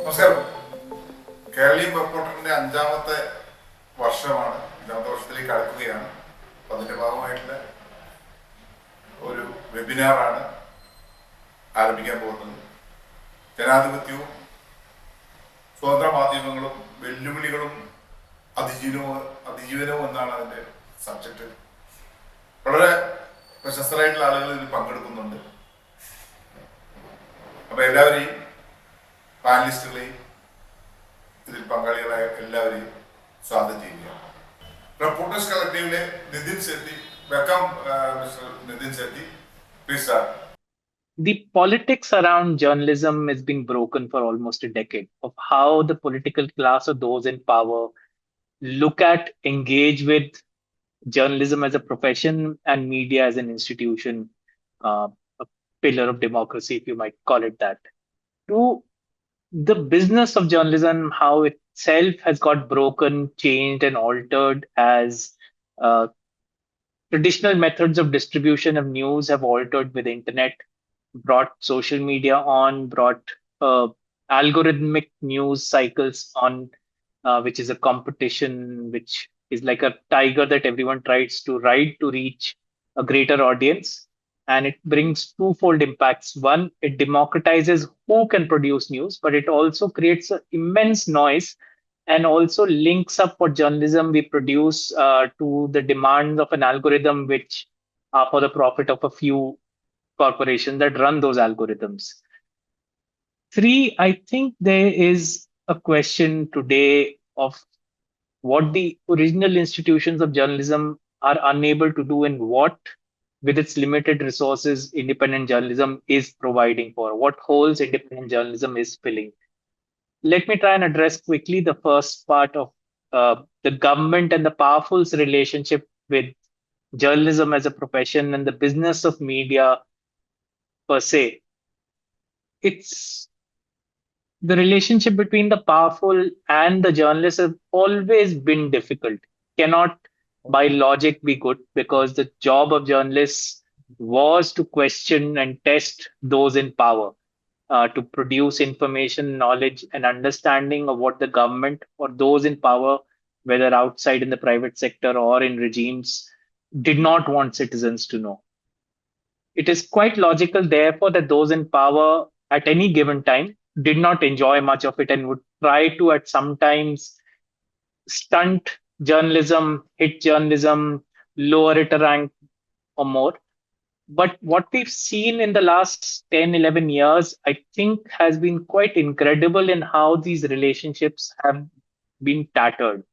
നമസ്കാരം. കേരളീയം റിപ്പോർട്ടറിന്റെ 5ാമത്തെ വർഷമാണ്, 5ാമത്തെ വർഷത്തിലേക്ക് കടക്കുകയാണ്. അപ്പം അതിൻ്റെ ഭാഗമായിട്ടുള്ള ഒരു വെബിനാറാണ് ആരംഭിക്കാൻ പോകുന്നത്. ജനാധിപത്യവും സ്വതന്ത്ര മാധ്യമങ്ങളും വെല്ലുവിളികളും അതിജീവനവും എന്നാണ് അതിൻ്റെ സബ്ജക്റ്റ്. വളരെ പ്രശസ്തരായിട്ടുള്ള ആളുകൾ ഇതിൽ പങ്കെടുക്കുന്നുണ്ട്. അപ്പം എല്ലാവരെയും, പാനലിസ്റ്റുകളെയും ഇതിൽ പങ്കാളികളായ എല്ലാവരെയും സ്വാഗതം ചെയ്യുകയാണ്. റിപ്പോർട്ടേഴ്സ് കളക്ടീവിലെ Nitin Sethi. Welcome mister Nitin Sethi. Please start. The politics around journalism has been broken for almost a decade of how the political class or those in power look at, engage with journalism as a profession and media as an institution, a pillar of democracy, if you might call it that. To the business of journalism, how itself has got broken, changed, and altered as traditional methods of distribution of news have altered with internet, brought social media on, brought algorithmic news cycles on, which is a competition, which is like a tiger that everyone tries to ride to reach a greater audience. And it brings twofold impacts. One, it democratizes who can produce news, but it also creates an immense noise and also links up what journalism we produce to the demands of an algorithm, which are for the profit of a few corporations that run those algorithms. 3, I think there is a question today of what the original institutions of journalism are unable to do and what, with its limited resources, independent journalism is providing for, what holes independent journalism is filling. Let me try and address quickly the first part of the government and the powerful's relationship with journalism as a profession and the business of media per se. It's the relationship between the powerful and the journalists has always been difficult. Cannot by logic be good, because the job of journalists was to question and test those in power, to produce information, knowledge, and understanding of what the government or those in power, whether outside in the private sector or in regimes, did not want citizens to know. It is quite logical, therefore, that those in power at any given time did not enjoy much of it and would try to at sometimes stunt journalism, hit journalism, lower it a rank or more. But what we've seen in the last 10, 11 years, I think has been quite incredible in how these relationships have been tattered.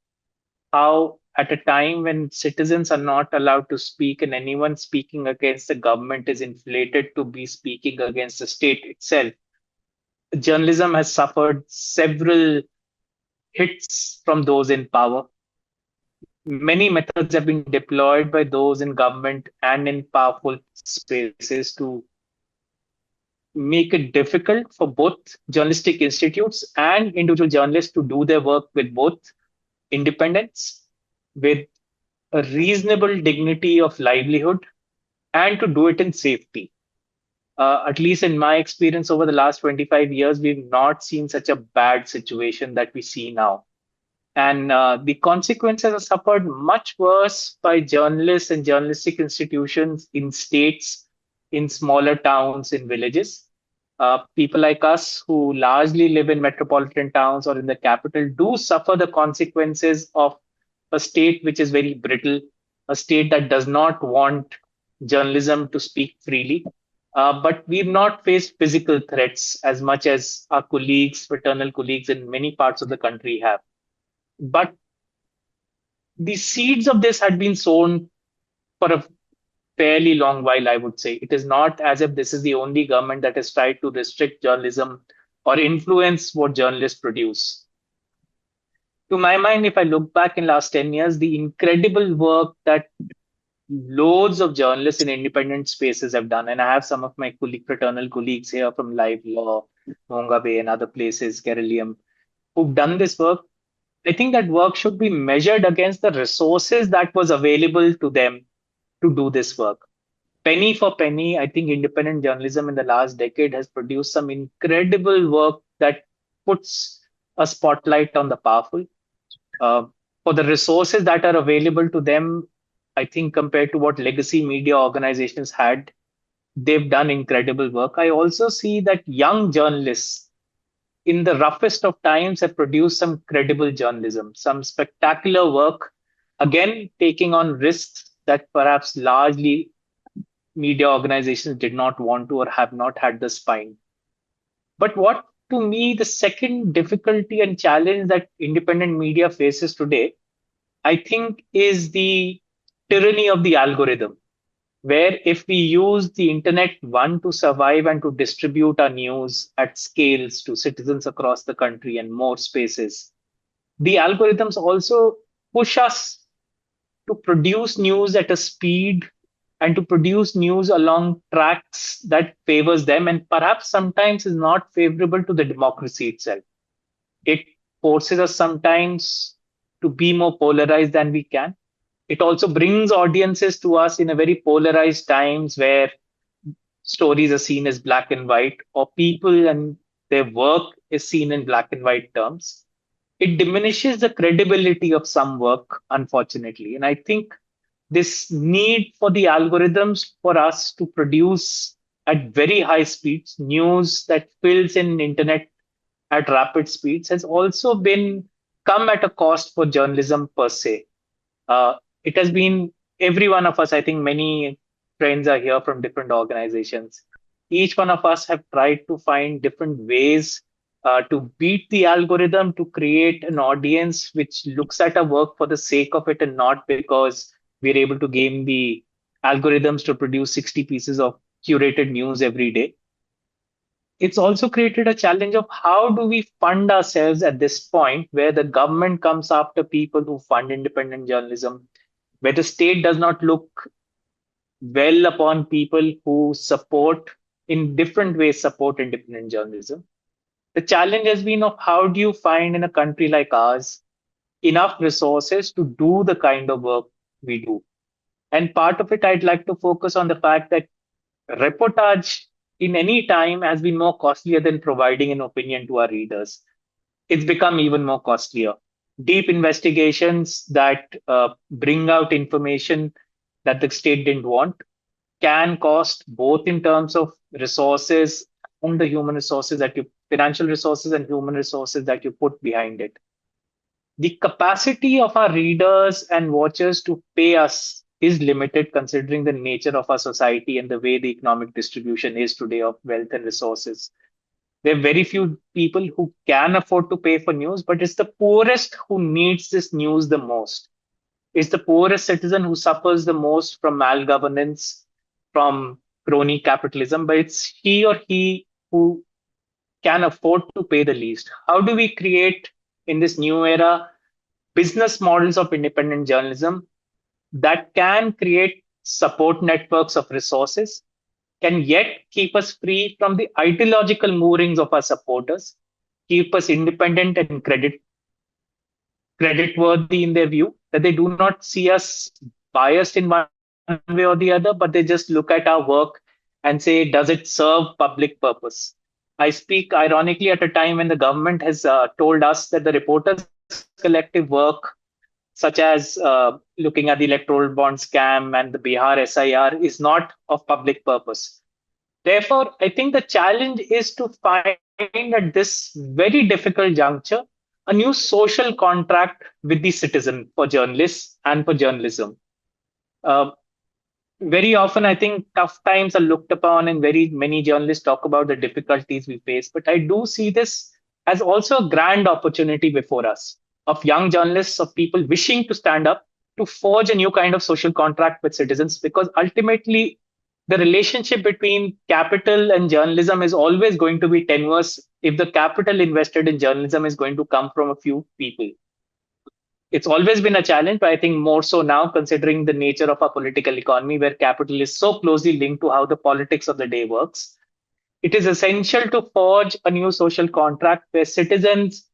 How at a time when citizens are not allowed to speak and anyone speaking against the government is inflated to be speaking against the state itself, journalism has suffered several hits from those in power. Many methods have been deployed by those in government and in powerful spaces to make it difficult for both journalistic institutes and individual journalists to do their work with both independence, with a reasonable dignity of livelihood, and to do it in safety. At least in my experience over the last 25 years, we've not seen such a bad situation that we see now. And the consequences are suffered much worse by journalists and journalistic institutions in states, in smaller towns, in villages. People like us who largely live in metropolitan towns or in the capital do suffer the consequences of a state which is very brittle, a state that does not want journalism to speak freely. But we've not faced physical threats as much as our colleagues, fraternal colleagues in many parts of the country have. But the seeds of this had been sown for a fairly long while, I would say. It is not as if this is the only government that has tried to restrict journalism or influence what journalists produce. To my mind, if I look back in last 10 years, the incredible work that loads of journalists in independent spaces have done, and I have some of my fraternal colleagues here from Live Law, Mongabay, and other places, KERALEEYAM, who've done this work, I think that work should be measured against the resources that was available to them to do this work. Penny for penny, I think independent journalism in the last decade has produced some incredible work that puts a spotlight on the powerful. Uh, for the resources that are available to them, I think compared to what legacy media organizations had, they've done incredible work. I also see that young journalists in the roughest of times have produced some credible journalism, some spectacular work, again, taking on risks that perhaps largely media organizations did not want to or have not had the spine. But what to me, the second difficulty and challenge that independent media faces today, I think, is the tyranny of the algorithm, where if we use the internet, one, to survive and to distribute our news at scales to citizens across the country and more spaces, the algorithms also push us to produce news at a speed and to produce news along tracks that favors them and perhaps sometimes is not favorable to the democracy itself. It forces us sometimes to be more polarized than we can. It also brings audiences to us in a very polarized times where stories are seen as black and white, or people and their work is seen in black and white terms. It diminishes the credibility of some work, unfortunately. And I think this need for the algorithms for us to produce at very high speeds news that fills in internet at rapid speeds has also been come at a cost for journalism per se. It has been every one of us, I think many friends are here from different organizations. Each one of us have tried to find different ways to beat the algorithm, to create an audience which looks at our work for the sake of it and not because we're able to game the algorithms to produce 60 pieces of curated news every day. It's also created a challenge of how do we fund ourselves at this point where the government comes after people who fund independent journalism, where the state does not look well upon people who support in different ways support independent journalism. The challenge has been of how do you find in a country like ours enough resources to do the kind of work we do. And part of it, I'd like to focus on the fact that reportage in any time has been more costlier than providing an opinion to our readers. It's become even more costlier. Deep investigations that bring out information that the state didn't want can cost both in terms of resources and the human resources that you, financial resources and human resources that you put behind it. The capacity of our readers and watchers to pay us is limited considering the nature of our society and the way the economic distribution is today of wealth and resources. There are very few people who can afford to pay for news, but it's the poorest who needs this news the most. It's the poorest citizen who suffers the most from malgovernance, from crony capitalism, but it's he or he who can afford to pay the least. How do we create in this new era business models of independent journalism that can create support networks of resources, can yet keep us free from the ideological moorings of our supporters, keep us independent and credit worthy in their view, that they do not see us biased in one way or the other, but they just look at our work and say, does it serve public purpose? I speak ironically at a time when the government has told us that the reporters collective work, such as looking at the electoral bond scam and the Bihar SIR, is not of public purpose. Therefore, I think the challenge is to find at this very difficult juncture a new social contract with the citizen for journalists and for journalism. Uh, Very often, I think tough times are looked upon, and very many journalists talk about the difficulties we face. But I do see this as also a grand opportunity before us of young journalists, of people wishing to stand up to forge a new kind of social contract with citizens, because ultimately, the relationship between capital and journalism is always going to be tenuous if the capital invested in journalism is going to come from a few people. It's always been a challenge, but I think more so now, considering the nature of our political economy, where capital is so closely linked to how the politics of the day works. It is essential to forge a new social contract where citizens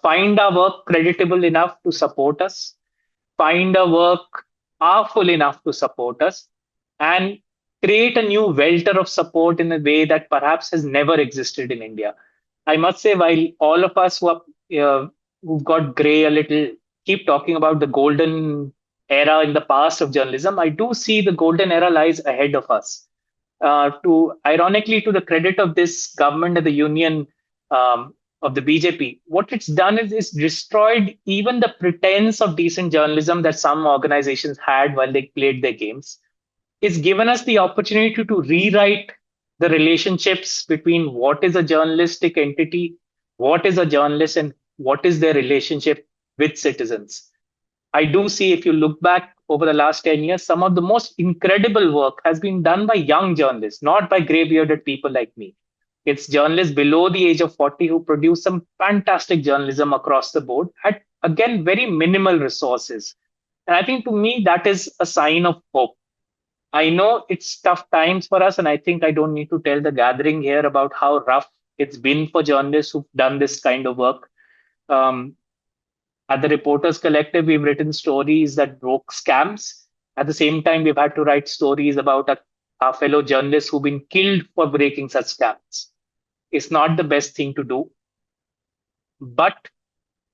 find our work creditable enough to support us, find a work powerful enough to support us, and create a new welter of support in a way that perhaps has never existed in India. I must say, while all of us who've got gray a little keep talking about the golden era in the past of journalism, I do see the golden era lies ahead of us. To ironically, to the credit of this government and the union of the BJP, what it's done is destroyed even the pretense of decent journalism that some organizations had while they played their games. It's given us the opportunity to rewrite the relationships between what is a journalistic entity, what is a journalist, and what is their relationship with citizens. I do see, if you look back over the last 10 years, some of the most incredible work has been done by young journalists, not by gray bearded people like me. It's journalists below the age of 40 who produce some fantastic journalism across the board at, again, very minimal resources. And I think to me, that is a sign of hope. I know it's tough times for us, and I think I don't need to tell the gathering here about how rough it's been for journalists who've done this kind of work. Um, at the Reporters Collective, we've written stories that broke scams. At the same time, we've had to write stories about our fellow journalists who've been killed for breaking such scams. It's not the best thing to do, but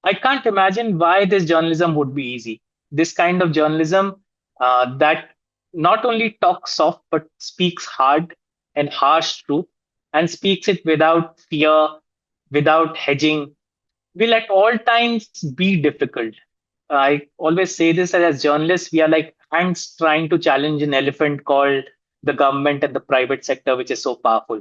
I can't imagine why this journalism would be easy. This kind of journalism that not only talks soft, but speaks hard and harsh truth and speaks it without fear, without hedging, will at all times be difficult. I always say this as journalists, we are like ants trying to challenge an elephant called the government and the private sector, which is so powerful.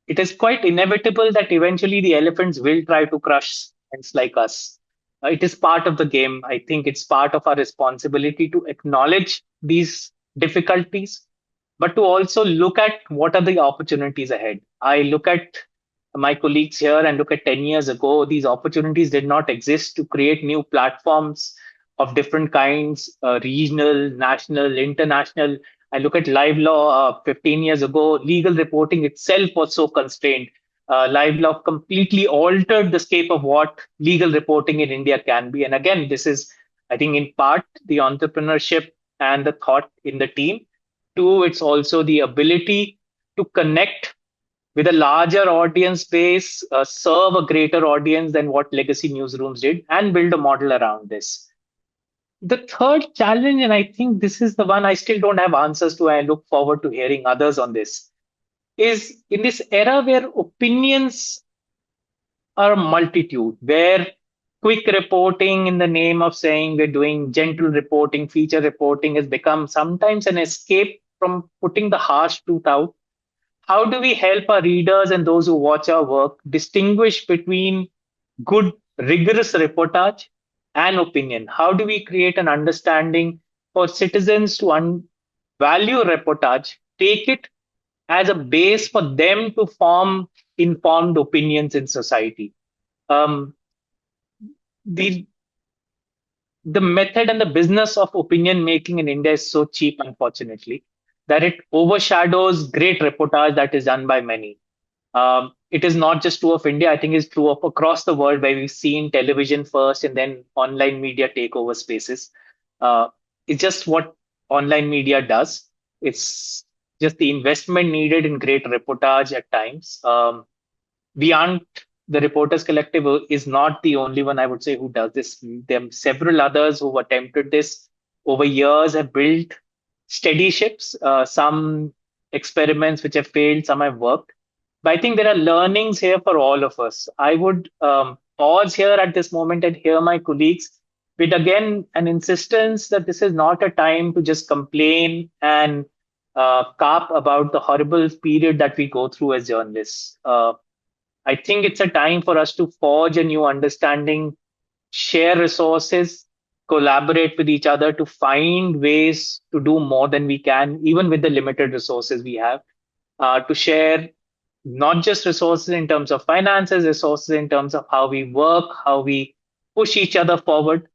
It is quite inevitable that eventually the elephants will try to crush ants like us. It is part of the game. I think it's part of our responsibility to acknowledge these difficulties, but to also look at what are the opportunities ahead. I look at my colleagues here and look at 10 years ago, these opportunities did not exist to create new platforms of different kinds, regional, national, international. I look at live law 15 years ago, legal reporting itself was so constrained. Live law completely altered the scape of what legal reporting in India can be. And again, this is, I think, in part the entrepreneurship and the thought in the team. Two, it's also the ability to connect with a larger audience base, serve a greater audience than what legacy newsrooms did, and build a model around this. The third challenge, and I think this is the one I still don't have answers to, and I look forward to hearing others on this, is in this era where opinions are a multitude, where quick reporting in the name of saying we're doing gentle reporting, feature reporting has become sometimes an escape from putting the harsh truth out. How do we help our readers and those who watch our work distinguish between good, rigorous reportage and opinion? How do we create an understanding for citizens to value reportage, take it as a base for them to form informed opinions in society? Um, the the method and the business of opinion making in India is so cheap, unfortunately, that it overshadows great reportage that is done by many. It is not just true of India. I think it's true of across the world where we've seen television first and then online media take over spaces. Uh, it's just what online media does. It's just the investment needed in great reportage at times. We aren't The Reporters Collective is not the only one, I would say, who does this. There are several others who've attempted this over years, have built steady ships. Some experiments which have failed, some have worked. But I think there are learnings here for all of us. I would pause here at this moment and hear my colleagues with again an insistence that this is not a time to just complain and carp about the horrible period that we go through as journalists. I think it's a time for us to forge a new understanding, share resources, collaborate with each other to find ways to do more than we can, even with the limited resources we have, to share not just resources in terms of finances, resources in terms of how we work, how we push each other forward.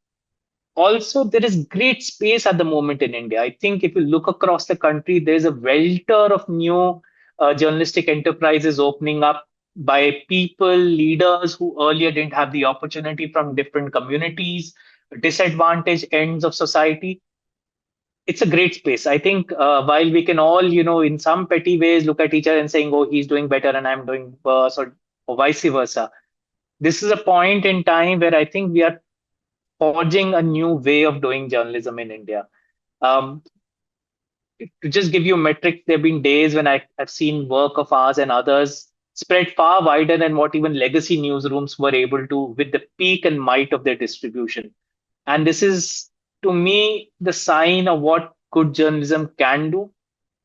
Also, there is great space at the moment in India. I think if you look across the country, there's a welter of new journalistic enterprises opening up. by people, leaders who earlier didn't have the opportunity from different communities, disadvantaged ends of society. It's a great space. I think while we can all, in some petty ways look at each other and saying, oh, he's doing better and I'm doing worse, or vice versa. This is a point in time where I think we are forging a new way of doing journalism in India. Um, to just give you metrics, there have been days when I've seen work of ours and others spread far wider than what even legacy newsrooms were able to with the peak and might of their distribution. And this is, to me, the sign of what good journalism can do.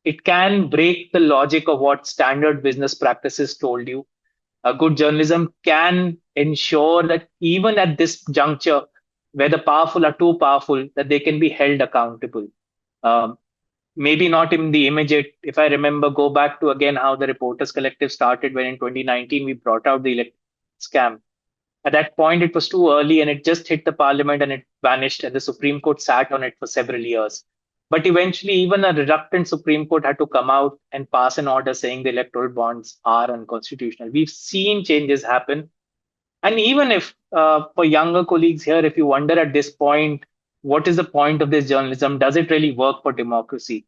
It can break the logic of what standard business practices told you. A good journalism can ensure that even at this juncture, where the powerful are too powerful, that they can be held accountable. Um, Maybe not in the immediate. If I remember, go back to again how the Reporters Collective started when in 2019 we brought out the elect scam. At that point, it was too early and it just hit the parliament and it vanished, and the Supreme Court sat on it for several years. But eventually, even a reluctant Supreme Court had to come out and pass an order saying the electoral bonds are unconstitutional. We've seen changes happen. And even if, for younger colleagues here, if you wonder at this point, what is the point of this journalism? Does it really work for democracy?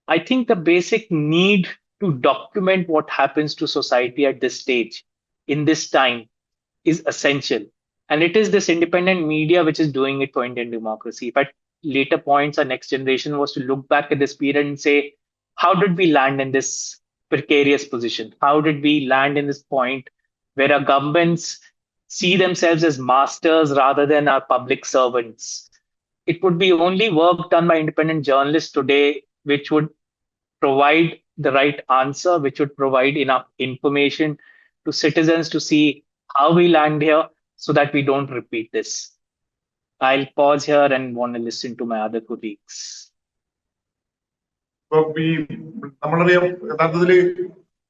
I think the basic need to document what happens to society at this stage, in this time, is essential. And it is this independent media which is doing it for Indian democracy. If at later points, our next generation was to look back at this period and say, how did we land in this precarious position? How did we land in this point where our governments see themselves as masters rather than our public servants? It would be only work done by independent journalists today which would provide the right answer, which would provide enough information to citizens to see how we land here so that we don't repeat this. I'll pause here and want to listen to my other colleagues. നമ്മളറിയാം യഥാർത്ഥത്തില്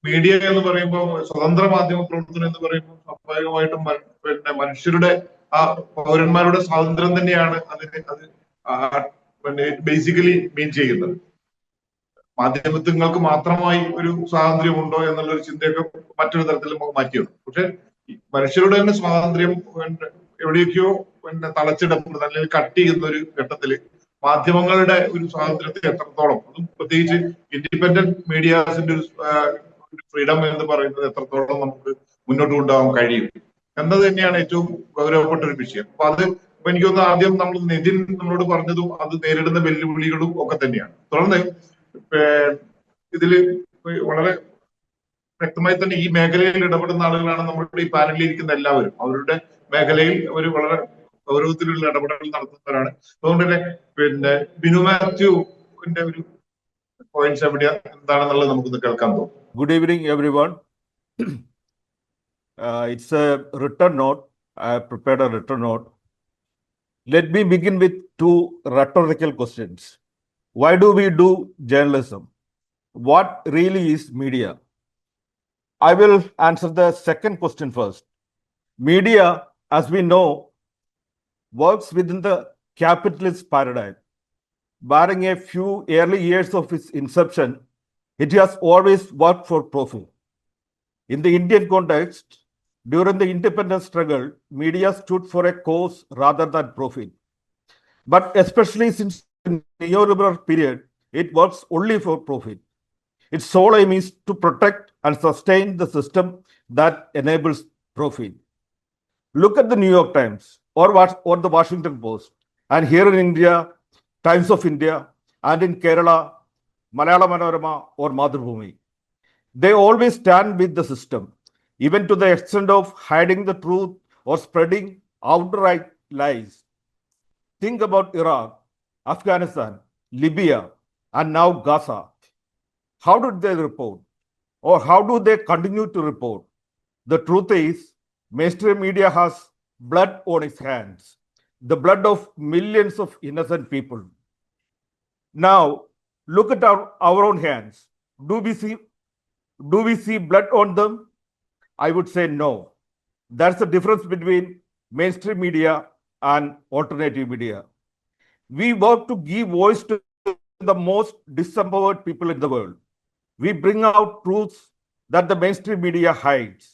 media എന്ന് പറയുമ്പോൾ സ്വതന്ത്ര മാധ്യമ പ്രവർത്തനം എന്ന് പറയുമ്പോൾ സ്വാഭാവികമായിട്ടും പിന്നെ മനുഷ്യരുടെ ആ പൗരന്മാരുടെ സ്വാതന്ത്ര്യം തന്നെയാണ് അതിന് പിന്നെ ബേസിക്കലി മീൻ ചെയ്യുന്നത്. മാധ്യമങ്ങൾക്ക് മാത്രമായി ഒരു സ്വാതന്ത്ര്യമുണ്ടോ എന്നുള്ള ഒരു ചിന്തയൊക്കെ മറ്റൊരു തരത്തിൽ നമുക്ക് മാറ്റിയാണ്. പക്ഷെ മനുഷ്യരുടെ തന്നെ സ്വാതന്ത്ര്യം എവിടെയൊക്കെയോ പിന്നെ തളച്ചിടപ്പെടുന്ന അല്ലെങ്കിൽ കട്ട് ചെയ്യുന്ന ഒരു ഘട്ടത്തില് മാധ്യമങ്ങളുടെ ഒരു സ്വാതന്ത്ര്യത്തെ എത്രത്തോളം, അതും പ്രത്യേകിച്ച് ഇൻഡിപെൻഡന്റ് മീഡിയാസിന്റെ ഒരു ഫ്രീഡം എന്ന് പറയുന്നത് എത്രത്തോളം നമുക്ക് മുന്നോട്ട് കൊണ്ടുപോകാൻ കഴിയും എന്നത് തന്നെയാണ് ഏറ്റവും ഗൗരവപ്പെട്ട ഒരു വിഷയം. അപ്പൊ അത് എനിക്കൊന്ന് ആദ്യം നമ്മൾ നിതിൻ നമ്മളോട് പറഞ്ഞതും അത് നേരിടുന്ന വെല്ലുവിളികളും ഒക്കെ തന്നെയാണ്. തുടർന്ന് ഇതില് വളരെ വ്യക്തമായി തന്നെ ഈ മേഖലയിൽ ഇടപെടുന്ന ആളുകളാണ് നമ്മുടെ ഈ പാനലിൽ ഇരിക്കുന്ന എല്ലാവരും. അവരുടെ മേഖലയിൽ അവർ വളരെ ഗൗരവത്തിലുള്ള ഇടപെടൽ നടത്തുന്നവരാണ്. അതുകൊണ്ട് തന്നെ പിന്നെ ബിനു മാത്യുവിന്റെ ഒരു പോയിന്റ്സ് എവിടെയാ എന്താണെന്നുള്ളത് നമുക്കൊന്ന് കേൾക്കാൻ തോന്നും. Good evening, everyone. It's a written note. I have prepared a written note. Let me begin with two rhetorical questions. Why do we do journalism? What really is media? I will answer the second question first. Media, as we know, works within the capitalist paradigm. Barring a few early years of its inception, it has always worked for profit. In the Indian context, during the independence struggle, media stood for a cause rather than profit. But especially since the neoliberal period, it works only for profit. Its sole aim is to protect and sustain the system that enables profit. Look at the New York Times or the Washington Post, and here in India, Times of India, and in Kerala, Malayalam Manorama or Madhubhumi. They always stand with the system, even to the extent of hiding the truth or spreading outright lies. Think about Iraq, Afghanistan, Libya, and now Gaza. How did they report? Or how do they continue to report? The truth is, mainstream media has blood on its hands, the blood of millions of innocent people. Now, look at our own hands. Do we see blood on them? I would say no. That's the difference between mainstream media and alternative media. We work to give voice to the most disempowered people in the world. We bring out truths that the mainstream media hides.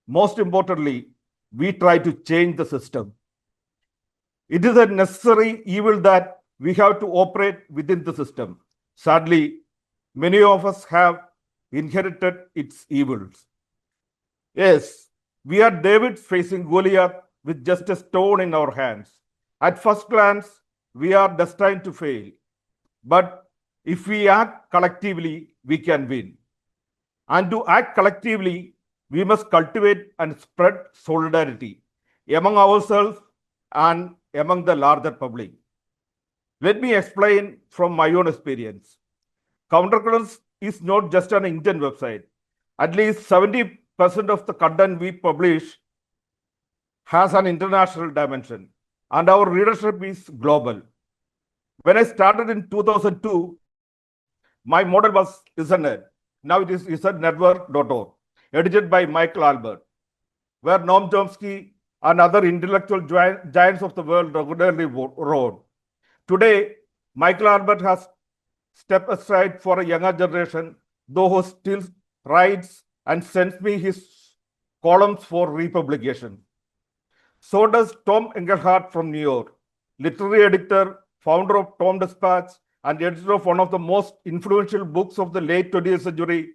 Most importantly, we try to change the system. It is a necessary evil that we have to operate within the system. Sadly, many of us have inherited its evils. Yes, we are David facing Goliath with just a stone in our hands. At first glance, we are destined to fail. But if we act collectively, we can win. And to act collectively, we must cultivate and spread solidarity among ourselves and among the larger public. Let me explain from my own experience. Countercurrents is not just an Indian website. At least 70% of the content we publish has an international dimension, and our readership is global. When I started in 2002, my model was ISNet. Now it is ISNetwork.org, edited by Michael Albert, where Noam Chomsky and other intellectual giants of the world regularly wrote. Today, Michael Albert has stepped aside for a younger generation, though who still writes and sends me his columns for republication. So does Tom Engelhardt from New York, literary editor, founder of Tom Dispatch, and editor of one of the most influential books of the late 20th century,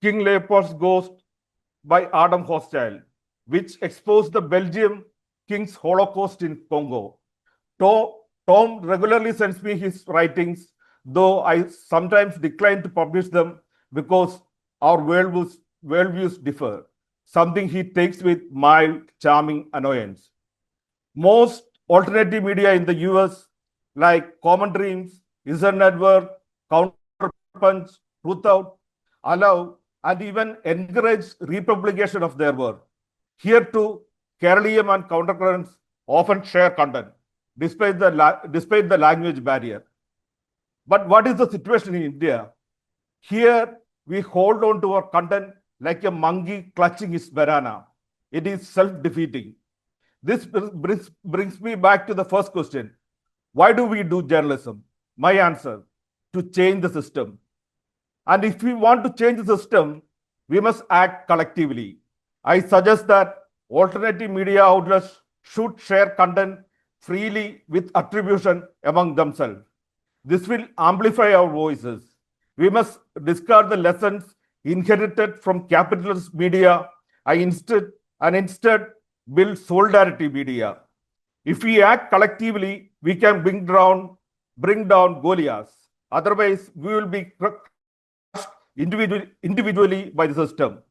King Leopold's Ghost by Adam Hochschild, which exposed the Belgian King's Holocaust in Congo. Tom regularly sends me his writings, though I sometimes decline to publish them because our worldviews differ, something he takes with mild, charming annoyance. Most alternative media in the US, like Common Dreams, ISNetwork, Counterpunch, Truth Out, allow and even encourage republication of their work. Here too, KERALEEYAM and Countercurrents often share content, despite the language barrier. But what is the situation in India? Here, we hold on to our content like a monkey clutching its banana. It is self-defeating. This brings me back to the first question. Why do we do journalism? My answer, to change the system. And if we want to change the system, we must act collectively. I suggest that alternative media outlets should share content freely with attribution among themselves. This will amplify our voices. We must discard the lessons inherited from capitalist media and instead build solidarity media. If we act collectively, we can bring down Goliaths. Otherwise, we will be crushed individually by the system.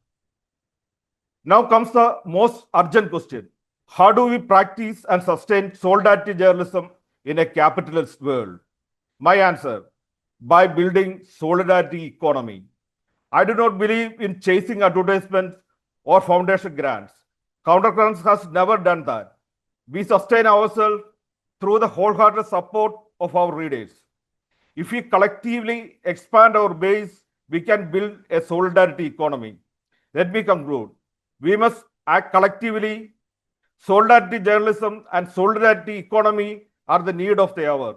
Now comes the most urgent question. How do we practice and sustain solidarity journalism in a capitalist world? My answer, by building solidarity economy. I do not believe in chasing advertisements or foundation grants. Countercurrents has never done that. We sustain ourselves through the wholehearted support of our readers. If we collectively expand our base, we can build a solidarity economy. Let me conclude. We must act collectively. Solidarity journalism and solidarity economy are the need of the hour.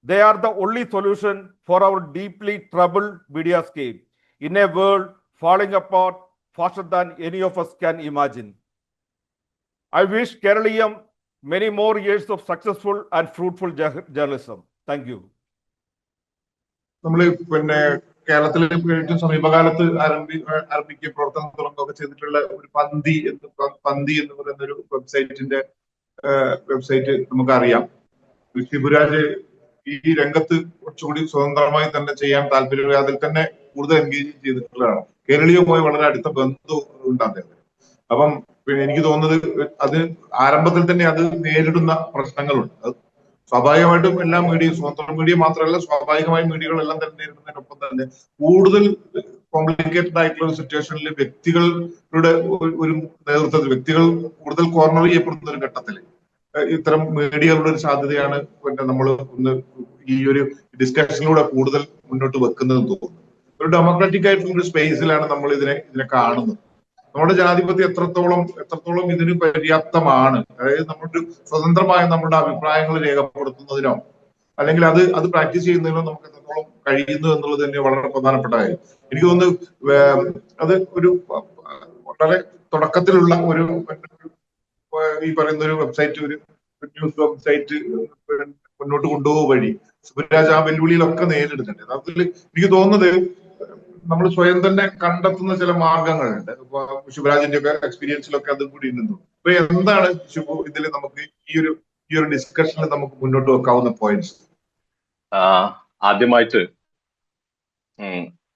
They are the only solution for our deeply troubled mediascape in a world falling apart faster than any of us can imagine. I wish KERALEEYAM many more years of successful and fruitful journalism. Thank you. നമ്മൾ കേരളത്തിൽ ഏറ്റവും സമീപകാലത്ത് ആരംഭിക്കുക പ്രവർത്തനം തുടങ്ങുകയൊക്കെ ചെയ്തിട്ടുള്ള ഒരു പന്തി എന്ന് പറയുന്ന ഒരു വെബ്സൈറ്റ് നമുക്കറിയാം. ഷിബുരാജ് ഈ രംഗത്ത് കുറച്ചുകൂടി സ്വതന്ത്രമായി തന്നെ ചെയ്യാൻ താല്പര്യം, അതിൽ തന്നെ കൂടുതൽ എൻഗേജ് ചെയ്തിട്ടുള്ളതാണ്. കേരളീയവുമായി വളരെ അടുത്ത ബന്ധം ഉണ്ട് അദ്ദേഹം. അപ്പം എനിക്ക് തോന്നുന്നത് അത് ആരംഭത്തിൽ തന്നെ അത് നേരിടുന്ന പ്രശ്നങ്ങളുണ്ട്. അത് സ്വാഭാവികമായിട്ടും എല്ലാ മീഡിയയും, സ്വതന്ത്ര മീഡിയ മാത്രമല്ല, സ്വാഭാവികമായ മീഡിയകളെല്ലാം തന്നെ നേരിടുന്നതിനൊപ്പം തന്നെ കൂടുതൽ കോംപ്ലിക്കേറ്റഡ് ആയിട്ടുള്ള ഒരു സിറ്റുവേഷനിൽ വ്യക്തികളുടെ ഒരു നേതൃത്വത്തിൽ വ്യക്തികൾ കൂടുതൽ കോർണർ ചെയ്യപ്പെടുന്ന ഒരു ഘട്ടത്തിൽ ഇത്തരം മീഡിയകളുടെ ഒരു സാധ്യതയാണ് നമ്മൾ ഒന്ന് ഈ ഒരു ഡിസ്കഷനിലൂടെ കൂടുതൽ മുന്നോട്ട് വെക്കുന്നതെന്ന് തോന്നുന്നു. ഒരു ഡെമോക്രാറ്റിക് ആയിട്ടുള്ള ഒരു സ്പേസിലാണ് നമ്മൾ ഇതിനെ കാണുന്നത്. നമ്മുടെ ജനാധിപത്യം എത്രത്തോളം ഇതിന് പര്യാപ്തമാണ്, അതായത് നമ്മുടെ സ്വതന്ത്രമായ നമ്മുടെ അഭിപ്രായങ്ങൾ രേഖപ്പെടുത്തുന്നതിനോ അല്ലെങ്കിൽ അത് പ്രാക്ടീസ് ചെയ്യുന്നതിനോ നമുക്ക് എത്രത്തോളം കഴിയുന്നു എന്നുള്ളത് തന്നെ വളരെ പ്രധാനപ്പെട്ട കാര്യം. എനിക്ക് തോന്നുന്നു അത് ഒരു വളരെ തുടക്കത്തിലുള്ള ഒരു ഈ പറയുന്ന ഒരു വെബ്സൈറ്റ്, ഒരു ന്യൂസ് വെബ്സൈറ്റ് മുന്നോട്ട് കൊണ്ടുപോകുക വഴി ശിബുരാജ് ആ വെല്ലുവിളിയിലൊക്കെ നേരിടുന്നുണ്ട്. യഥാർത്ഥത്തിൽ എനിക്ക് തോന്നുന്നത് നമ്മൾ സ്വയം തന്നെ കണ്ടെത്തുന്ന ചില മാർഗങ്ങളുണ്ട്. ഇപ്പൊ ശിവരാജിന്റെ ഒക്കെ എക്സ്പീരിയൻസിലൊക്കെ അതും കൂടി നിന്നു. അപ്പൊ എന്താണ് ശിവു ഇതിൽ നമുക്ക് ഈ ഒരു ഡിസ്കഷനിൽ നമുക്ക് മുന്നോട്ട് വെക്കാവുന്ന പോയിന്റ്സ്? ആദ്യമായിട്ട്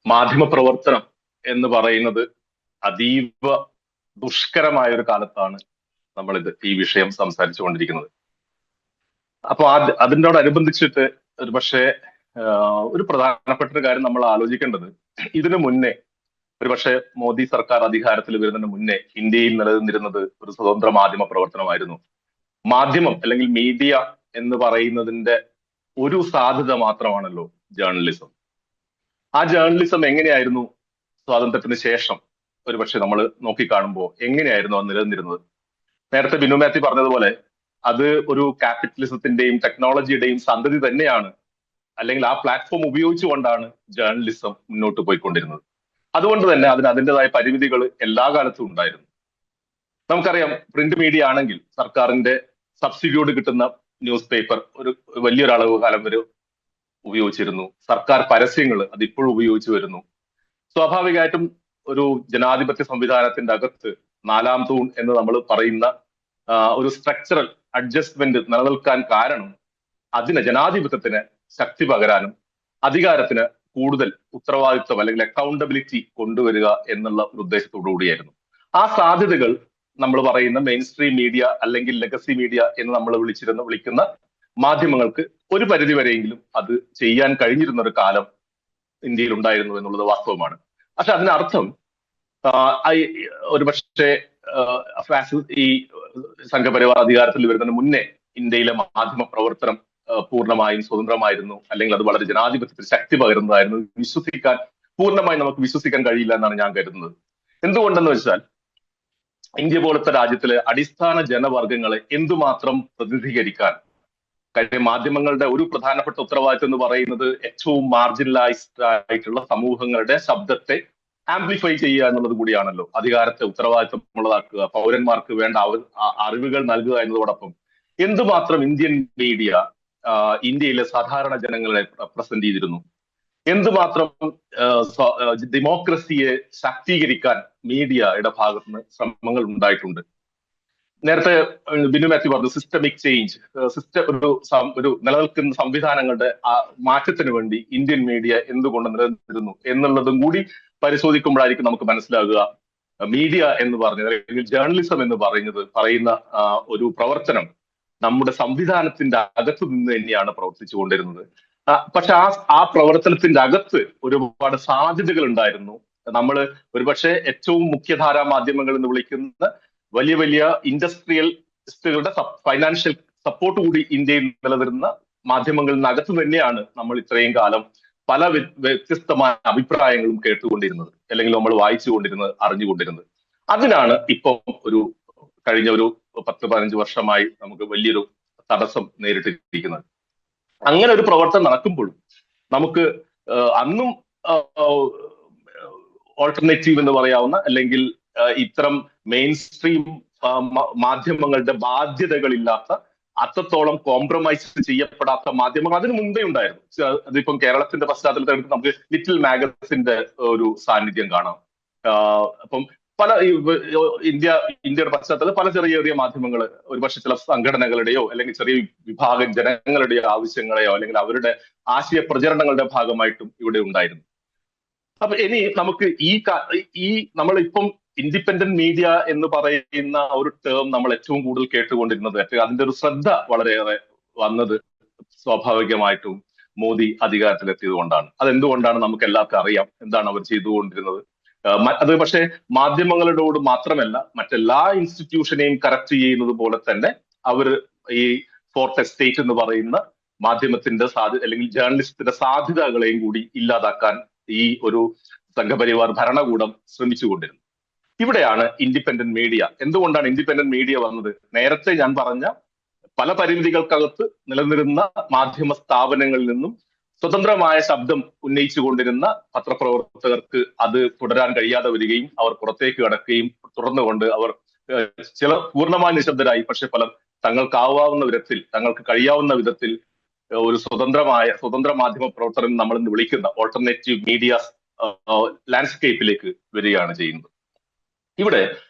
മാധ്യമ പ്രവർത്തനം എന്ന് പറയുന്നത് അതീവ ദുഷ്കരമായ ഒരു കാലത്താണ് ഈ വിഷയം സംസാരിച്ചുകൊണ്ടിരിക്കുന്നത്. അപ്പൊ അതിനോടനുബന്ധിച്ചിട്ട് ഒരു പക്ഷേ ഒരു പ്രധാനപ്പെട്ട ഒരു കാര്യം നമ്മൾ ആലോചിക്കേണ്ടത്, ഇതിനു മുന്നേ ഒരുപക്ഷെ മോദി സർക്കാർ അധികാരത്തിൽ വരുന്നതിന് മുന്നേ ഇന്ത്യയിൽ നിലനിന്നിരുന്നത് ഒരു സ്വതന്ത്ര മാധ്യമ പ്രവർത്തനമായിരുന്നു. മാധ്യമം അല്ലെങ്കിൽ മീഡിയ എന്ന് പറയുന്നതിന്റെ ഒരു സാധ്യത മാത്രമാണല്ലോ ജേർണലിസം. ആ ജേർണലിസം എങ്ങനെയായിരുന്നു സ്വാതന്ത്ര്യത്തിന് ശേഷം ഒരുപക്ഷെ നമ്മൾ നോക്കിക്കാണുമ്പോൾ എങ്ങനെയായിരുന്നു അത് നിലനിന്നിരുന്നത്? നേരത്തെ ബിനു മാത്യു പറഞ്ഞതുപോലെ അത് ഒരു ക്യാപിറ്റലിസത്തിന്റെയും ടെക്നോളജിയുടെയും സന്തതി തന്നെയാണ്, അല്ലെങ്കിൽ ആ പ്ലാറ്റ്ഫോം ഉപയോഗിച്ചുകൊണ്ടാണ് ജേർണലിസം മുന്നോട്ട് പോയിക്കൊണ്ടിരുന്നത്. അതുകൊണ്ട് തന്നെ അതിൻ്റെതായ പരിമിതികൾ എല്ലാ കാലത്തും ഉണ്ടായിരുന്നു. നമുക്കറിയാം, പ്രിന്റ് മീഡിയ ആണെങ്കിൽ സർക്കാരിന്റെ സബ്സിഡിയോട് കിട്ടുന്ന ന്യൂസ് പേപ്പർ ഒരു വലിയൊരളവ് കാലം വരെ ഉപയോഗിച്ചിരുന്നു. സർക്കാർ പരസ്യങ്ങൾ അതിപ്പോഴും ഉപയോഗിച്ചു വരുന്നു. സ്വാഭാവികമായിട്ടും ഒരു ജനാധിപത്യ സംവിധാനത്തിന്റെ അകത്ത് നാലാം തൂൺ എന്ന് നമ്മൾ പറയുന്ന ഒരു സ്ട്രക്ചറൽ അഡ്ജസ്റ്റ്മെന്റ് നിലനിൽക്കാൻ കാരണം ജനാധിപത്യത്തിന് ശക്തി പകരാനും അധികാരത്തിന് കൂടുതൽ ഉത്തരവാദിത്വം അല്ലെങ്കിൽ അക്കൗണ്ടബിലിറ്റി കൊണ്ടുവരിക എന്നുള്ള ഒരു ഉദ്ദേശത്തോടു കൂടിയായിരുന്നു. ആ സാധ്യതകൾ നമ്മൾ പറയുന്ന മെയിൻ സ്ട്രീം മീഡിയ അല്ലെങ്കിൽ ലെഗസി മീഡിയ എന്ന് നമ്മൾ വിളിക്കുന്ന മാധ്യമങ്ങൾക്ക് ഒരു പരിധി വരെയെങ്കിലും അത് ചെയ്യാൻ കഴിഞ്ഞിരുന്ന ഒരു കാലം ഇന്ത്യയിൽ ഉണ്ടായിരുന്നു എന്നുള്ളത് വാസ്തവമാണ്. പക്ഷെ അതിനർത്ഥം ഒരുപക്ഷെ ഈ സംഘപരിവാർ അധികാരത്തിൽ വരുന്നതിന് മുന്നേ ഇന്ത്യയിലെ മാധ്യമ പ്രവർത്തനം പൂർണ്ണമായും സ്വതന്ത്രമായിരുന്നു, അല്ലെങ്കിൽ അത് വളരെ ജനാധിപത്യത്തിൽ ശക്തി പകരുന്നതായിരുന്നു പൂർണ്ണമായും നമുക്ക് വിശ്വസിക്കാൻ കഴിയില്ല എന്നാണ് ഞാൻ കരുതുന്നത്. എന്തുകൊണ്ടെന്ന് വെച്ചാൽ, ഇന്ത്യ പോലത്തെ രാജ്യത്തിലെ അടിസ്ഥാന ജനവർഗങ്ങളെ എന്തുമാത്രം പ്രതിനിധീകരിക്കാൻ കാര്യം മാധ്യമങ്ങളുടെ ഒരു പ്രധാനപ്പെട്ട ഉത്തരവാദിത്വം എന്ന് പറയുന്നത് ഏറ്റവും മാർജിനലൈസ്ഡ് ആയിട്ടുള്ള സമൂഹങ്ങളുടെ ശബ്ദത്തെ ആംപ്ലിഫൈ ചെയ്യുക എന്നുള്ളത് കൂടിയാണല്ലോ. അധികാരത്തെ ഉത്തരവാദിത്വമുള്ളതാക്കുക, പൗരന്മാർക്ക് വേണ്ട അറിവുകൾ നൽകുക എന്നതോടൊപ്പം എന്തുമാത്രം ഇന്ത്യൻ മീഡിയ ഇന്ത്യയിലെ സാധാരണ ജനങ്ങളെ റെപ്രസെന്റ് ചെയ്തിരുന്നു, എന്തുമാത്രം ഡെമോക്രസിയെ ശാക്തീകരിക്കാൻ മീഡിയയുടെ ഭാഗത്തുനിന്ന് ശ്രമങ്ങൾ ഉണ്ടായിട്ടുണ്ട്. നേരത്തെ ബിനു മാത്യു പറഞ്ഞു സിസ്റ്റമിക് ചേഞ്ച്, ഒരു നിലനിൽക്കുന്ന സംവിധാനങ്ങളുടെ മാറ്റത്തിന് വേണ്ടി ഇന്ത്യൻ മീഡിയ എന്തുകൊണ്ട് നിലനിന്നിരുന്നു എന്നുള്ളതും കൂടി പരിശോധിക്കുമ്പോഴായിരിക്കും നമുക്ക് മനസ്സിലാകുക മീഡിയ എന്ന് പറഞ്ഞത് അല്ലെങ്കിൽ ജേർണലിസം എന്ന് പറയുന്ന ഒരു പ്രവർത്തനം നമ്മുടെ സംവിധാനത്തിന്റെ അകത്ത് നിന്ന് തന്നെയാണ് പ്രവർത്തിച്ചു കൊണ്ടിരുന്നത്. പക്ഷെ ആ പ്രവർത്തനത്തിന്റെ അകത്ത് ഒരുപാട് സാധ്യതകൾ ഉണ്ടായിരുന്നു. നമ്മൾ ഒരുപക്ഷെ ഏറ്റവും മുഖ്യധാരാ മാധ്യമങ്ങൾ എന്ന് വിളിക്കുന്ന വലിയ വലിയ ഇൻഡസ്ട്രിയലിസ്റ്റുകളുടെ ഫൈനാൻഷ്യൽ സപ്പോർട്ട് കൂടി ഇന്ത്യയിൽ നിലനിരുന്ന മാധ്യമങ്ങളിനകത്ത് തന്നെയാണ് നമ്മൾ ഇത്രയും കാലം പല വ്യത്യസ്തമായ അഭിപ്രായങ്ങളും കേട്ടുകൊണ്ടിരുന്നത്, അല്ലെങ്കിൽ നമ്മൾ വായിച്ചുകൊണ്ടിരുന്നത്, അറിഞ്ഞുകൊണ്ടിരുന്നത്. അതിനാണ് ഇപ്പം കഴിഞ്ഞ ഒരു 10-15 വർഷമായി നമുക്ക് വലിയൊരു തടസ്സം നേരിട്ടിരിക്കുന്നത്. അങ്ങനെ ഒരു പ്രവർത്തനം നടക്കുമ്പോഴും നമുക്ക് അന്നും ഓൾട്ടർനേറ്റീവ് എന്ന് പറയാവുന്ന അല്ലെങ്കിൽ ഇത്തരം മെയിൻ സ്ട്രീം മാധ്യമങ്ങളുടെ ബാധ്യതകളില്ലാത്ത, അത്രത്തോളം കോംപ്രമൈസ് ചെയ്യപ്പെടാത്ത മാധ്യമങ്ങൾ അതിനു മുമ്പേ ഉണ്ടായിരുന്നു. അതിപ്പം കേരളത്തിന്റെ പശ്ചാത്തലത്തിൽ നമുക്ക് ലിറ്റിൽ മാഗസിന്റെ ഒരു സാന്നിധ്യം കാണാം. അപ്പം ഇന്ത്യയുടെ പശ്ചാത്തലത്തിൽ പല ചെറിയ മാധ്യമങ്ങൾ ഒരുപക്ഷെ ചില സംഘടനകളുടെയോ അല്ലെങ്കിൽ ചെറിയ വിഭാഗം ജനങ്ങളുടെയോ ആവശ്യങ്ങളെയോ അല്ലെങ്കിൽ അവരുടെ ആശയ പ്രചരണങ്ങളുടെ ഭാഗമായിട്ടും ഇവിടെ ഉണ്ടായിരുന്നു. അപ്പൊ ഇനി നമുക്ക് നമ്മളിപ്പം ഇൻഡിപെൻഡന്റ് മീഡിയ എന്ന് പറയുന്ന ഒരു ടേം നമ്മൾ ഏറ്റവും കൂടുതൽ കേട്ടുകൊണ്ടിരുന്നത്, അതിന്റെ ഒരു ശ്രദ്ധ വളരെയേറെ വന്നത് സ്വാഭാവികമായിട്ടും മോദി അധികാരത്തിലെത്തിയത് കൊണ്ടാണ്. അതെന്തുകൊണ്ടാണ് നമുക്ക് എല്ലാവർക്കും അറിയാം എന്താണ് അവർ ചെയ്തുകൊണ്ടിരുന്നത്. അത് പക്ഷേ മാധ്യമങ്ങളോട് മാത്രമല്ല മറ്റെല്ലാ ഇൻസ്റ്റിറ്റ്യൂഷനെയും കറക്റ്റ് ചെയ്യുന്നത് പോലെ തന്നെ അവർ ഈ ഫോർത്ത് എസ്റ്റേറ്റ് എന്ന് പറയുന്ന മാധ്യമത്തിന്റെ അല്ലെങ്കിൽ ജേർണലിസ്റ്റിന്റെ സാധ്യതകളെയും കൂടി ഇല്ലാതാക്കാൻ ഈ ഒരു സംഘപരിവാർ ഭരണകൂടം ശ്രമിച്ചുകൊണ്ടിരുന്നു. ഇവിടെയാണ് ഇൻഡിപെൻഡന്റ് മീഡിയ. എന്തുകൊണ്ടാണ് ഇൻഡിപെൻഡന്റ് മീഡിയ വന്നത്? നേരത്തെ ഞാൻ പറഞ്ഞ പല പരിമിതികൾക്കകത്ത് നിലനിന്നിരുന്ന മാധ്യമ സ്ഥാപനങ്ങളിൽ നിന്നും സ്വതന്ത്രമായ ശബ്ദം ഉന്നയിച്ചുകൊണ്ടിരുന്ന പത്രപ്രവർത്തകർക്ക് അത് തുടരാൻ കഴിയാതെ വരികയും അവർ പുറത്തേക്ക് കടക്കുകയും തുടർന്നുകൊണ്ട് അവർ ചിലർ പൂർണ്ണമായി നിശബ്ദരായി, പക്ഷെ പലർ തങ്ങൾക്കാവാവുന്ന വിധത്തിൽ, തങ്ങൾക്ക് കഴിയാവുന്ന വിധത്തിൽ ഒരു സ്വതന്ത്ര മാധ്യമ പ്രവർത്തനം നമ്മൾ ഇന്ന് വിളിക്കുന്ന ഓൾട്ടർനേറ്റീവ് മീഡിയ ലാൻഡ്സ്കേപ്പിലേക്ക് വരികയാണ് ചെയ്യുന്നത്. ഇവിടെ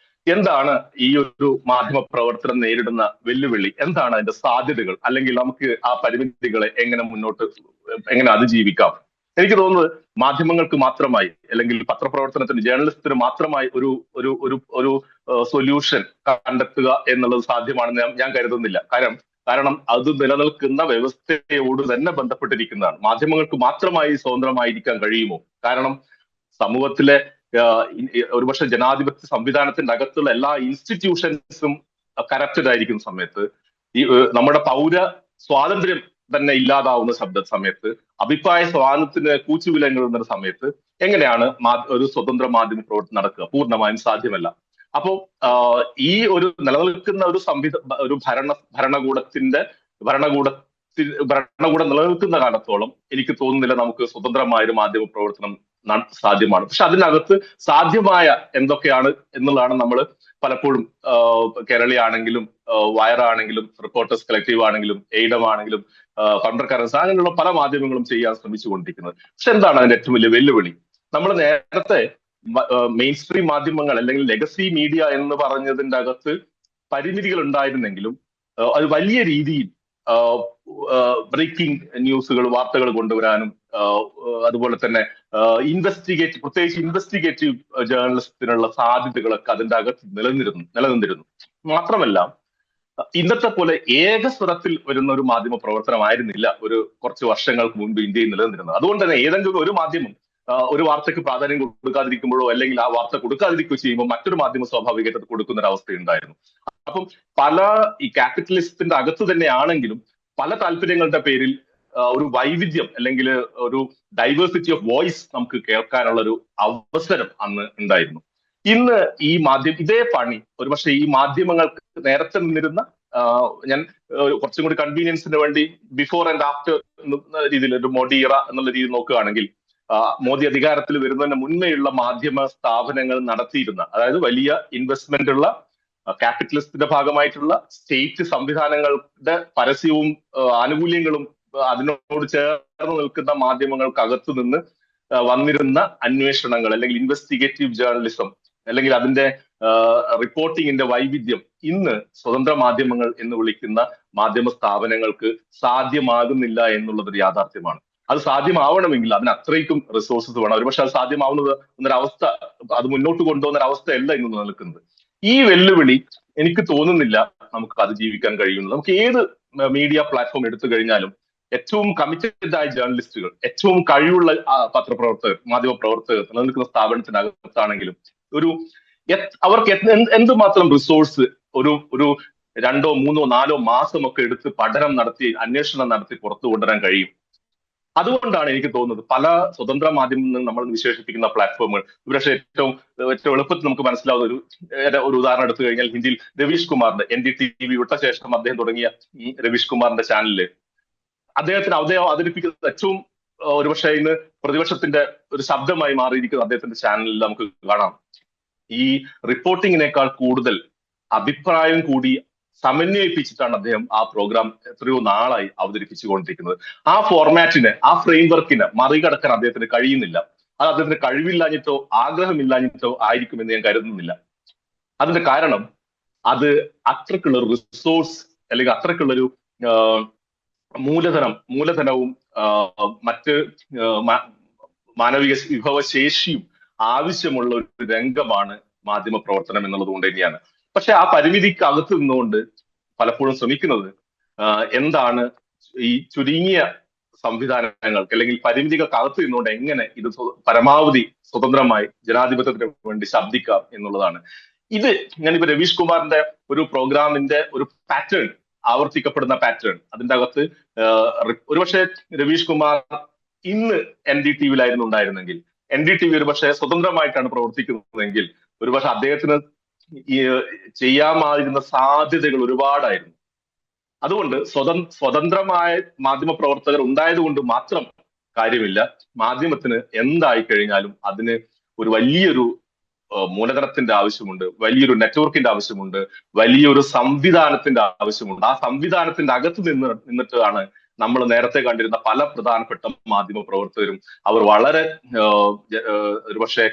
എന്താണ് ഈ ഒരു മാധ്യമ പ്രവർത്തനം നേരിടുന്ന വെല്ലുവിളി, എന്താണ് അതിന്റെ സാധ്യതകൾ, അല്ലെങ്കിൽ നമുക്ക് ആ പരിമിതികളെ എങ്ങനെ അതിജീവിക്കാം? എനിക്ക് തോന്നുന്നത് മാധ്യമങ്ങൾക്ക് മാത്രമായി, അല്ലെങ്കിൽ പത്രപ്രവർത്തനത്തിന്, ജേർണലിസ്റ്റിന് മാത്രമായി ഒരു സൊല്യൂഷൻ കണ്ടെത്തുക എന്നുള്ളത് സാധ്യമാണെന്ന് ഞാൻ കരുതുന്നില്ല. കാരണം അത് നിലനിൽക്കുന്ന വ്യവസ്ഥയോട് തന്നെ ബന്ധപ്പെട്ടിരിക്കുന്നതാണ്. മാധ്യമങ്ങൾക്ക് മാത്രമായി സ്വതന്ത്രമായിരിക്കാൻ കഴിയുമോ? കാരണം സമൂഹത്തിലെ ഒരുപക്ഷെ ജനാധിപത്യ സംവിധാനത്തിന്റെ അകത്തുള്ള എല്ലാ ഇൻസ്റ്റിറ്റ്യൂഷൻസും കറപ്റ്റഡ് ആയിരിക്കുന്ന സമയത്ത്, നമ്മുടെ പൗര സ്വാതന്ത്ര്യം തന്നെ ഇല്ലാതാവുന്ന സമയത്ത്, അഭിപ്രായ സ്വാതന്ത്ര്യത്തിന് കൂച്ചുവിലങ്ങുന്ന സമയത്ത് എങ്ങനെയാണ് ഒരു സ്വതന്ത്ര മാധ്യമ പ്രവർത്തനം നടക്കുക? പൂർണ്ണമായും സാധ്യമല്ല. അപ്പോ ഈ ഒരു നിലനിൽക്കുന്ന ഒരു ഭരണകൂടം നിലനിൽക്കുന്ന കാലത്തോളം എനിക്ക് തോന്നുന്നില്ല നമുക്ക് സ്വതന്ത്രമായ ഒരു മാധ്യമ പ്രവർത്തനം സാധ്യമാണ്. പക്ഷെ അതിനകത്ത് സാധ്യമായ എന്തൊക്കെയാണ് എന്നുള്ളതാണ് നമ്മൾ പലപ്പോഴും കേരളീയ ആണെങ്കിലും, വയർ ആണെങ്കിലും, റിപ്പോർട്ടേഴ്സ് കളക്റ്റീവ് ആണെങ്കിലും, എയ്ഡം ആണെങ്കിലും, കൗണ്ടർകറൻസ്, അങ്ങനെയുള്ള പല മാധ്യമങ്ങളും ചെയ്യാൻ ശ്രമിച്ചുകൊണ്ടിരിക്കുന്നത്. പക്ഷെ എന്താണ് അതിന്റെ ഏറ്റവും വലിയ വെല്ലുവിളി? നമ്മൾ നേരത്തെ മെയിൻ സ്ട്രീം മാധ്യമങ്ങൾ അല്ലെങ്കിൽ ലെഗസി മീഡിയ എന്ന് പറഞ്ഞതിന്റെ അകത്ത് പരിമിതികൾ ഉണ്ടായിരുന്നെങ്കിലും അത് വലിയ രീതിയിൽ ബ്രേക്കിംഗ് ന്യൂസുകൾ, വാർത്തകൾ കൊണ്ടുവരാനും അതുപോലെ തന്നെ പ്രത്യേകിച്ച് ഇൻവെസ്റ്റിഗേറ്റീവ് ജേർണലിസത്തിനുള്ള സാധ്യതകളൊക്കെ അതിന്റെ അകത്ത് നിലനിന്നിരുന്നു. മാത്രമല്ല, ഇന്നത്തെ പോലെ ഏകസ്വരത്തിൽ വരുന്ന ഒരു മാധ്യമ പ്രവർത്തനമായിരുന്നില്ല കുറച്ച് വർഷങ്ങൾക്ക് മുൻപ് ഇന്ത്യയിൽ നിലനിന്നിരുന്നത്. അതുകൊണ്ട് തന്നെ ഏതെങ്കിലും ഒരു മാധ്യമം ഒരു വാർത്തയ്ക്ക് പ്രാധാന്യം കൊടുക്കാതിരിക്കുമ്പോഴോ അല്ലെങ്കിൽ ആ വാർത്ത കൊടുക്കാതിരിക്കുകയോ ചെയ്യുമ്പോൾ മറ്റൊരു മാധ്യമം സ്വാഭാവികമായിട്ട് കൊടുക്കുന്ന ഒരു അവസ്ഥയുണ്ടായിരുന്നു. അപ്പം ഈ ക്യാപിറ്റലിസത്തിന്റെ അകത്ത് തന്നെയാണെങ്കിലും പല താല്പര്യങ്ങളുടെ പേരിൽ ഒരു വൈവിധ്യം അല്ലെങ്കിൽ ഒരു ഡൈവേഴ്സിറ്റി ഓഫ് വോയിസ് നമുക്ക് കേൾക്കാനുള്ള ഒരു അവസരം അന്ന് ഉണ്ടായിരുന്നു. ഇന്ന് ഇതേ പണി ഒരുപക്ഷെ ഈ മാധ്യമങ്ങൾക്ക് നേരത്തെ നിന്നിരുന്ന, ഞാൻ കുറച്ചും കൂടി കൺവീനിയൻസിന് വേണ്ടി ബിഫോർ ആൻഡ് ആഫ്റ്റർ രീതിയിൽ ഒരു മോഡിയറ എന്നുള്ള രീതി നോക്കുകയാണെങ്കിൽ, മോദി അധികാരത്തിൽ വരുന്നതിന് മുന്നേയുള്ള മാധ്യമ സ്ഥാപനങ്ങൾ നടത്തിയിരുന്ന, അതായത് വലിയ ഇൻവെസ്റ്റ്മെന്റ് ഉള്ള ക്യാപിറ്റലിസ്റ്റിന്റെ ഭാഗമായിട്ടുള്ള സ്റ്റേറ്റ് സംവിധാനങ്ങളുടെ പരസ്യവും ആനുകൂല്യങ്ങളും അതിനോട് ചേർന്ന് നിൽക്കുന്ന മാധ്യമങ്ങൾക്കകത്തു നിന്ന് വന്നിരുന്ന അന്വേഷണങ്ങൾ അല്ലെങ്കിൽ ഇൻവെസ്റ്റിഗേറ്റീവ് ജേർണലിസം അല്ലെങ്കിൽ അതിന്റെ റിപ്പോർട്ടിങ്ങിന്റെ വൈവിധ്യം ഇന്ന് സ്വതന്ത്ര മാധ്യമങ്ങൾ എന്ന് വിളിക്കുന്ന മാധ്യമ സ്ഥാപനങ്ങൾക്ക് സാധ്യമാകുന്നില്ല എന്നുള്ളതൊരു യാഥാർത്ഥ്യമാണ്. അത് സാധ്യമാവണമെങ്കിൽ അതിന് അത്രയ്ക്കും റിസോഴ്സസ് വേണം. ഒരുപക്ഷെ അത് സാധ്യമാവുന്നത് എന്നൊരവസ്ഥ, അത് മുന്നോട്ട് കൊണ്ടുപോകുന്ന ഒരു അവസ്ഥയല്ല ഇന്ന് നിലനിൽക്കുന്നത്. ഈ വെല്ലുവിളി എനിക്ക് തോന്നുന്നില്ല നമുക്ക് അതിജീവിക്കാൻ കഴിയുന്നത്. നമുക്ക് ഏത് മീഡിയ പ്ലാറ്റ്ഫോം എടുത്തു കഴിഞ്ഞാലും ഏറ്റവും കമ്മിറ്റഡ് ആയ ജേർണലിസ്റ്റുകൾ, ഏറ്റവും കഴിവുള്ള പത്രപ്രവർത്തകർ, മാധ്യമ പ്രവർത്തകർ നിലനിൽക്കുന്ന സ്ഥാപനത്തിനകത്താണെങ്കിലും അവർക്ക് എന്തുമാത്രം റിസോഴ്സ് ഒരു 2, 3, 4 മാസമൊക്കെ എടുത്ത് പഠനം നടത്തി, അന്വേഷണം നടത്തി പുറത്തു കൊണ്ടുവരാൻ കഴിയും. അതുകൊണ്ടാണ് എനിക്ക് തോന്നുന്നത് പല സ്വതന്ത്ര മാധ്യമം നമ്മൾ വിശേഷിപ്പിക്കുന്ന പ്ലാറ്റ്ഫോമുകൾ, പക്ഷേ ഏറ്റവും എളുപ്പത്തിൽ നമുക്ക് മനസ്സിലാവുന്ന ഒരു ഉദാഹരണം എടുത്തു കഴിഞ്ഞാൽ, ഹിന്ദിയിൽ രവീഷ് കുമാറിന്റെ NDTV വിട്ട ശേഷം അദ്ദേഹം തുടങ്ങിയ രവീഷ് കുമാറിന്റെ ചാനലില് അദ്ദേഹത്തിന് അവതരിപ്പിക്കുന്ന ഏറ്റവും ഒരുപക്ഷെ ഇന്ന് പ്രതിപക്ഷത്തിന്റെ ഒരു ശബ്ദമായി മാറിയിരിക്കുന്ന അദ്ദേഹത്തിന്റെ ചാനലിൽ നമുക്ക് കാണാം, ഈ റിപ്പോർട്ടിങ്ങിനേക്കാൾ കൂടുതൽ അഭിപ്രായം കൂടി സമന്വയിപ്പിച്ചിട്ടാണ് അദ്ദേഹം ആ പ്രോഗ്രാം എത്രയോ നാളായി അവതരിപ്പിച്ചുകൊണ്ടിരിക്കുന്നത്. ആ ഫോർമാറ്റിന്, ആ ഫ്രെയിംവർക്കിന് മറികടക്കാൻ അദ്ദേഹത്തിന് കഴിയുന്നില്ല. അത് അദ്ദേഹത്തിന് കഴിവില്ലാഞ്ഞിട്ടോ ആഗ്രഹമില്ലാഞ്ഞിട്ടോ ആയിരിക്കുമെന്ന് ഞാൻ കരുതുന്നില്ല. അതിന്റെ കാരണം അത് അത്രക്കുള്ളൊരു റിസോഴ്സ് അല്ലെങ്കിൽ അത്രക്കുള്ളൊരു മൂലധനവും മറ്റ് മാനവിക വിഭവശേഷിയും ആവശ്യമുള്ള ഒരു രംഗമാണ് മാധ്യമ പ്രവർത്തനം എന്നുള്ളത് കൊണ്ട് തന്നെയാണ്. പക്ഷെ ആ പരിമിതിക്ക് അകത്ത് നിന്നുകൊണ്ട് പലപ്പോഴും ശ്രമിക്കുന്നത് എന്താണ് ഈ ചുരുങ്ങിയ സംവിധാനങ്ങൾക്ക് അല്ലെങ്കിൽ പരിമിതികൾക്ക് അകത്ത് നിന്നുകൊണ്ട് എങ്ങനെ ഇത് പരമാവധി സ്വതന്ത്രമായി ജനാധിപത്യത്തിന് വേണ്ടി ശബ്ദിക്കാം എന്നുള്ളതാണ്. ഇത് ഞാനിപ്പോ രവീഷ് കുമാറിന്റെ ഒരു പ്രോഗ്രാമിന്റെ ഒരു പാറ്റേൺ, ആവർത്തിക്കപ്പെടുന്ന പാറ്റേൺ, അതിന്റെ അകത്ത് ഒരുപക്ഷെ രവീഷ് കുമാർ ഇന്ന് NDTVയിലായിരുന്നു ഉണ്ടായിരുന്നെങ്കിൽ, NDTV ഒരുപക്ഷെ സ്വതന്ത്രമായിട്ടാണ് പ്രവർത്തിക്കുന്നതെങ്കിൽ ഒരുപക്ഷെ അദ്ദേഹത്തിന് ചെയ്യാമായിരുന്ന സാധ്യതകൾ ഒരുപാടായിരുന്നു. അതുകൊണ്ട് സ്വതന്ത്രമായ മാധ്യമ പ്രവർത്തകർ ഉണ്ടായതുകൊണ്ട് മാത്രം കാര്യമില്ല. മാധ്യമത്തിന് എന്തായി കഴിഞ്ഞാലും അതിന് ഒരു വലിയൊരു മൂലധനത്തിന്റെ ആവശ്യമുണ്ട്, വലിയൊരു നെറ്റ്വർക്കിന്റെ ആവശ്യമുണ്ട്, വലിയൊരു സംവിധാനത്തിന്റെ ആവശ്യമുണ്ട്. ആ സംവിധാനത്തിന്റെ അകത്ത് നിന്നിട്ടാണ് നമ്മൾ നേരത്തെ കണ്ടിരുന്ന പല പ്രധാനപ്പെട്ട മാധ്യമ പ്രവർത്തകരും അവർ വളരെ ഒരുപക്ഷെ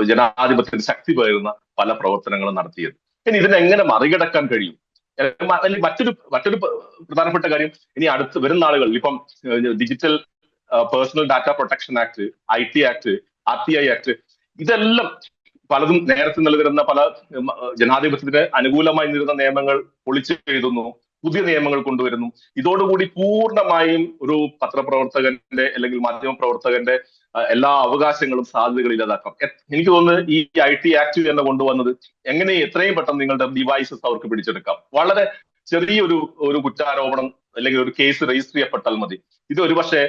ജനാധിപത്യത്തിന് ശക്തി പകരുന്ന പല പ്രവർത്തനങ്ങളും നടത്തിയത്. ഇനി ഇതിനെങ്ങനെ മറികടക്കാൻ കഴിയും? മറ്റൊരു പ്രധാനപ്പെട്ട കാര്യം, ഇനി അടുത്ത് വരുന്ന ആളുകളിൽ ഇപ്പം digital personal data protection act, IT act, RTI act, ഇതെല്ലാം പലതും നേരത്തെ നിലനിരുന്ന പല ജനാധിപത്യത്തിന് അനുകൂലമായി നിൽക്കുന്ന നിയമങ്ങൾ പൊളിച്ചെഴുതുന്നു, പുതിയ നിയമങ്ങൾ കൊണ്ടുവരുന്നു. ഇതോടുകൂടി പൂർണ്ണമായും ഒരു പത്രപ്രവർത്തകന്റെ അല്ലെങ്കിൽ മാധ്യമ പ്രവർത്തകന്റെ എല്ലാ അവകാശങ്ങളും സാധ്യതകളും ഇല്ലാതാക്കാം. എനിക്ക് തോന്നുന്നത് ഈ IT ആക്ട് തന്നെ കൊണ്ടുവന്നത് എങ്ങനെ എത്രയും പെട്ടെന്ന് നിങ്ങളുടെ ഡിവൈസസ് അവർക്ക് പിടിച്ചെടുക്കാം. വളരെ ചെറിയൊരു കുറ്റാരോപണം അല്ലെങ്കിൽ ഒരു കേസ് രജിസ്റ്റർ ചെയ്യപ്പെട്ടാൽ മതി. ഇത് ഒരുപക്ഷെ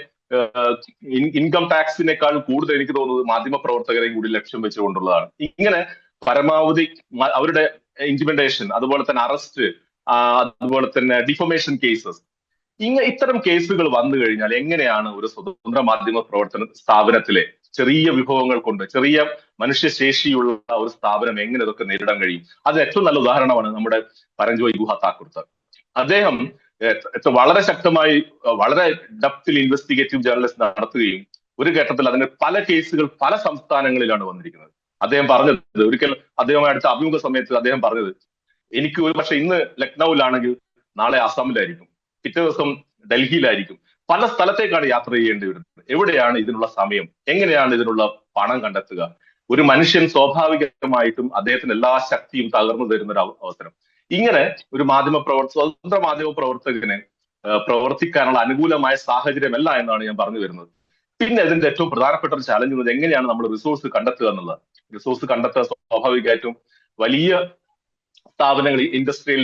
ഇൻകം ടാക്സിനേക്കാൾ കൂടുതൽ എനിക്ക് തോന്നുന്നത് മാധ്യമ പ്രവർത്തകരെയും കൂടി ലക്ഷ്യം വെച്ചുകൊണ്ടുള്ളതാണ്. ഇങ്ങനെ പരമാവധി അവരുടെ ഇൻറ്റിമിഡേഷൻ, അതുപോലെ തന്നെ അറസ്റ്റ്, അതുപോലെ തന്നെ ഡിഫമേഷൻ കേസസ്, ഇത്തരം കേസുകൾ വന്നു കഴിഞ്ഞാൽ എങ്ങനെയാണ് ഒരു സ്വതന്ത്ര മാധ്യമ പ്രവർത്തന സ്ഥാപനത്തിലെ ചെറിയ വിഭവങ്ങൾ കൊണ്ട്, ചെറിയ മനുഷ്യശേഷിയുള്ള ഒരു സ്ഥാപനം എങ്ങനെ ഇതൊക്കെ നേരിടാൻ കഴിയും? അതിന് ഏറ്റവും നല്ല ഉദാഹരണമാണ് നമ്മുടെ പരഞ്ജോയ് ഗുഹ താക്കൂർത്ത്. അദ്ദേഹം വളരെ ശക്തമായി, വളരെ ഡെപ്തിൽ ഇൻവെസ്റ്റിഗേറ്റീവ് ജേർണലിസ്റ്റ് നടത്തുകയും ഒരു ഘട്ടത്തിൽ അതിന് പല കേസുകൾ പല സംസ്ഥാനങ്ങളിലാണ് വന്നിരിക്കുന്നത്. അദ്ദേഹം പറഞ്ഞത്, ഒരിക്കൽ അദ്ദേഹമായി അടുത്ത അഭിമുഖ സമയത്ത് അദ്ദേഹം പറഞ്ഞത്, എനിക്ക് ഒരു പക്ഷെ ഇന്ന് ലക്നൌവിലാണെങ്കിൽ നാളെ ആസാമിലായിരിക്കും, പിറ്റേ ദിവസം ഡൽഹിയിലായിരിക്കും, പല സ്ഥലത്തേക്കാണ് യാത്ര ചെയ്യേണ്ടി വരുന്നത്. എവിടെയാണ് ഇതിനുള്ള സമയം? എങ്ങനെയാണ് ഇതിനുള്ള പണം കണ്ടെത്തുക? ഒരു മനുഷ്യൻ സ്വാഭാവികമായിട്ടും അദ്ദേഹത്തിന് എല്ലാ ശക്തിയും തകർന്നു തരുന്ന ഒരു അവസരം. ഇങ്ങനെ ഒരു സ്വതന്ത്ര മാധ്യമ പ്രവർത്തകന് പ്രവർത്തിക്കാനുള്ള അനുകൂലമായ സാഹചര്യമല്ല എന്നാണ് ഞാൻ പറഞ്ഞു വരുന്നത്. പിന്നെ ഇതിന്റെ ഏറ്റവും പ്രധാനപ്പെട്ട ഒരു ചാലഞ്ച് എന്നത് എങ്ങനെയാണ് നമ്മൾ റിസോഴ്സ് കണ്ടെത്തുക എന്നുള്ളത്. റിസോഴ്സ് കണ്ടെത്തുക സ്വാഭാവികമായിട്ടും വലിയ സ്ഥാപനങ്ങൾ, ഇൻഡസ്ട്രിയൽ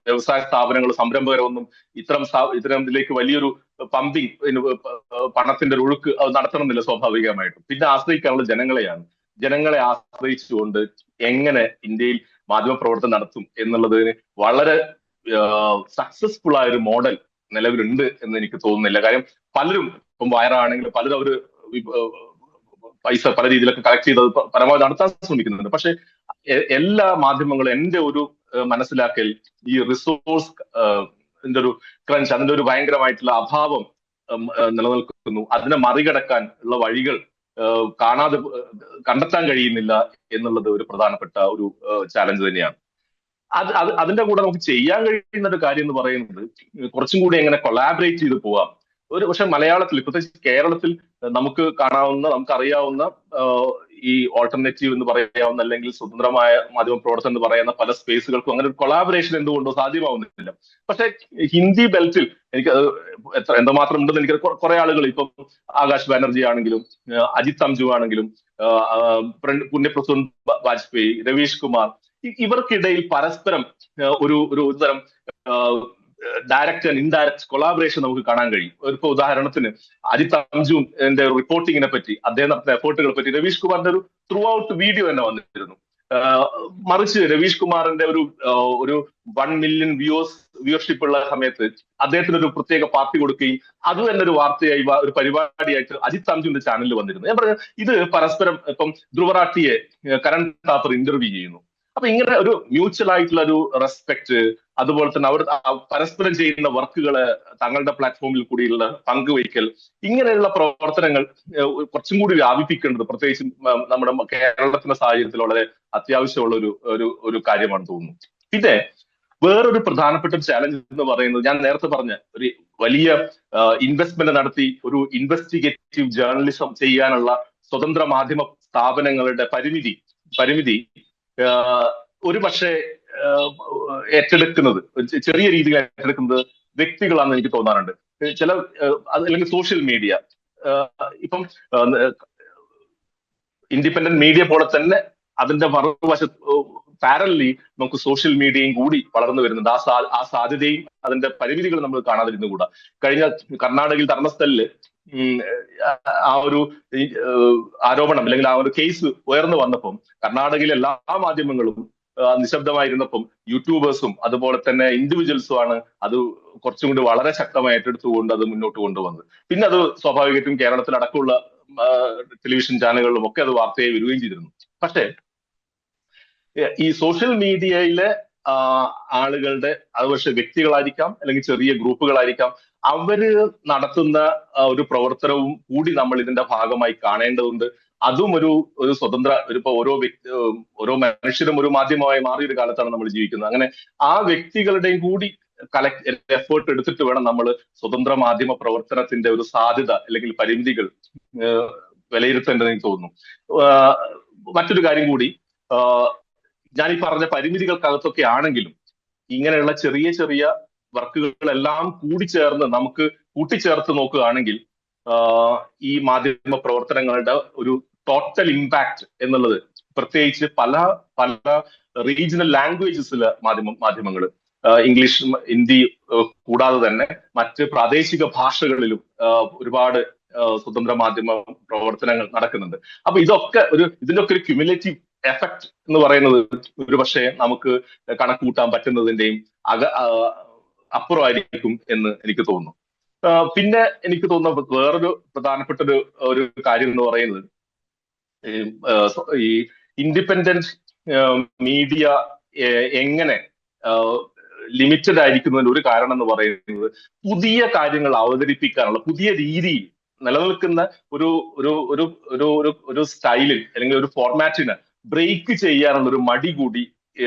വ്യവസായ സ്ഥാപനങ്ങൾ, സംരംഭകരൊന്നും ഇതിലേക്ക് വലിയൊരു പമ്പിങ്, പണത്തിന്റെ ഒരു ഒഴുക്ക് അത് നടത്തണമെന്നില്ല സ്വാഭാവികമായിട്ടും. പിന്നെ ആശ്രയിക്കാനുള്ള ജനങ്ങളെയാണ്. ജനങ്ങളെ ആശ്രയിച്ചുകൊണ്ട് എങ്ങനെ ഇന്ത്യയിൽ മാധ്യമപ്രവർത്തനം നടത്തും എന്നുള്ളതിന് വളരെ സക്സസ്ഫുൾ ആയ ഒരു മോഡൽ നിലവിലുണ്ട് എന്ന് എനിക്ക് തോന്നുന്നില്ല. കാര്യം പലരും, ഇപ്പം വയറാണെങ്കിൽ പലരും അവര് പൈസ പല രീതിയിലൊക്കെ കളക്ട് ചെയ്ത് പരമാവധി നടത്താൻ ശ്രമിക്കുന്നുണ്ട്. പക്ഷെ എല്ലാ മാധ്യമങ്ങളും എന്റെ ഒരു മനസ്സിലാക്കൽ ഈ റിസോഴ്സ് ഒരു ക്രഞ്ച്, അതിന്റെ ഒരു ഭയങ്കരമായിട്ടുള്ള അഭാവം നിലനിൽക്കുന്നു. അതിനെ മറികടക്കാൻ ഉള്ള വഴികൾ കണ്ടെത്താൻ കഴിയുന്നില്ല എന്നുള്ളത് ഒരു പ്രധാനപ്പെട്ട ഒരു ചാലഞ്ച് തന്നെയാണ്. അതിന്റെ കൂടെ നമുക്ക് ചെയ്യാൻ കഴിയുന്ന ഒരു കാര്യം എന്ന് പറയുന്നത് കുറച്ചും കൂടി എങ്ങനെ കൊളാബറേറ്റ് ചെയ്ത് പോവാം. പക്ഷെ മലയാളത്തിൽ, പ്രത്യേകിച്ച് കേരളത്തിൽ നമുക്കറിയാവുന്ന ഈ ഓൾട്ടർനേറ്റീവ് എന്ന് പറയാവുന്ന അല്ലെങ്കിൽ സ്വതന്ത്രമായ മാധ്യമ പ്രവർത്തനം എന്ന് പറയുന്ന പല സ്പേസുകൾക്കും അങ്ങനെ ഒരു കൊളാബറേഷൻ എന്തുകൊണ്ടോ സാധ്യമാവുന്നില്ല. പക്ഷെ ഹിന്ദി ബെൽറ്റിൽ എനിക്ക് എന്തുമാത്രം ഉണ്ടെന്ന് എനിക്ക് കുറെ ആളുകൾ, ഇപ്പം ആകാശ് ബാനർജി ആണെങ്കിലും അജിത് അംജു ആണെങ്കിലും പുണ്യപ്രസൂൺ വാജ്പേയി, രവീഷ് കുമാർ, ഇവർക്കിടയിൽ പരസ്പരം ഒരു തരം ഡയറക്റ്റ് ആൻഡ് ഇൻഡയറക്റ്റ് കൊളാബറേഷൻ നമുക്ക് കാണാൻ കഴിയും. ഇപ്പൊ ഉദാഹരണത്തിന് അജിത് അംജുവിന്റെ റിപ്പോർട്ടിങ്ങിനെ പറ്റി, അദ്ദേഹം നടത്തുന്ന എഫേർട്ടുകളെ പറ്റി രവീഷ് കുമാറിന്റെ ഒരു ത്രൂ ഔട്ട് വീഡിയോ തന്നെ വന്നിരുന്നു. മറിച്ച് രവീഷ് കുമാറിന്റെ ഒരു 1 മില്യൺ വ്യൂവർഷിപ്പ് ഉള്ള സമയത്ത് അദ്ദേഹത്തിന് ഒരു പ്രത്യേക പാർട്ടി കൊടുക്കുകയും അത് തന്നെ ഒരു വാർത്തയായി, ഒരു പരിപാടിയായിട്ട് അജിത് അംജുവിന്റെ ചാനലിൽ വന്നിരുന്നു. ഞാൻ പറഞ്ഞു, ഇത് പരസ്പരം ഇപ്പം ധ്രുവറാട്ടിയെ കരൺ താപ്പർ ഇന്റർവ്യൂ ചെയ്യുന്നു. അപ്പൊ ഇങ്ങനെ ഒരു മ്യൂച്വൽ ആയിട്ടുള്ള ഒരു റെസ്പെക്ട്, അതുപോലെ തന്നെ അവർ പരസ്പരം ചെയ്യുന്ന വർക്കുകള് തങ്ങളുടെ പ്ലാറ്റ്ഫോമിൽ കൂടിയുള്ള പങ്കുവയ്ക്കൽ, ഇങ്ങനെയുള്ള പ്രവർത്തനങ്ങൾ കുറച്ചും കൂടി വ്യാപിപ്പിക്കേണ്ടത് പ്രത്യേകിച്ചും നമ്മുടെ കേരളത്തിന്റെ സാഹചര്യത്തിൽ വളരെ അത്യാവശ്യമുള്ള ഒരു കാര്യമാണെന്ന് തോന്നുന്നു. പിന്നെ വേറൊരു പ്രധാനപ്പെട്ട ഒരു ചാലഞ്ച് എന്ന് പറയുന്നത്, ഞാൻ നേരത്തെ പറഞ്ഞ ഒരു വലിയ ഇൻവെസ്റ്റ്മെന്റ് നടത്തി ഒരു ഇൻവെസ്റ്റിഗേറ്റീവ് ജേർണലിസം ചെയ്യാനുള്ള സ്വതന്ത്ര മാധ്യമ സ്ഥാപനങ്ങളുടെ പരിമിതി ഒരു പക്ഷേ ഏറ്റെടുക്കുന്നത്, ചെറിയ രീതിയിൽ ഏറ്റെടുക്കുന്നത് വ്യക്തികളാണെന്ന് എനിക്ക് തോന്നാറുണ്ട്. അല്ലെങ്കിൽ സോഷ്യൽ മീഡിയ. ഇപ്പം ഇൻഡിപെൻഡന്റ് മീഡിയ പോലെ തന്നെ അതിന്റെ മറുവശത്ത് പാരലി നമുക്ക് സോഷ്യൽ മീഡിയയും കൂടി വളർന്നു വരുന്നുണ്ട്. ആ സാധ്യതയും അതിന്റെ പരിമിതികൾ നമ്മൾ കാണാതിരുന്നുകൂടാ. കഴിഞ്ഞ കർണാടകയിൽ ധർമ്മസ്ഥലില് ആ ഒരു ആരോപണം അല്ലെങ്കിൽ ആ ഒരു കേസ് ഉയർന്നു വന്നപ്പം കർണാടകയിലെ എല്ലാ മാധ്യമങ്ങളും നിശബ്ദമായിരുന്നപ്പം യൂട്യൂബേഴ്സും അതുപോലെ തന്നെ ഇൻഡിവിജ്വൽസും ആണ് അത് കുറച്ചും കൂടി വളരെ ശക്തമായി ഏറ്റെടുത്തുകൊണ്ട് അത് മുന്നോട്ട് കൊണ്ടുവന്നത്. പിന്നെ അത് സ്വാഭാവികമായിട്ടും കേരളത്തിലടക്കമുള്ള ടെലിവിഷൻ ചാനലുകളിലും ഒക്കെ അത് വാർത്തയായി വരികയും ചെയ്തിരുന്നു. പക്ഷേ ഈ സോഷ്യൽ മീഡിയയിലെ ആളുകളുടെ, അത് പക്ഷെ വ്യക്തികളായിരിക്കാം അല്ലെങ്കിൽ ചെറിയ ഗ്രൂപ്പുകളായിരിക്കാം, അവര് നടത്തുന്ന ഒരു പ്രവർത്തനവും കൂടി നമ്മൾ ഇതിന്റെ ഭാഗമായി കാണേണ്ടതുണ്ട്. അതും ഒരു സ്വതന്ത്ര ഇപ്പൊ ഓരോ മനുഷ്യരും ഒരു മാധ്യമമായി മാറിയൊരു കാലത്താണ് നമ്മൾ ജീവിക്കുന്നത്. അങ്ങനെ ആ വ്യക്തികളുടെയും കൂടി എഫേർട്ട് എടുത്തിട്ട് വേണം നമ്മൾ സ്വതന്ത്ര മാധ്യമ പ്രവർത്തനത്തിന്റെ ഒരു സാധ്യത അല്ലെങ്കിൽ പരിമിതികൾ വിലയിരുത്തേണ്ടതെന്ന് എനിക്ക് തോന്നുന്നു. മറ്റൊരു കാര്യം കൂടി, ഞാൻ ഈ പറഞ്ഞ പരിമിതികൾക്കകത്തൊക്കെ ആണെങ്കിലും ഇങ്ങനെയുള്ള ചെറിയ ചെറിയ വർക്കുകളെല്ലാം കൂടിച്ചേർന്ന് നമുക്ക് കൂട്ടിച്ചേർത്ത് നോക്കുകയാണെങ്കിൽ ഈ മാധ്യമ പ്രവർത്തനങ്ങളുടെ ഒരു ടോട്ടൽ ഇമ്പാക്ട് എന്നുള്ളത്, പ്രത്യേകിച്ച് പല റീജിയണൽ ലാംഗ്വേജസിലെ മാധ്യമങ്ങൾ, ഇംഗ്ലീഷ്, ഹിന്ദി കൂടാതെ തന്നെ മറ്റ് പ്രാദേശിക ഭാഷകളിലും ഒരുപാട് സ്വതന്ത്ര മാധ്യമ പ്രവർത്തനങ്ങൾ നടക്കുന്നുണ്ട്. അപ്പൊ ഇതിനൊക്കെ ഒരു ക്യുമുലേറ്റീവ് എഫക്ട് എന്ന് പറയുന്നത് ഒരു പക്ഷേ നമുക്ക് കണക്കൂട്ടാൻ പറ്റുന്നതിന്റെയും അപ്പുറമായിരിക്കും എന്ന് എനിക്ക് തോന്നുന്നു. പിന്നെ എനിക്ക് തോന്നുന്ന വേറൊരു പ്രധാനപ്പെട്ട ഒരു കാര്യം എന്ന് പറയുന്നത്, ഈ ഇൻഡിപെൻഡന്റ് മീഡിയ എങ്ങനെ ലിമിറ്റഡ് ആയിരിക്കുന്നതിന് ഒരു കാരണം എന്ന് പറയുന്നത് പുതിയ കാര്യങ്ങൾ അവതരിപ്പിക്കാനുള്ള, പുതിയ രീതിയിൽ നിലനിൽക്കുന്ന ഒരു സ്റ്റൈലിൽ അല്ലെങ്കിൽ ഒരു ഫോർമാറ്റിന് ബ്രേക്ക് ചെയ്യാനുള്ള ഒരു മടി കൂടി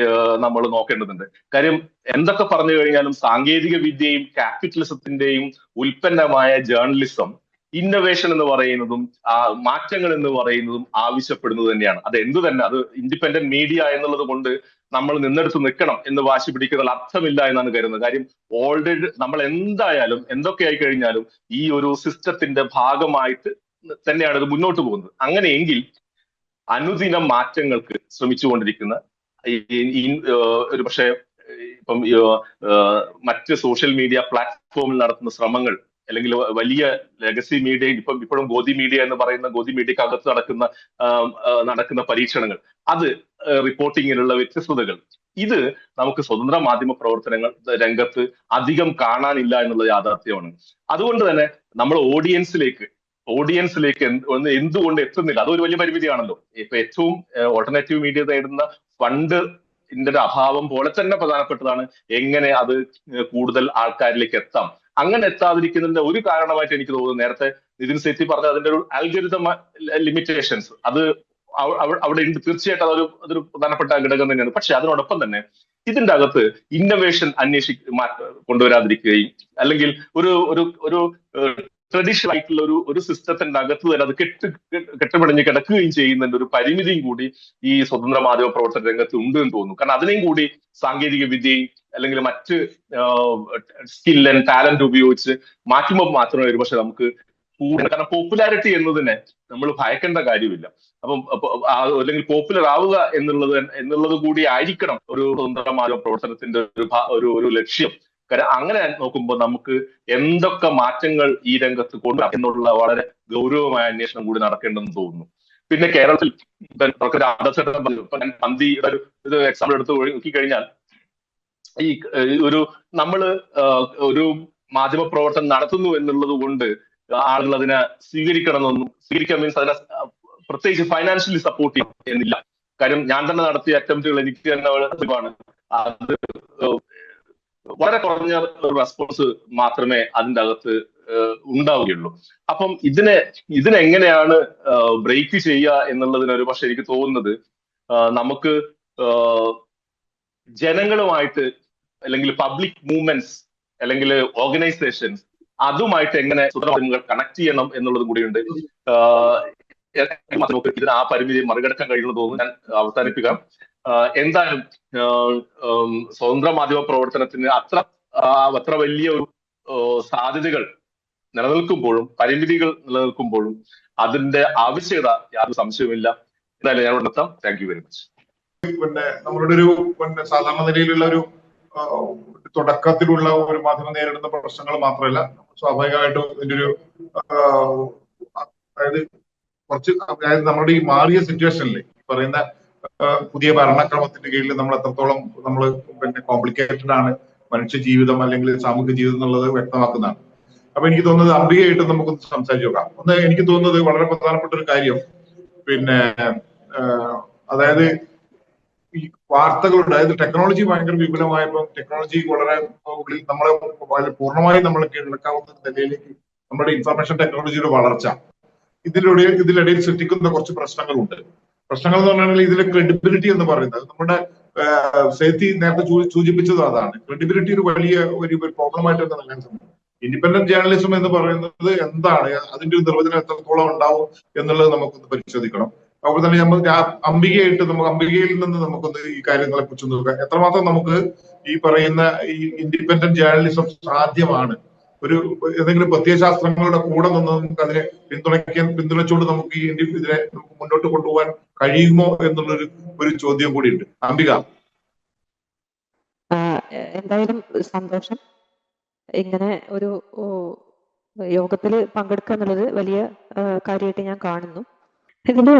നമ്മൾ നോക്കേണ്ടതുണ്ട്. കാര്യം എന്തൊക്കെ പറഞ്ഞു കഴിഞ്ഞാലും സാങ്കേതിക വിദ്യയും ക്യാപിറ്റലിസത്തിന്റെയും ഉൽപ്പന്നമായ ജേർണലിസം ഇന്നോവേഷൻ എന്ന് പറയുന്നതും മാറ്റങ്ങൾ എന്ന് പറയുന്നതും ആവശ്യപ്പെടുന്നത് തന്നെയാണ്. അത് എന്തു തന്നെ, അത് ഇൻഡിപെൻഡന്റ് മീഡിയ എന്നുള്ളത് കൊണ്ട് നമ്മൾ നിന്നെടുത്ത് നിൽക്കണം എന്ന് വാശി പിടിക്കുന്നതിൽ അർത്ഥമില്ല എന്നാണ് കരുതുന്നത്. കാര്യം ഓൾറെഡി നമ്മൾ എന്തായാലും എന്തൊക്കെ ആയി കഴിഞ്ഞാലും ഈ ഒരു സിസ്റ്റത്തിന്റെ ഭാഗമായിട്ട് തന്നെയാണ് ഇത് മുന്നോട്ട് പോകുന്നത്. അങ്ങനെയെങ്കിൽ അനുദിനം മാറ്റങ്ങൾക്ക് ശ്രമിച്ചുകൊണ്ടിരിക്കുന്ന ഒരു പക്ഷേ ഇപ്പം മറ്റ് സോഷ്യൽ മീഡിയ പ്ലാറ്റ്ഫോമിൽ നടത്തുന്ന ശ്രമങ്ങൾ, അല്ലെങ്കിൽ വലിയ ലെഗസി മീഡിയ, ഇപ്പോഴും ഗോതി മീഡിയ എന്ന് പറയുന്ന ഗോതി മീഡിയക്കകത്ത് നടക്കുന്ന പരീക്ഷണങ്ങൾ, അത് റിപ്പോർട്ടിങ്ങിലുള്ള വ്യത്യസ്തതകൾ, ഇത് നമുക്ക് സ്വതന്ത്ര മാധ്യമ പ്രവർത്തനങ്ങൾ രംഗത്ത് അധികം കാണാനില്ല എന്നുള്ള യാഥാർത്ഥ്യമാണ്. അതുകൊണ്ട് തന്നെ നമ്മൾ ഓഡിയൻസിലേക്ക് എന്തുകൊണ്ട് എത്തുന്നില്ല, അതൊരു വലിയ പരിമിതിയാണല്ലോ. ഇപ്പൊ ഏറ്റവും ഓൾട്ടർനേറ്റീവ് മീഡിയ നേടുന്ന ഫണ്ടിന്റെ അഭാവം പോലെ തന്നെ പ്രധാനപ്പെട്ടതാണ് എങ്ങനെ അത് കൂടുതൽ ആൾക്കാരിലേക്ക് എത്താം. അങ്ങനെ എത്താതിരിക്കുന്നതിന്റെ ഒരു കാരണമായിട്ട് എനിക്ക് തോന്നുന്നു, നേരത്തെ നിതിൻ സെത്തി പറഞ്ഞ അതിന്റെ ഒരു ആൽഗോരിതം ലിമിറ്റേഷൻസ്, അത് അവിടെ ഉണ്ട്. തീർച്ചയായിട്ടും അതൊരു പ്രധാനപ്പെട്ട ഘടകം തന്നെയാണ്. പക്ഷെ അതിനോടൊപ്പം തന്നെ ഇതിന്റെ അകത്ത് ഇന്നോവേഷൻ കൊണ്ടുവരാതിരിക്കുകയും, അല്ലെങ്കിൽ ഒരു ട്രഡീഷണൽ ആയിട്ടുള്ള ഒരു സിസ്റ്റത്തിന്റെ അകത്ത് തന്നെ അത് കെട്ടുപിടിഞ്ഞ് കിടക്കുകയും ചെയ്യുന്നതിന്റെ ഒരു പരിമിതിയും കൂടി ഈ സ്വതന്ത്ര മാധ്യമ പ്രവർത്തന രംഗത്ത് ഉണ്ട് എന്ന് തോന്നുന്നു. കാരണം അതിനെയും കൂടി സാങ്കേതിക വിദ്യയും അല്ലെങ്കിൽ മറ്റ് സ്കിൽ ആൻഡ് ടാലന്റ് ഉപയോഗിച്ച് മാറ്റുമ്പോൾ മാത്രമേ ഒരു പക്ഷെ നമുക്ക് കാരണം പോപ്പുലാരിറ്റി എന്നതിനെ നമ്മൾ ഭയക്കേണ്ട കാര്യമില്ല. അപ്പം അല്ലെങ്കിൽ പോപ്പുലർ ആവുക എന്നുള്ളത് കൂടി ആയിരിക്കണം ഒരു സ്വതന്ത്ര മാധ്യമ പ്രവർത്തനത്തിന്റെ ഒരു ലക്ഷ്യം. കാരണം അങ്ങനെ നോക്കുമ്പോൾ നമുക്ക് എന്തൊക്കെ മാറ്റങ്ങൾ ഈ രംഗത്ത് കൊണ്ടുവരാം എന്നുള്ള വളരെ ഗൗരവമായ അന്വേഷണം കൂടി നടക്കേണ്ടെന്ന് തോന്നുന്നു. പിന്നെ കേരളത്തിൽ ഞാൻ പന്തിയുടെ ഒരു എക്സാമ്പിൾ എടുത്ത് നോക്കിക്കഴിഞ്ഞാൽ, ഒരു മാധ്യമ പ്രവർത്തനം നടത്തുന്നു എന്നുള്ളത് കൊണ്ട് ആളുകൾ അതിനെ സ്വീകരിക്കാൻ മീൻസ് അതിനെ പ്രത്യേകിച്ച് ഫൈനാൻഷ്യലി സപ്പോർട്ട് ചെയ്യുന്നില്ല. കാര്യം ഞാൻ തന്നെ നടത്തിയ അറ്റംപ്റ്റുകൾ എനിക്ക് തന്നെ അത് വളരെ കുറഞ്ഞ റെസ്പോൺസ് മാത്രമേ അതിൻ്റെ അകത്ത് ഉണ്ടാവുകയുള്ളൂ. അപ്പം ഇതിനെങ്ങനെയാണ് ബ്രേക്ക് ചെയ്യുക എന്നുള്ളതിന് ഒരു പക്ഷെ എനിക്ക് തോന്നുന്നത് നമുക്ക് ജനങ്ങളുമായിട്ട് അല്ലെങ്കിൽ പബ്ലിക് മൂവ്മെന്റ്സ് അല്ലെങ്കിൽ ഓർഗനൈസേഷൻസ് അതുമായിട്ട് എങ്ങനെ സ്വതന്ത്ര കണക്ട് ചെയ്യണം എന്നുള്ളത് കൂടിയുണ്ട്. ഇതിന് ആ പരിമിതി മറികടക്കാൻ കഴിയുമെന്ന് തോന്നുന്നു. ഞാൻ അവസാനിപ്പിക്കാം. എന്തായാലും സ്വതന്ത്ര മാധ്യമ പ്രവർത്തനത്തിന് അത്ര വലിയ ഒരു സാധ്യതകൾ നിലനിൽക്കുമ്പോഴും പരിമിതികൾ നിലനിൽക്കുമ്പോഴും അതിന്റെ ആവശ്യകത യാതൊരു സംശയവുമില്ല. എന്തായാലും ഞാൻ നിർത്താം. Thank you very much. പിന്നെ നമ്മളുടെ ഒരു സാധാരണ നിലയിലുള്ള ഒരു തുടക്കത്തിലുള്ള ഒരു മാധ്യമം നേരിടുന്ന പ്രശ്നങ്ങൾ മാത്രമല്ല, സ്വാഭാവികമായിട്ടും ഇതിന്റെ ഒരു അതായത് നമ്മുടെ ഈ മാറിയ സിറ്റുവേഷനിൽ പറയുന്ന പുതിയ ഭരണക്രമത്തിന്റെ കീഴിൽ നമ്മൾ എത്രത്തോളം നമ്മൾ കോംപ്ലിക്കേറ്റഡ് ആണ് മനുഷ്യ ജീവിതം അല്ലെങ്കിൽ സാമൂഹ്യ ജീവിതം എന്നുള്ളത് വ്യക്തമാക്കുന്നതാണ്. അപ്പൊ എനിക്ക് തോന്നുന്നത് അംബികയായിട്ട് നമുക്കൊന്ന് സംസാരിച്ചു നോക്കാം. ഒന്ന് എനിക്ക് തോന്നുന്നത് വളരെ പ്രധാനപ്പെട്ട ഒരു കാര്യം അതായത് ഈ വാർത്തകളുടെ, അതായത് ടെക്നോളജി ഭയങ്കര വിപുലമായപ്പോൾ ടെക്നോളജി വളരെ ഉള്ളിൽ നമ്മളെ പൂർണ്ണമായും നമ്മൾ കീഴടക്കാവുന്ന നിലയിലേക്ക് നമ്മുടെ ഇൻഫർമേഷൻ ടെക്നോളജിയുടെ വളർച്ച ഇതിലിടയിൽ സൃഷ്ടിക്കുന്ന കുറച്ച് പ്രശ്നങ്ങളുണ്ട്. പ്രശ്നങ്ങൾ എന്ന് പറഞ്ഞാൽ ഇതിലെ ക്രെഡിബിലിറ്റി എന്ന് പറയുന്നത് നമ്മുടെ സേത്തി നേരത്തെ സൂചിപ്പിച്ചത് അതാണ്. ക്രെഡിബിലിറ്റി ഒരു വലിയ ഒരു പ്രോബ്ലമായിട്ട് തന്നെ നൽകാൻ സാധിക്കും. ഇൻഡിപെൻഡന്റ് ജേർണലിസം എന്ന് പറയുന്നത് എന്താണ്, അതിന്റെ ഒരു നിർവചനം എത്രത്തോളം ഉണ്ടാവും എന്നുള്ളത് നമുക്കൊന്ന് പരിശോധിക്കണം. അതുപോലെ തന്നെ നമുക്ക് അംബികയിൽ നിന്ന് നമുക്കൊന്ന് ഈ കാര്യങ്ങളെ കുറിച്ച് നോക്കാം. എത്രമാത്രം നമുക്ക് ഈ പറയുന്ന ഈ ഇൻഡിപെൻഡന്റ് ജേർണലിസം സാധ്യമാണ്, ഒരു ഏതെങ്കിലും പ്രത്യയശാസ്ത്രങ്ങളുടെ കൂടെ നിന്ന് നമുക്ക് അതിനെ പിന്തുണച്ചുകൊണ്ട് നമുക്ക് ഇതിനെ നമുക്ക് മുന്നോട്ട് കൊണ്ടുപോകാൻ കഴിയുമോ എന്നുള്ളൊരു ചോദ്യം കൂടിയുണ്ട്. അംബിക. എന്തായാലും സന്തോഷം. ഇങ്ങനെ ഒരു യോഗത്തിൽ പങ്കെടുക്കുക എന്നുള്ളത് വലിയ കാര്യമായിട്ട് ഞാൻ കാണുന്നു. ഇതില്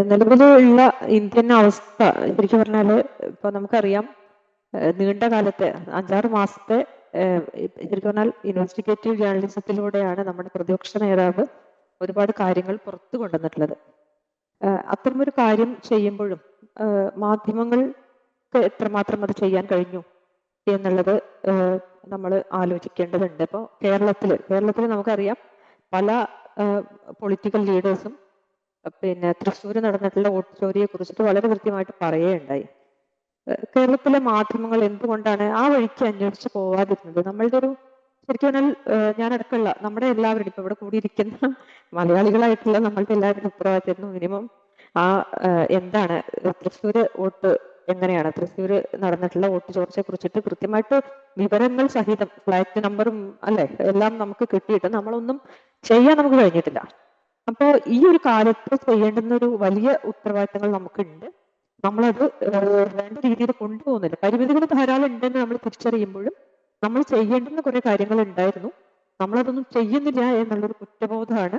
നിലവിലുള്ള ഇന്ത്യൻ അവസ്ഥ ശരിക്കും പറഞ്ഞാല് ഇപ്പൊ നമുക്കറിയാം, നീണ്ട കാലത്തെ 5-6 മാസത്തെ ശരിക്കും പറഞ്ഞാൽ ഇൻവെസ്റ്റിഗേറ്റീവ് ജേർണലിസത്തിലൂടെയാണ് നമ്മുടെ പ്രതിപക്ഷ നേതാവ് ഒരുപാട് കാര്യങ്ങൾ പുറത്തു കൊണ്ടുവന്നിട്ടുള്ളത്. അത്തരമൊരു കാര്യം ചെയ്യുമ്പോഴും മാധ്യമങ്ങൾക്ക് എത്രമാത്രം അത് ചെയ്യാൻ കഴിഞ്ഞു എന്നുള്ളത് നമ്മൾ ആലോചിക്കേണ്ടതുണ്ട്. ഇപ്പോൾ കേരളത്തിൽ നമുക്കറിയാം പല പൊളിറ്റിക്കൽ ലീഡേഴ്സും തൃശ്ശൂർ നടന്നിട്ടുള്ള വോട്ട് ചോരിയെ കുറിച്ചിട്ട് വളരെ കൃത്യമായിട്ട് പറയുകയുണ്ടായി. കേരളത്തിലെ മാധ്യമങ്ങൾ എന്തുകൊണ്ടാണ് ആ വഴിക്ക് അന്വേഷിച്ച് പോവാതിരുന്നത്? നമ്മളുടെ ഒരു ശരിക്കും പറഞ്ഞാൽ ഞാനടക്കമുള്ള നമ്മുടെ എല്ലാവരും ഇപ്പൊ ഇവിടെ കൂടിയിരിക്കുന്ന മലയാളികളായിട്ടുള്ള നമ്മളുടെ എല്ലാവരുടെ ഉത്തരവാദിത്തം മിനിമം എന്താണ് തൃശ്ശൂര് വോട്ട് എങ്ങനെയാണ്, തൃശ്ശൂര് നടന്നിട്ടുള്ള വോട്ട് ചോർച്ചയെ കുറിച്ചിട്ട് കൃത്യമായിട്ട് വിവരങ്ങൾ സഹിതം ഫ്ലാറ്റ് നമ്പറും അല്ലെ എല്ലാം നമുക്ക് കിട്ടിയിട്ട് നമ്മളൊന്നും ചെയ്യാൻ നമുക്ക് കഴിഞ്ഞിട്ടില്ല. അപ്പോ ഈ ഒരു കാലത്ത് ചെയ്യേണ്ടുന്ന ഒരു വലിയ ഉത്തരവാദിത്തങ്ങൾ നമുക്കുണ്ട്. നമ്മളത് വേണ്ട രീതിയിൽ കൊണ്ടുപോകുന്നില്ല. പരിമിതികൾ ധാരാളം ഉണ്ടെന്ന് നമ്മൾ തിരിച്ചറിയുമ്പോഴും നമ്മൾ ചെയ്യേണ്ടുന്ന കുറെ കാര്യങ്ങൾ ഉണ്ടായിരുന്നു, നമ്മളതൊന്നും ചെയ്യുന്നില്ല എന്നുള്ളൊരു കുറ്റബോധമാണ്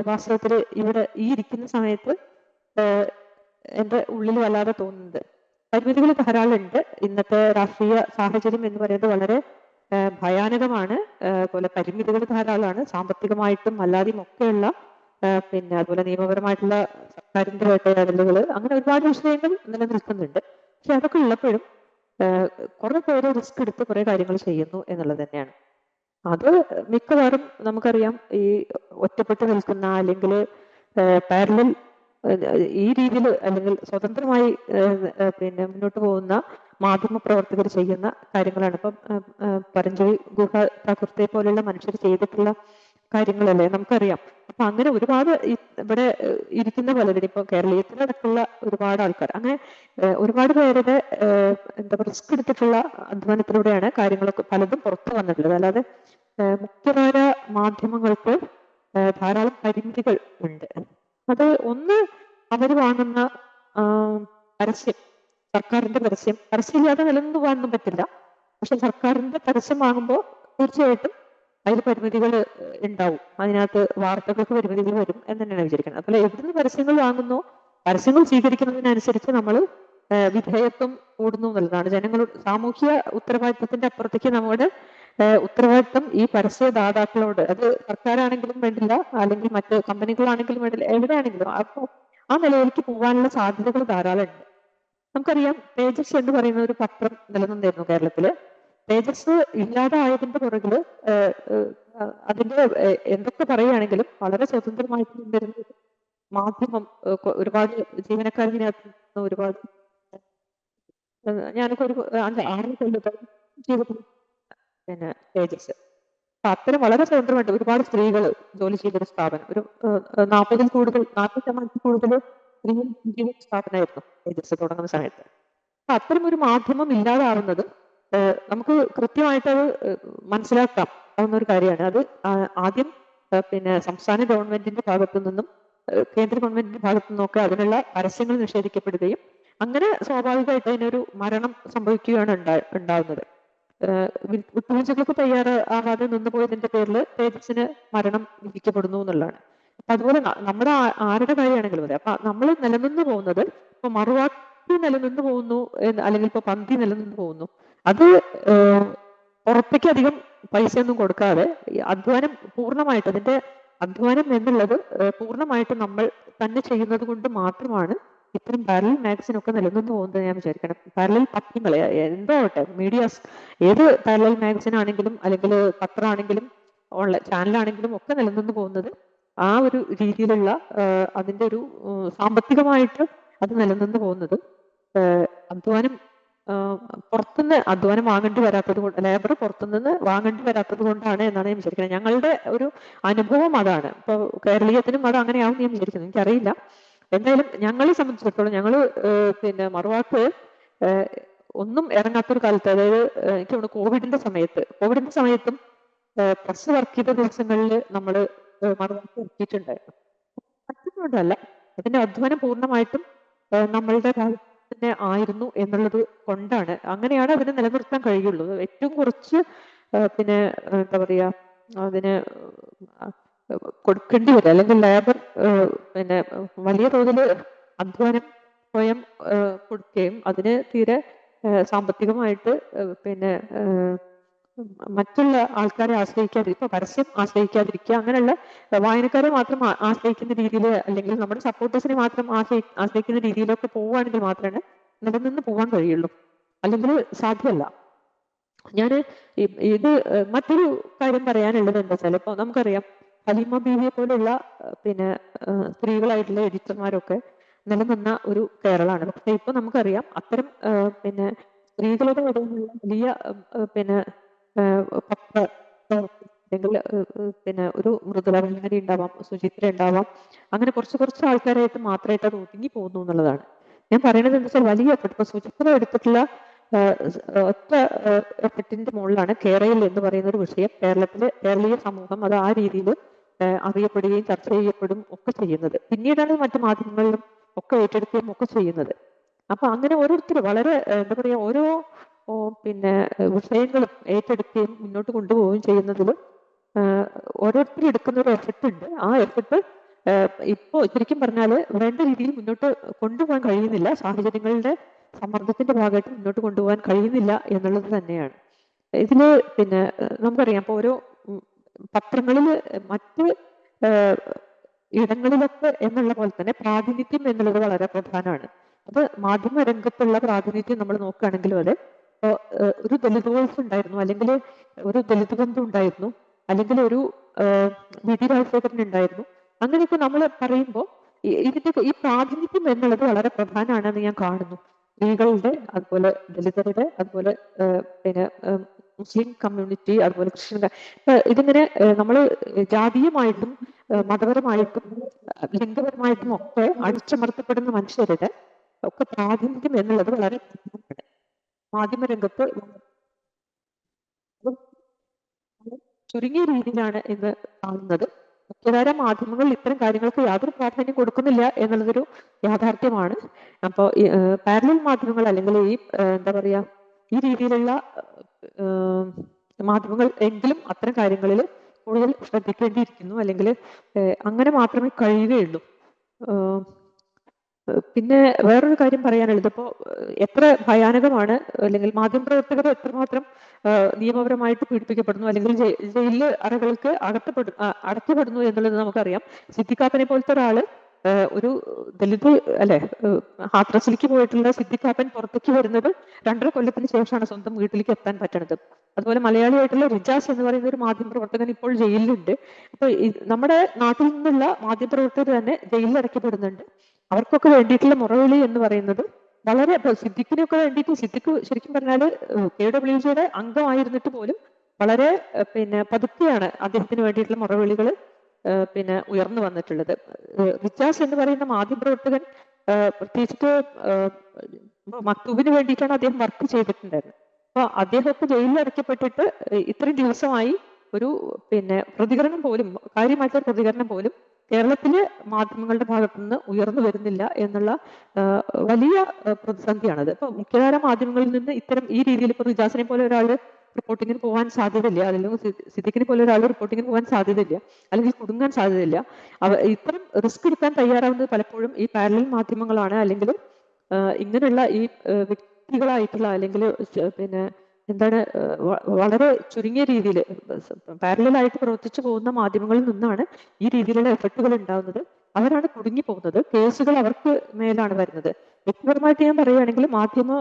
വാസ്തവത്തിൽ ഇവിടെ ഈ ഇരിക്കുന്ന സമയത്ത് എൻ്റെ ഉള്ളിൽ വല്ലാതെ തോന്നുന്നത്. പരിമിതികൾ ധാരാളം ഉണ്ട്. ഇന്നത്തെ രാഷ്ട്രീയ സാഹചര്യം എന്ന് പറയുന്നത് വളരെ ഭയാനകമാണ്. അതുപോലെ പരിമിതികൾ ധാരാളമാണ്, സാമ്പത്തികമായിട്ടും അല്ലാതെയും ഒക്കെയുള്ള. അതുപോലെ നിയമപരമായിട്ടുള്ള സർക്കാരിന്റെ വേട്ടയാടലുകൾ, അങ്ങനെ ഒരുപാട് വിഷയങ്ങൾ നിലനിൽക്കുന്നുണ്ട്. പക്ഷെ അതൊക്കെ ഉള്ളപ്പോഴും കുറെ പേര് റിസ്ക് എടുത്ത് കുറെ കാര്യങ്ങൾ ചെയ്യുന്നു എന്നുള്ളത് തന്നെയാണ്. അത് മിക്കവാറും നമുക്കറിയാം ഈ ഒറ്റപ്പെട്ട് നിൽക്കുന്ന അല്ലെങ്കിൽ പാരലൽ ഈ രീതിയിൽ അല്ലെങ്കിൽ സ്വതന്ത്രമായി മുന്നോട്ട് പോകുന്ന മാധ്യമ പ്രവർത്തകർ ചെയ്യുന്ന കാര്യങ്ങളാണ്. ഇപ്പം പരഞ്ജലി ഗുഹ ഠാക്കുർത്തെ പോലുള്ള മനുഷ്യർ ചെയ്തിട്ടുള്ള കാര്യങ്ങളല്ലേ നമുക്കറിയാം. അപ്പൊ അങ്ങനെ ഒരുപാട് ഇവിടെ ഇരിക്കുന്ന പലരും ഇപ്പൊ കേരളീയത്തിലടക്കമുള്ള ഒരുപാട് ആൾക്കാർ അങ്ങനെ ഒരുപാട് പേരുടെ റിസ്ക് എടുത്തിട്ടുള്ള അധ്വാനത്തിലൂടെയാണ് കാര്യങ്ങളൊക്കെ പലതും പുറത്തു വന്നിട്ടുള്ളത്. അല്ലാതെ മുഖ്യധാര മാധ്യമങ്ങൾക്ക് ധാരാളം പരിമിതികൾ ഉണ്ട്. അത് ഒന്ന്, അവർ വാങ്ങുന്ന പരസ്യം, സർക്കാരിന്റെ പരസ്യമില്ലാതെ നിലനിന്ന് പോകാനൊന്നും പറ്റില്ല. പക്ഷെ സർക്കാരിന്റെ പരസ്യം വാങ്ങുമ്പോൾ തീർച്ചയായിട്ടും അതിൽ പരിമിതികൾ ഉണ്ടാവും. അതിനകത്ത് വാർത്തകൾക്ക് പരിമിതികൾ വരും എന്ന് തന്നെയാണ് വിചാരിക്കുന്നത്. അതുപോലെ എവിടുന്ന് പരസ്യങ്ങൾ വാങ്ങുന്നോ സ്വീകരിക്കുന്നതിനനുസരിച്ച് നമ്മൾ വിധേയത്വം കൂടുന്നു എന്നുള്ളതാണ്. ജനങ്ങളുടെ സാമൂഹ്യ ഉത്തരവാദിത്വത്തിന്റെ അപ്പുറത്തേക്ക് നമ്മുടെ ഉത്തരവാദിത്വം ഈ പരസ്യദാതാക്കളോട്, അത് സർക്കാരാണെങ്കിലും വേണ്ടില്ല അല്ലെങ്കിൽ മറ്റ് കമ്പനികളാണെങ്കിലും വേണ്ടില്ല, എവിടെയാണെങ്കിലും അപ്പോൾ ആ നിലയിലേക്ക് പോകാനുള്ള സാധ്യതകൾ ധാരാളം ഉണ്ട്. നമുക്കറിയാം തേജസ് എന്ന് പറയുന്ന ഒരു പത്രം നിലനിന്നിരുന്നു കേരളത്തില്. തേജസ് ഇല്ലാതായതിന്റെ പുറകില് അതിന്റെ എന്തൊക്കെ പറയുകയാണെങ്കിലും വളരെ സ്വതന്ത്രമായിട്ട് നിന്നിരുന്ന മാധ്യമം, ഒരുപാട് ജീവനക്കാരതിനകത്ത് ഒരുപാട് ഞാനൊക്കെ ഒരു 6 കൊല്ലത്തോളം ജീവിതത്തിൽ തേജസ് അത്തരം വളരെ സ്വതന്ത്രമായിട്ട് ഒരുപാട് സ്ത്രീകൾ ജോലി ചെയ്തൊരു സ്ഥാപനം, ഒരു 40% കൂടുതൽ സ്ത്രീകൾ ചെയ്ത സ്ഥാപനമായിരുന്നു തേജസ് തുടങ്ങുന്ന സമയത്ത്. അപ്പൊ അത്തരം ഒരു മാധ്യമം ഇല്ലാതാവുന്നത് നമുക്ക് കൃത്യമായിട്ട് അത് മനസ്സിലാക്കാം ആവുന്ന ഒരു കാര്യമാണ്. അത് ആദ്യം സംസ്ഥാന ഗവൺമെന്റിന്റെ ഭാഗത്തു നിന്നും കേന്ദ്ര ഗവൺമെന്റിന്റെ ഭാഗത്തു നിന്നൊക്കെ അതിനുള്ള പരസ്യങ്ങൾ നിഷേധിക്കപ്പെടുകയും അങ്ങനെ സ്വാഭാവികമായിട്ട് അതിനൊരു മരണം സംഭവിക്കുകയാണ് ഉണ്ടാവുന്നത്. വിട്ടുവീഴ്ചകൾക്ക് തയ്യാറാവാതെ നിന്നുപോയതിന്റെ പേരിൽ തേജസ്സിന് മരണം വിധിക്കപ്പെടുന്നു എന്നുള്ളതാണ്. അപ്പൊ അതുപോലെ നമ്മുടെ ആരുടെ കാര്യമാണെങ്കിലും അതെ. അപ്പൊ നമ്മൾ നിലനിന്ന് പോകുന്നത് ഇപ്പൊ മറുവാക്ക് നിലനിന്ന് പോകുന്നു അല്ലെങ്കിൽ ഇപ്പൊ പന്തി നിലനിന്ന് പോകുന്നു. അത് പുറത്തേക്ക് അധികം പൈസയൊന്നും കൊടുക്കാതെ അധ്വാനം പൂർണ്ണമായിട്ട് അതിന്റെ അധ്വാനം എന്നുള്ളത് പൂർണ്ണമായിട്ട് നമ്മൾ തന്നെ ചെയ്യുന്നത് കൊണ്ട് മാത്രമാണ് ഇത്തരം പാരലൽ മാഗസിൻ ഒക്കെ നിലനിന്ന് പോകുന്നത് ഞാൻ വിചാരിക്കണം. പാരലൽ പത്രങ്ങളെ എന്തോ ആവട്ടെ, മീഡിയാസ്, ഏത് പാരലൽ മാഗസിൻ ആണെങ്കിലും അല്ലെങ്കിൽ പത്രമാണെങ്കിലും ഓൺലൈൻ ചാനലാണെങ്കിലും ഒക്കെ നിലനിന്ന് പോകുന്നത് ആ ഒരു രീതിയിലുള്ള അതിന്റെ ഒരു സാമ്പത്തികമായിട്ട് അത് നിലനിന്ന് പോകുന്നത് അധ്വാനം പുറത്തുനിന്ന് അധ്വാനം വാങ്ങേണ്ടി വരാത്തത് കൊണ്ട്, ലേബർ പുറത്തുനിന്ന് വാങ്ങേണ്ടി വരാത്തത് കൊണ്ടാണ് എന്നാണ് ഞാൻ വിചാരിക്കുന്നത്. ഞങ്ങളുടെ ഒരു അനുഭവം അതാണ്. ഇപ്പോൾ കേരളീയത്തിനും അത് അങ്ങനെയാവും ഞാൻ വിചാരിക്കുന്നത്, എനിക്കറിയില്ല. എന്തായാലും ഞങ്ങളെ സംബന്ധിച്ചിടത്തോളം ഞങ്ങൾ പിന്നെ മറുവാക്ക് ഒന്നും ഇറങ്ങാത്തൊരു കാലത്ത്, അതായത് എനിക്ക് തോന്നുന്നു കോവിഡിന്റെ സമയത്തും പ്രസ് വർക്ക് ചെയ്ത ദിവസങ്ങളിൽ നമ്മൾ മറുവാക്ക് ഇറക്കിയിട്ടുണ്ടായിരുന്നു. പറ്റുന്നുണ്ടല്ല, അതിന്റെ അധ്വാനം പൂർണ്ണമായിട്ടും നമ്മളുടെ തന്നെ ആയിരുന്നു എന്നുള്ളത് കൊണ്ടാണ്, അങ്ങനെയാണ് അതിനെ നിലനിർത്താൻ കഴിയുള്ളൂ. ഏറ്റവും കുറച്ച് പിന്നെ എന്താ പറയാ അതിന് കൊടുക്കേണ്ടി വരും, അല്ലെങ്കിൽ ലേബർ പിന്നെ വലിയ തോതിൽ അധ്വാനം സ്വയം കൊടുക്കുകയും അതിന് തീരെ സാമ്പത്തികമായിട്ട് പിന്നെ മറ്റുള്ള ആൾക്കാരെ ആശ്രയിക്കാതിരിക്കുക, ഇപ്പൊ പരസ്യം ആശ്രയിക്കാതിരിക്കുക, അങ്ങനെയുള്ള വായനക്കാരെ മാത്രം ആശ്രയിക്കുന്ന രീതിയിൽ അല്ലെങ്കിൽ നമ്മുടെ സപ്പോർട്ടേഴ്സിനെ മാത്രം ആശ്രയിക്കുന്ന രീതിയിലൊക്കെ പോവുകയാണെങ്കിൽ മാത്രമേ നിലനിന്ന് പോകാൻ കഴിയുള്ളൂ, അല്ലെങ്കിൽ സാധ്യമല്ല. ഞാൻ ഇത് മറ്റൊരു കാര്യം പറയാനുള്ളത് എന്താ വെച്ചാൽ, ഇപ്പൊ നമുക്കറിയാം ഹലീമ ബീവിയെ പോലുള്ള പിന്നെ സ്ത്രീകളായിട്ടുള്ള എഡിറ്റർമാരൊക്കെ നിലനിന്ന ഒരു കേരളമാണ്. പക്ഷെ ഇപ്പൊ നമുക്കറിയാം അത്തരം പിന്നെ സ്ത്രീകളുടെ ഇടയിലുള്ള വലിയ പിന്നെ പത്ര അല്ലെങ്കിൽ പിന്നെ ഒരു മൃദുല വെള്ളാരി ഉണ്ടാവാം, സുചിത്ര ഉണ്ടാവാം, അങ്ങനെ കുറച്ച് ആൾക്കാരായിട്ട് മാത്രമായിട്ട് അത് ഒതുങ്ങി പോകുന്നു എന്നുള്ളതാണ് ഞാൻ പറയുന്നത്. എന്താ വെച്ചാൽ വലിയ എഫർട്ട്, ഇപ്പൊ സുചിത്ര എടുത്തിട്ടുള്ള ഒറ്റ എഫർട്ടിന്റെ മുകളിലാണ് കേരളയിൽ എന്ന് പറയുന്ന ഒരു വിഷയം കേരളീയ സമൂഹം അത് ആ രീതിയിൽ അറിയപ്പെടുകയും ചർച്ച ചെയ്യപ്പെടും ഒക്കെ ചെയ്യുന്നത്. പിന്നീടാണ് മറ്റു മാധ്യമങ്ങളിലും ഒക്കെ ഏറ്റെടുക്കുകയും ഒക്കെ ചെയ്യുന്നത്. അപ്പൊ അങ്ങനെ ഓരോരുത്തർ വളരെ എന്താ പറയാ ഓരോ പിന്നെ വിഷയങ്ങളും ഏറ്റെടുക്കുകയും മുന്നോട്ട് കൊണ്ടുപോവുകയും ചെയ്യുന്നതിൽ ഓരോരുത്തരും എടുക്കുന്ന ഒരു എഫർട്ട് ഉണ്ട്. ആ എഫർട്ട് ഇപ്പോ ശരിക്കും പറഞ്ഞാല് വേണ്ട രീതിയിൽ മുന്നോട്ട് കൊണ്ടുപോകാൻ കഴിയുന്നില്ല, സാഹചര്യങ്ങളുടെ സമ്മർദ്ദത്തിന്റെ ഭാഗമായിട്ട് മുന്നോട്ട് കൊണ്ടുപോകാൻ കഴിയുന്നില്ല എന്നുള്ളത് തന്നെയാണ്. ഇതില് പിന്നെ നമുക്കറിയാം ഇപ്പൊ ഓരോ പത്രങ്ങളിൽ മറ്റ് ഇടങ്ങളിലൊക്കെ എന്നുള്ള പോലെ തന്നെ പ്രാതിനിധ്യം എന്നുള്ളത് വളരെ പ്രധാനമാണ്. അത് മാധ്യമ രംഗത്തുള്ള പ്രാതിനിധ്യം നമ്മൾ നോക്കുകയാണെങ്കിലും അതെ, ഒരു ദളിത് വോയിസ് ഉണ്ടായിരുന്നു, അല്ലെങ്കിൽ ഒരു ദളിത് ബന്ധു ഉണ്ടായിരുന്നു, അല്ലെങ്കിൽ ഒരു വിധി രാജശേഖരൻ ഉണ്ടായിരുന്നു. അങ്ങനെയൊക്കെ നമ്മൾ പറയുമ്പോൾ ഇതിന്റെ ഈ പ്രാതിനിധ്യം എന്നുള്ളത് വളരെ പ്രധാനമാണെന്ന് ഞാൻ കാണുന്നു. സ്ത്രീകളുടെ, അതുപോലെ ദളിതരുടെ, അതുപോലെ പിന്നെ മുസ്ലിം കമ്മ്യൂണിറ്റി, അതുപോലെ ക്രിസ്ത്യൻ, ഇതിങ്ങനെ നമ്മൾ ജാതീയമായിട്ടും മതപരമായിട്ടും ലിംഗപരമായിട്ടും ഒക്കെ അടിച്ചമർത്തപ്പെടുന്ന മനുഷ്യരുടെ ഒക്കെ പ്രാതിനിധ്യം എന്നുള്ളത് വളരെ പ്രധാനമാണ്. മാധ്യമരംഗത്ത് ചുരുങ്ങിയ രീതിയിലാണ് ഇന്ന് കാണുന്നത്. മുഖ്യധാര മാധ്യമങ്ങൾ ഇത്തരം കാര്യങ്ങൾക്ക് യാതൊരു പ്രാധാന്യം കൊടുക്കുന്നില്ല എന്നുള്ളതൊരു യാഥാർത്ഥ്യമാണ്. അപ്പോൾ പാരലൽ മാധ്യമങ്ങൾ അല്ലെങ്കിൽ ഈ എന്താ പറയാ ഈ രീതിയിലുള്ള മാധ്യമങ്ങൾ എങ്കിലും അത്തരം കാര്യങ്ങളിൽ കൂടുതൽ ശ്രദ്ധിക്കേണ്ടിയിരിക്കുന്നു, അല്ലെങ്കിൽ അങ്ങനെ മാത്രമേ കഴിയുകയുള്ളൂ. പിന്നെ വേറൊരു കാര്യം പറയാനുള്ളത്, ഇപ്പോൾ എത്ര ഭയാനകമാണ്, അല്ലെങ്കിൽ മാധ്യമപ്രവർത്തകർ എത്രമാത്രം നിയമപരമായിട്ട് പീഡിപ്പിക്കപ്പെടുന്നു, അല്ലെങ്കിൽ ജയിലിൽ അറകൾക്ക് അടയ്ക്കപ്പെടുന്നു എന്നുള്ളത് നമുക്കറിയാം. സിദ്ദിഖാപ്പനെ പോലത്തെ ഒരാള് ഒരു ദലിത് അല്ലെ, ഹാത്രസിലേക്ക് പോയിട്ടുള്ള സിദ്ദിഖാപ്പൻ പുറത്തേക്ക് വരുന്നത് 2.5 കൊല്ലത്തിന് ശേഷമാണ് സ്വന്തം വീട്ടിലേക്ക് എത്താൻ പറ്റണത്. അതുപോലെ മലയാളിയായിട്ടുള്ള റിജാസ് എന്ന് പറയുന്ന ഒരു മാധ്യമപ്രവർത്തകൻ ഇപ്പോൾ ജയിലിലുണ്ട്. അപ്പൊ നമ്മുടെ നാട്ടിൽ നിന്നുള്ള മാധ്യമപ്രവർത്തകർ തന്നെ ജയിലിൽ അടയ്ക്കപ്പെടുന്നുണ്ട്. അവർക്കൊക്കെ വേണ്ടിയിട്ടുള്ള മുറവിളി എന്ന് പറയുന്നത് വളരെ, സിദ്ദിഖിനൊക്കെ വേണ്ടിയിട്ട്, സിദ്ദിഖ് ശരിക്കും പറഞ്ഞാല് KWJയുടെ അംഗമായിരുന്നിട്ട് പോലും വളരെ പിന്നെ പതുക്കെയാണ് അദ്ദേഹത്തിന് വേണ്ടിയിട്ടുള്ള മുറവിളികൾ പിന്നെ ഉയർന്നു വന്നിട്ടുള്ളത്. റിജാസ് എന്ന് പറയുന്ന മാധ്യമപ്രവർത്തകൻ പ്രത്യേകിച്ചിട്ട് മക്തൂബിന് വേണ്ടിയിട്ടാണ് അദ്ദേഹം വർക്ക് ചെയ്തിട്ടുണ്ടായിരുന്നത്. അപ്പൊ അദ്ദേഹമൊക്കെ ജയിലിൽ അടയ്ക്കപ്പെട്ടിട്ട് ഇത്രയും ദിവസമായി ഒരു പിന്നെ പ്രതികരണം പോലും, കാര്യമായിട്ടുള്ള പ്രതികരണം പോലും കേരളത്തിലെ മാധ്യമങ്ങളുടെ ഭാഗത്തു നിന്ന് ഉയർന്നു വരുന്നില്ല എന്നുള്ള വലിയ പ്രതിസന്ധിയാണത്. ഇപ്പൊ മുഖ്യധാര മാധ്യമങ്ങളിൽ നിന്ന് ഇത്തരം ഈ രീതിയിൽ ഇപ്പൊ റിജാസിനെ പോലെ ഒരാൾ റിപ്പോർട്ടിങ്ങിന് പോകാൻ സാധ്യതയില്ല, അല്ലെങ്കിൽ സിദ്ദിഖിനെ പോലെ ഒരാൾ റിപ്പോർട്ടിങ്ങിന് പോകാൻ സാധ്യതയില്ല, അല്ലെങ്കിൽ കുടുങ്ങാൻ സാധ്യതയില്ല. ഇത്തരം റിസ്ക് എടുക്കാൻ തയ്യാറാവുന്നത് പലപ്പോഴും ഈ പാരലൽ മാധ്യമങ്ങളാണ്, അല്ലെങ്കിൽ ഇങ്ങനെയുള്ള ഈ വ്യക്തികളായിട്ടുള്ള അല്ലെങ്കിൽ പിന്നെ എന്താണ് വളരെ ചുരുങ്ങിയ രീതിയിൽ പാരലായിട്ട് പ്രവർത്തിച്ചു പോകുന്ന മാധ്യമങ്ങളിൽ നിന്നാണ് ഈ രീതിയിലുള്ള എഫക്റ്റുകൾ ഉണ്ടാകുന്നത്. അവരാണ് കുടുങ്ങി പോകുന്നത്. കേസുകൾ അവർക്ക് മേലാണ് വരുന്നത്. വ്യക്തിപരമായിട്ട് ഞാൻ പറയുകയാണെങ്കിൽ മാധ്യമ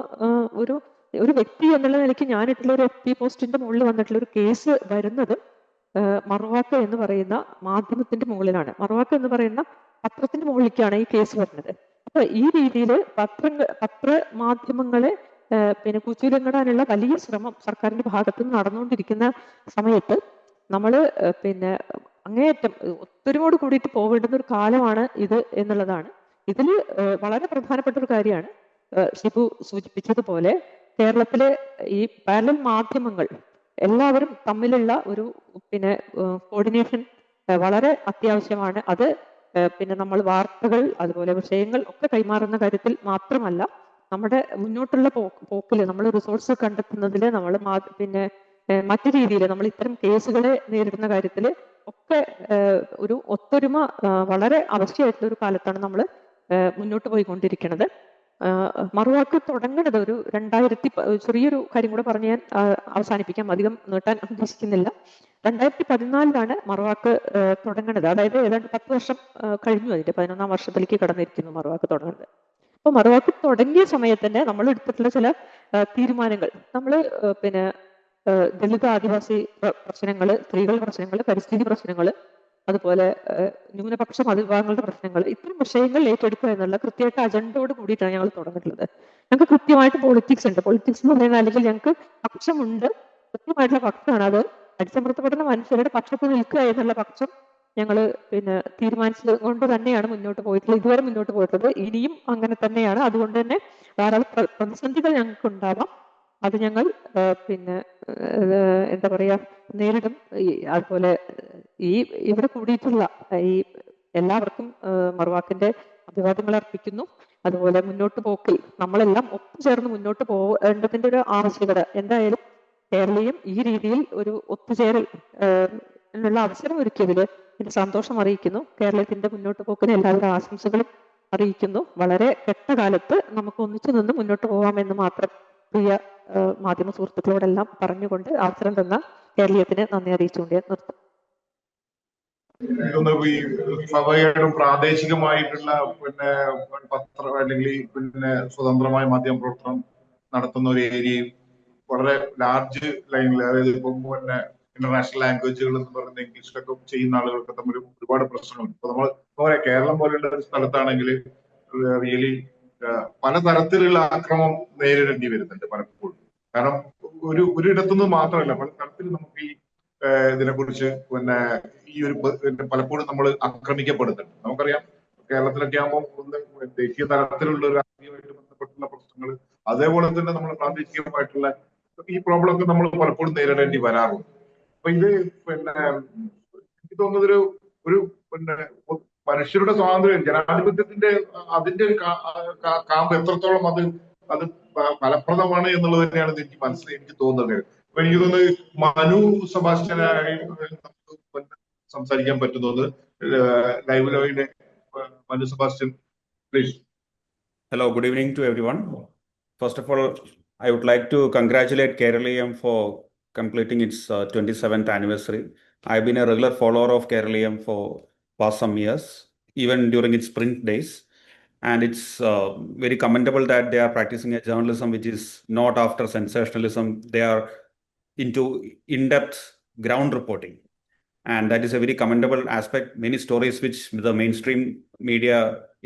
ഒരു ഒരു വ്യക്തി എന്നുള്ള നിലയ്ക്ക് ഞാനിട്ടുള്ള ഒരു FB പോസ്റ്റിന്റെ മുകളിൽ വന്നിട്ടുള്ള ഒരു കേസ് വരുന്നത് മറുവാക്ക് എന്ന് പറയുന്ന മാധ്യമത്തിന്റെ മുകളിലാണ്. മറുവാക്ക് എന്ന് പറയുന്ന പത്രത്തിന്റെ മുകളിലേക്കാണ് ഈ കേസ് വരുന്നത്. അപ്പൊ ഈ രീതിയിൽ പത്ര മാധ്യമങ്ങളെ പിന്നെ കുച്ചൂലങ്ങിടാനുള്ള വലിയ ശ്രമം സർക്കാരിന്റെ ഭാഗത്ത് നിന്ന് നടന്നുകൊണ്ടിരിക്കുന്ന സമയത്ത് നമ്മൾ പിന്നെ അങ്ങേയറ്റം ഒത്തൊരുമോട് കൂടിയിട്ട് പോവേണ്ടുന്ന ഒരു കാലമാണ് ഇത് എന്നുള്ളതാണ്. ഇതിൽ വളരെ പ്രധാനപ്പെട്ട ഒരു കാര്യമാണ് ഷിബു സൂചിപ്പിച്ചതുപോലെ കേരളത്തിലെ ഈ പാരലൽ മാധ്യമങ്ങൾ എല്ലാവരും തമ്മിലുള്ള ഒരു പിന്നെ കോർഡിനേഷൻ വളരെ അത്യാവശ്യമാണ്. അത് പിന്നെ നമ്മൾ വാർത്തകൾ അതുപോലെ വിഷയങ്ങൾ ഒക്കെ കൈമാറുന്ന കാര്യത്തിൽ മാത്രമല്ല, നമ്മുടെ മുന്നോട്ടുള്ള പോക്കിൽ നമ്മൾ റിസോഴ്സ് കണ്ടെത്തുന്നതിൽ നമ്മൾ പിന്നെ മറ്റു രീതിയിൽ നമ്മൾ ഇത്തരം കേസുകളെ നേരിടുന്ന കാര്യത്തിൽ ഒക്കെ ഒരു ഒത്തൊരുമ വളരെ ആവശ്യമായിട്ടുള്ള ഒരു കാലത്താണ് നമ്മൾ മുന്നോട്ട് പോയിക്കൊണ്ടിരിക്കുന്നത്. മറുവാക്ക് തുടങ്ങുന്നത് ഒരു 2000 ചെറിയൊരു കാര്യം കൂടെ പറഞ്ഞ് ഞാൻ അവസാനിപ്പിക്കാം, അധികം നീട്ടാൻ ഉദ്ദേശിക്കുന്നില്ല. 2014 മറുവാക്ക് തുടങ്ങുന്നത്. അതായത് ഏതാണ്ട് 10 വർഷം കഴിഞ്ഞു, അതിന്റെ 11ാം വർഷത്തിലേക്ക് കടന്നിരിക്കുന്നു മറുവാക്ക് തുടങ്ങുന്നത്. അപ്പൊ മറുവാക്ക് തുടങ്ങിയ സമയത്ത് തന്നെ നമ്മൾ എടുത്തിട്ടുള്ള ചില തീരുമാനങ്ങൾ, നമ്മൾ പിന്നെ ദളിത് ആദിവാസി പ്രശ്നങ്ങൾ, സ്ത്രീകളുടെ പ്രശ്നങ്ങൾ, പരിസ്ഥിതി പ്രശ്നങ്ങൾ, അതുപോലെ ന്യൂനപക്ഷ മതവിഭാഗങ്ങളുടെ പ്രശ്നങ്ങൾ, ഇത്തരം വിഷയങ്ങൾ ഏറ്റെടുക്കുക എന്നുള്ള കൃത്യമായിട്ട് അജണ്ടയോട് കൂടിയിട്ടാണ് ഞങ്ങൾ തുടങ്ങിയിട്ടുള്ളത്. ഞങ്ങൾക്ക് കൃത്യമായിട്ട് പൊളിറ്റിക്സ് ഉണ്ട്. പൊളിറ്റിക്സ് എന്ന് പറയുന്നത് അല്ലെങ്കിൽ ഞങ്ങൾക്ക് പക്ഷമുണ്ട്, കൃത്യമായിട്ടുള്ള പക്ഷമാണ്. അത് അടിച്ചമർത്തപ്പെടുന്ന മനുഷ്യരുടെ പക്ഷത്ത് നിൽക്കുക എന്നുള്ള പക്ഷം ഞങ്ങൾ പിന്നെ തീരുമാനിച്ചത് കൊണ്ട് തന്നെയാണ് മുന്നോട്ട് പോയിട്ടുള്ളത്, ഇതുവരെ മുന്നോട്ട് പോയിട്ടുള്ളത്. ഇനിയും അങ്ങനെ തന്നെയാണ്. അതുകൊണ്ട് തന്നെ ധാരാളം പ്രതിസന്ധികൾ ഞങ്ങൾക്ക് ഉണ്ടാവാം. അത് ഞങ്ങൾ പിന്നെ എന്താ പറയാ നേരിടും. അതുപോലെ ഇവിടെ കൂടിയിട്ടുള്ള ഈ എല്ലാവർക്കും മറുവാക്കിന്റെ അഭിവാദ്യങ്ങൾ അർപ്പിക്കുന്നു. അതുപോലെ മുന്നോട്ട് പോക്കിൽ നമ്മളെല്ലാം ഒത്തുചേർന്ന് മുന്നോട്ട് പോകേണ്ടതിന്റെ ഒരു ആവശ്യകത എന്തായാലും കേരളീയം ഈ രീതിയിൽ ഒരു ഒത്തുചേരൽ എന്നുള്ള അവസരം ഒരുക്കിയതിൽ എനിക്ക് സന്തോഷം അറിയിക്കുന്നു. കേരളത്തിന്റെ മുന്നോട്ട് പോക്കിന് എല്ലാവരുടെ ആശംസകളും അറിയിക്കുന്നു. വളരെ കെട്ട കാലത്ത് നമുക്ക് ഒന്നിച്ചു നിന്ന് മുന്നോട്ട് പോകാമെന്ന് മാത്രം പ്രിയ മാധ്യമ സുഹൃത്തുക്കളോടെല്ലാം പറഞ്ഞുകൊണ്ട് അവസരം തന്ന കേരളീയത്തിന് നന്ദി അറിയിച്ചുകൊണ്ട് നിർത്തും. ഈ സ്വാഭാവികമായിട്ടും പ്രാദേശികമായിട്ടുള്ള പിന്നെ പത്രം അല്ലെങ്കിൽ പിന്നെ സ്വതന്ത്രമായ മാധ്യമ പ്രവർത്തനം നടത്തുന്ന ഒരു ഏരിയയും വളരെ ലാർജ് ലൈനിൽ, അതായത് ഇപ്പം പിന്നെ ഇന്റർനാഷണൽ ലാംഗ്വേജുകൾ എന്ന് പറയുന്ന ഇംഗ്ലീഷിലൊക്കെ ചെയ്യുന്ന ആളുകൾക്ക് തമ്മിൽ ഒരുപാട് പ്രശ്നങ്ങളുണ്ട്. ഇപ്പൊ നമ്മൾ കേരളം പോലെയുള്ള ഒരു സ്ഥലത്താണെങ്കിൽ റിയലി പലതരത്തിലുള്ള ആക്രമം നേരിടേണ്ടി വരുന്നുണ്ട് പലപ്പോഴും. കാരണം ഒരിടത്തുനിന്ന് മാത്രമല്ല, പല തരത്തിൽ നമുക്ക് ഈ ഇതിനെക്കുറിച്ച് പിന്നെ ഈ ഒരു പലപ്പോഴും നമ്മൾ ആക്രമിക്കപ്പെടുന്നുണ്ട്. നമുക്കറിയാം കേരളത്തിലൊക്കെ ആകുമ്പോൾ ദേശീയ തലത്തിലുള്ള രാഷ്ട്രീയമായിട്ട് ബന്ധപ്പെട്ടുള്ള പ്രശ്നങ്ങൾ, അതേപോലെ തന്നെ നമ്മൾ പ്രാദേശികമായിട്ടുള്ള ഈ പ്രോബ്ലം ഒക്കെ നമ്മൾ പലപ്പോഴും നേരിടേണ്ടി വരാറുണ്ട്. അപ്പൊ ഇത് പിന്നെ എനിക്ക് തോന്നുന്നത് ഒരു പിന്നെ മനുഷ്യരുടെ സ്വാതന്ത്ര്യം, ജനാധിപത്യത്തിന്റെ അതിന്റെ ഒരു കാമ്പ് എത്രത്തോളം അത് ഫലപ്രദമാണ് എന്നുള്ളത് തന്നെയാണ് എനിക്ക് തോന്നുന്നത്. അപ്പൊ എനിക്ക് തോന്നുന്നത് മനു സെബാസ്റ്റ്യനായി നമുക്ക് സംസാരിക്കാൻ പറ്റുന്നത് ലൈവിലെ Manu Sebastian, please. Hello, good evening to everyone. First of all, I would like to congratulate Keraleeyam for completing its 27th anniversary. I've been a regular follower of Keraleeyam for past some years, even during its sprint days. And it's very commendable that they are practicing a journalism which is not after sensationalism. They are into in-depth ground reporting. And that is a very commendable aspect. Many stories which the mainstream media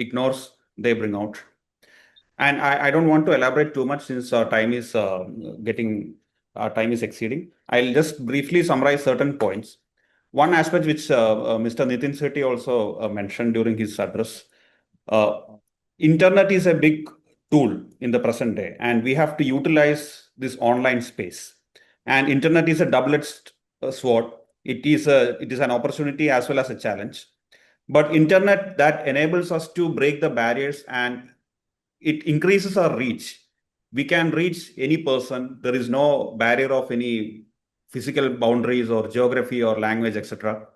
ignores, they bring out. And I don't want to elaborate too much since our time is exceeding. I'll just briefly summarize certain points. One aspect which Mr. Nithin Sethi also mentioned during his address, internet is a big tool in the present day, and we have to utilize this online space. And internet is a double-edged sword. It is an opportunity as well as a challenge. But internet that enables us to break the barriers and it increases our reach. We can reach any person. There is no barrier of any physical boundaries or geography or language, etc.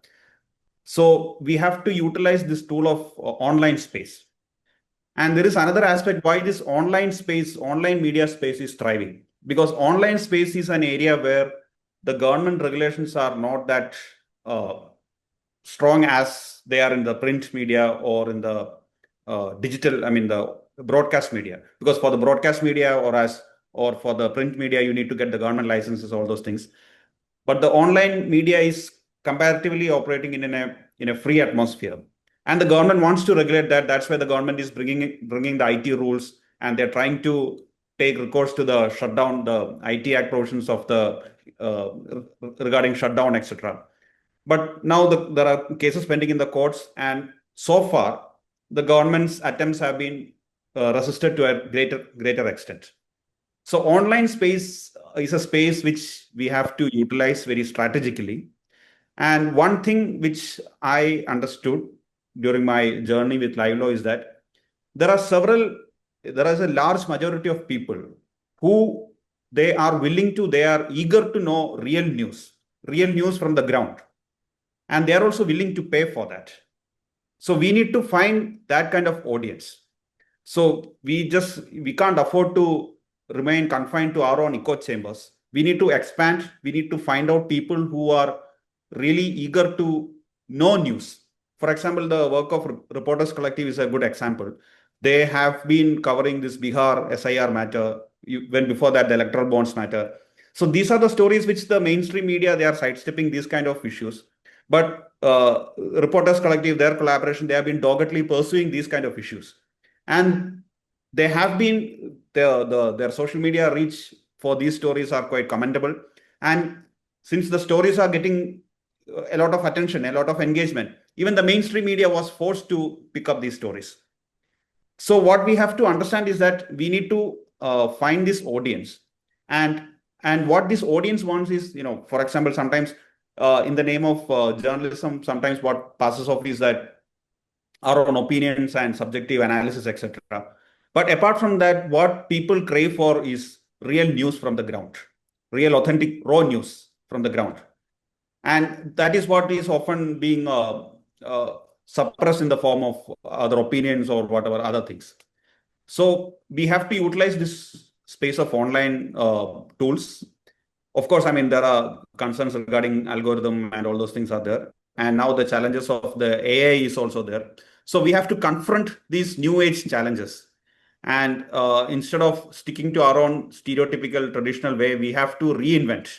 So we have to utilize this tool of online space. And there is another aspect why this online space, online media space is thriving. Because online space is an area where the government regulations are not that strong as they are in the print media or in the digital, the broadcast media. Because for the broadcast media or for the print media, you need to get the government licenses, all those things. But the online media is comparatively operating in a free atmosphere. And the government wants to regulate that. That's why the government is bringing the IT rules, and they're trying to take recourse to the shutdown, the IT Act provisions of the regarding shutdown, etc. But now there are cases pending in the courts, and so far the government's attempts have been resisted to a greater extent. So online space is a space which we have to utilize very strategically. And one thing which I understood during my journey with LiveLaw is that there is a large majority of people who they are eager to know real news from the ground. And they are also willing to pay for that. So we need to find that kind of audience. So we can't afford to remain confined to our own echo chambers. We need to expand. We need to find out people who are really eager to know news. For example, the work of Reporters Collective is a good example. They have been covering this Bihar SIR matter, when before that the electoral bonds matter. So these are the stories which the mainstream media, they are sidestepping these kind of issues. But Reporters Collective, their collaboration, they have been doggedly pursuing these kind of issues. And they have been, their social media reach for these stories are quite commendable. And since the stories are getting a lot of attention, a lot of engagement, even the mainstream media was forced to pick up these stories. So what we have to understand is that we need to find this audience. And what this audience wants is, for example, sometimes in the name of journalism, sometimes what passes off is that our own opinions and subjective analysis, etc. But apart from that, what people crave for is real news from the ground, real, authentic, raw news from the ground. And that is what is often being suppressed in the form of other opinions or whatever other things. So we have to utilize this space of online tools. Of course, there are concerns regarding algorithm and all those things are there. And now the challenges of the AI is also there. So we have to confront these new age challenges. And instead of sticking to our own stereotypical traditional way, we have to reinvent.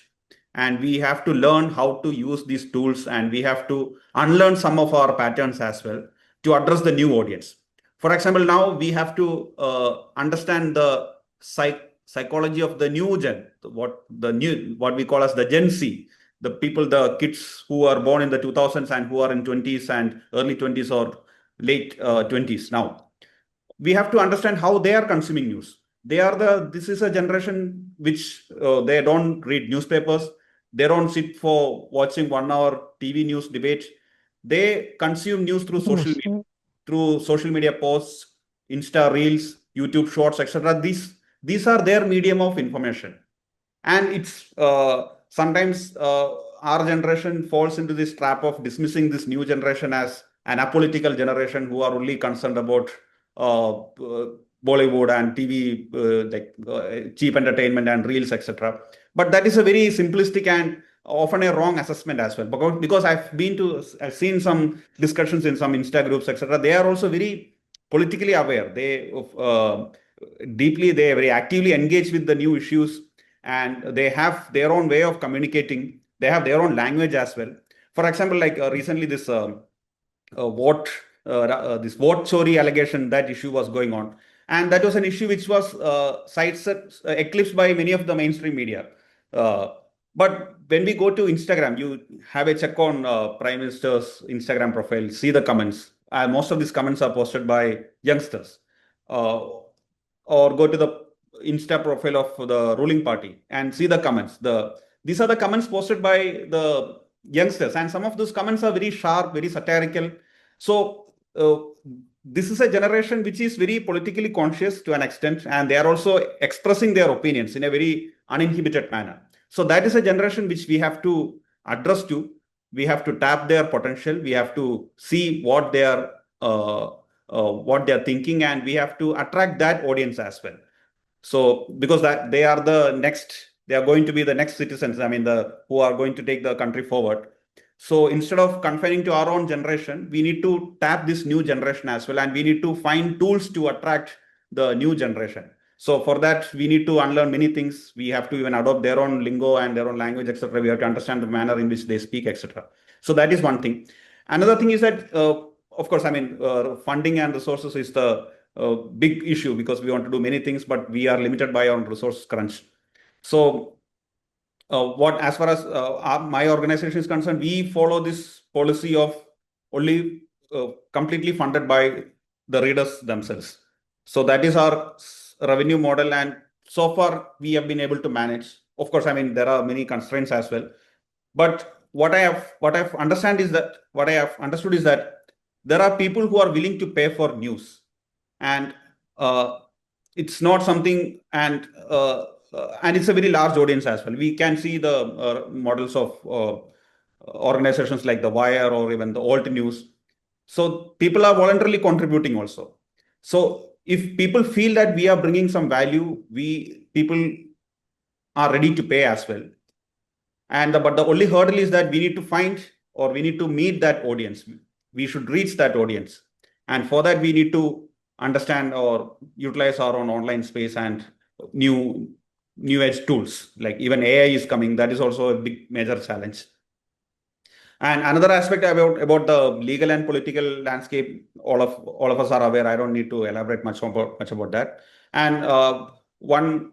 And we have to learn how to use these tools, and we have to unlearn some of our patterns as well to address the new audience. For example, now we have to understand the psychology of the new gen, what we call as the Gen Z, the people, the kids who are born in the 2000s and who are in 20s and early 20s or late 20s now. We have to understand how they are consuming news. This is a generation which they don't read newspapers. They don't sit for watching 1 hour TV news debate. They consume news through social media posts, Insta Reels, YouTube Shorts, etc. These are their medium of information. And it's sometimes our generation falls into this trap of dismissing this new generation as an apolitical generation who are only concerned about Bollywood and TV, cheap entertainment and reels, etc. But that is a very simplistic and often a wrong assessment as well. Because I've seen some discussions in some Insta groups, etc. They are also very politically aware. They very actively engage with the new issues, and they have their own way of communicating. They have their own language as well. For example, like recently this vote chori allegation, that issue was going on. And that was an issue which was eclipsed by many of the mainstream media. But when we go to Instagram, you have a check on Prime Minister's Instagram profile, see the comments. Most of these comments are posted by youngsters. Or go to the Insta profile of the ruling party and see the comments. These are the comments posted by the youngsters. And some of those comments are very sharp, very satirical. So this is a generation which is very politically conscious to an extent, and they are also expressing their opinions in a very uninhibited manner. So that is a generation which we have to address to. We have to tap their potential. We have to see what they are what they're thinking, and we have to attract that audience as well. So because that they are going to be the next citizens, who are going to take the country forward. So instead of confining to our own generation, we need to tap this new generation as well, and we need to find tools to attract the new generation. So for that, we need to unlearn many things. We have to even adopt their own lingo and their own language, etc. We have to understand the manner in which they speak, etc. So that is one thing. Another thing is that, of course, funding and resources is the big issue, because we want to do many things, but we are limited by our resource crunch. So as far as my organization is concerned, we follow this policy of only completely funded by the readers themselves. So that is our revenue model, and so far we have been able to manage. Of course, there are many constraints as well, but what I have understood is that there are people who are willing to pay for news, and it's not something, and it's a very large audience as well. We can see the models of organizations like the Warrier or even the Alt News. So people are voluntarily contributing also. So if people feel that we are bringing some value, people are ready to pay as well. But the only hurdle is that we need to find, or we need to meet that audience. We should reach that audience. And for that, we need to understand or utilize our own online space and new age tools. Like even AI is coming. That is also a big major challenge. And another aspect about the legal and political landscape, all of us are aware. I don't need to elaborate much about that. And one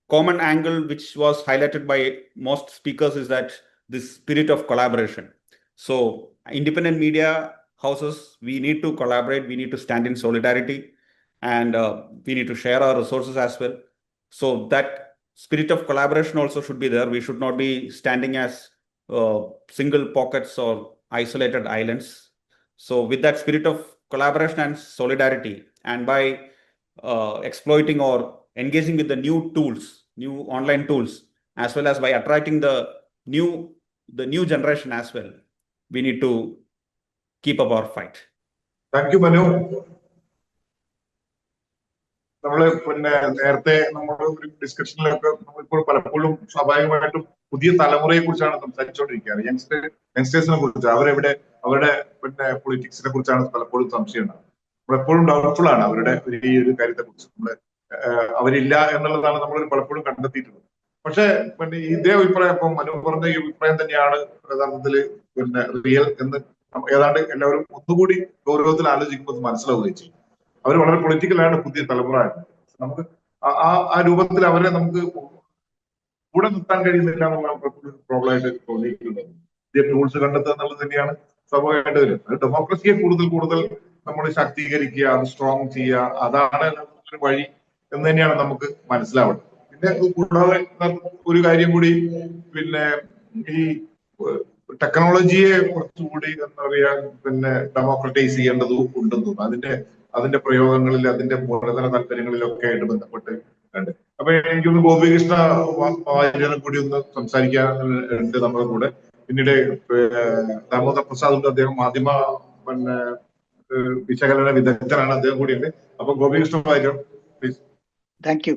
common angle which was highlighted by most speakers is that this spirit of collaboration. So independent media houses, we need to collaborate, we need to stand in solidarity, and we need to share our resources as well. So that spirit of collaboration also should be there. We should not be standing as single pockets or isolated islands. So with that spirit of collaboration and solidarity, and by exploiting or engaging with the new tools, new online tools, as well as by attracting the new generation as well, we need to keep up our fight. Thank you, Manu. നേരത്തെ നമ്മൾ ഒരു ഡിസ്കഷനിലൊക്കെ നമ്മളിപ്പോൾ പലപ്പോഴും സ്വാഭാവികമായിട്ടും പുതിയ തലമുറയെ കുറിച്ചാണ് സംസാരിച്ചുകൊണ്ടിരിക്കുകയാണ്. യങ്സ്റ്റേഴ്സിനെ കുറിച്ച്, അവരുടെ പൊളിറ്റിക്സിനെ കുറിച്ചാണ് പലപ്പോഴും സംശയം ഉണ്ടാകുന്നത്. നമ്മളെപ്പോഴും ഡൗട്ട്ഫുൾ ആണ് അവരുടെ ഈ ഒരു കാര്യത്തെ കുറിച്ച്. അവരില്ല എന്നുള്ളതാണ് നമ്മൾ പലപ്പോഴും കണ്ടെത്തിയിട്ടുള്ളത്. പക്ഷെ ഇതേ അഭിപ്രായം, ഇപ്പം മനു പറഞ്ഞ ഈ അഭിപ്രായം തന്നെയാണ് യഥാർത്ഥത്തില് റിയൽ എന്ന് ഏതാണ്ട് എല്ലാവരും ഒന്നുകൂടി ഗൗരവത്തിൽ ആലോചിക്കുമ്പോൾ മനസ്സിലാവുകയും ചെയ്യും. അവർ വളരെ പൊളിറ്റിക്കലാണ് പുതിയ തലമുറ. നമുക്ക് ആ രൂപത്തിൽ അവരെ നമുക്ക് കൂടെ നിർത്താൻ കഴിയുന്നില്ല എന്നുള്ള പ്രോബ്ലം ആയിട്ട് തോന്നിയിട്ടുള്ളത്. പുതിയ ടൂൾസ് കണ്ടെത്തുക എന്നുള്ളത് തന്നെയാണ് സ്വാഭാവികമായിട്ട് വരും. ഡെമോക്രസിയെ കൂടുതൽ നമ്മൾ ശാക്തീകരിക്കുക, അത് സ്ട്രോങ് ചെയ്യുക, അതാണ് ഒരു വഴി എന്ന് തന്നെയാണ് നമുക്ക് മനസ്സിലാവുന്നത്. പിന്നെ കൂടാതെ ഒരു കാര്യം കൂടി, ഈ ടെക്നോളജിയെ കുറച്ചുകൂടി എന്താ പറയാ ഡെമോക്രറ്റൈസ് ചെയ്യേണ്ടതും ഉണ്ടെന്ന് തോന്നുന്നു. അതിന്റെ പ്രയോഗങ്ങളിൽ, അതിന്റെ മൂലധന താല്പര്യങ്ങളിലൊക്കെ ആയിട്ട് ബന്ധപ്പെട്ട് ഉണ്ട്. അപ്പൊ എനിക്കൊന്ന് ഗോപികൃഷ്ണ വാര്യരെ കൂടി ഒന്ന് സംസാരിക്കാനുണ്ട് നമ്മുടെ കൂടെ. പിന്നീട് ദാമോദർ പ്രസാദ് ഉണ്ട്, അദ്ദേഹം മാധ്യമ വിശകലന വിദഗ്ധനാണ്, അദ്ദേഹം കൂടിയുണ്ട്. അപ്പൊ Gopikrishna Warrier, please. Thank you.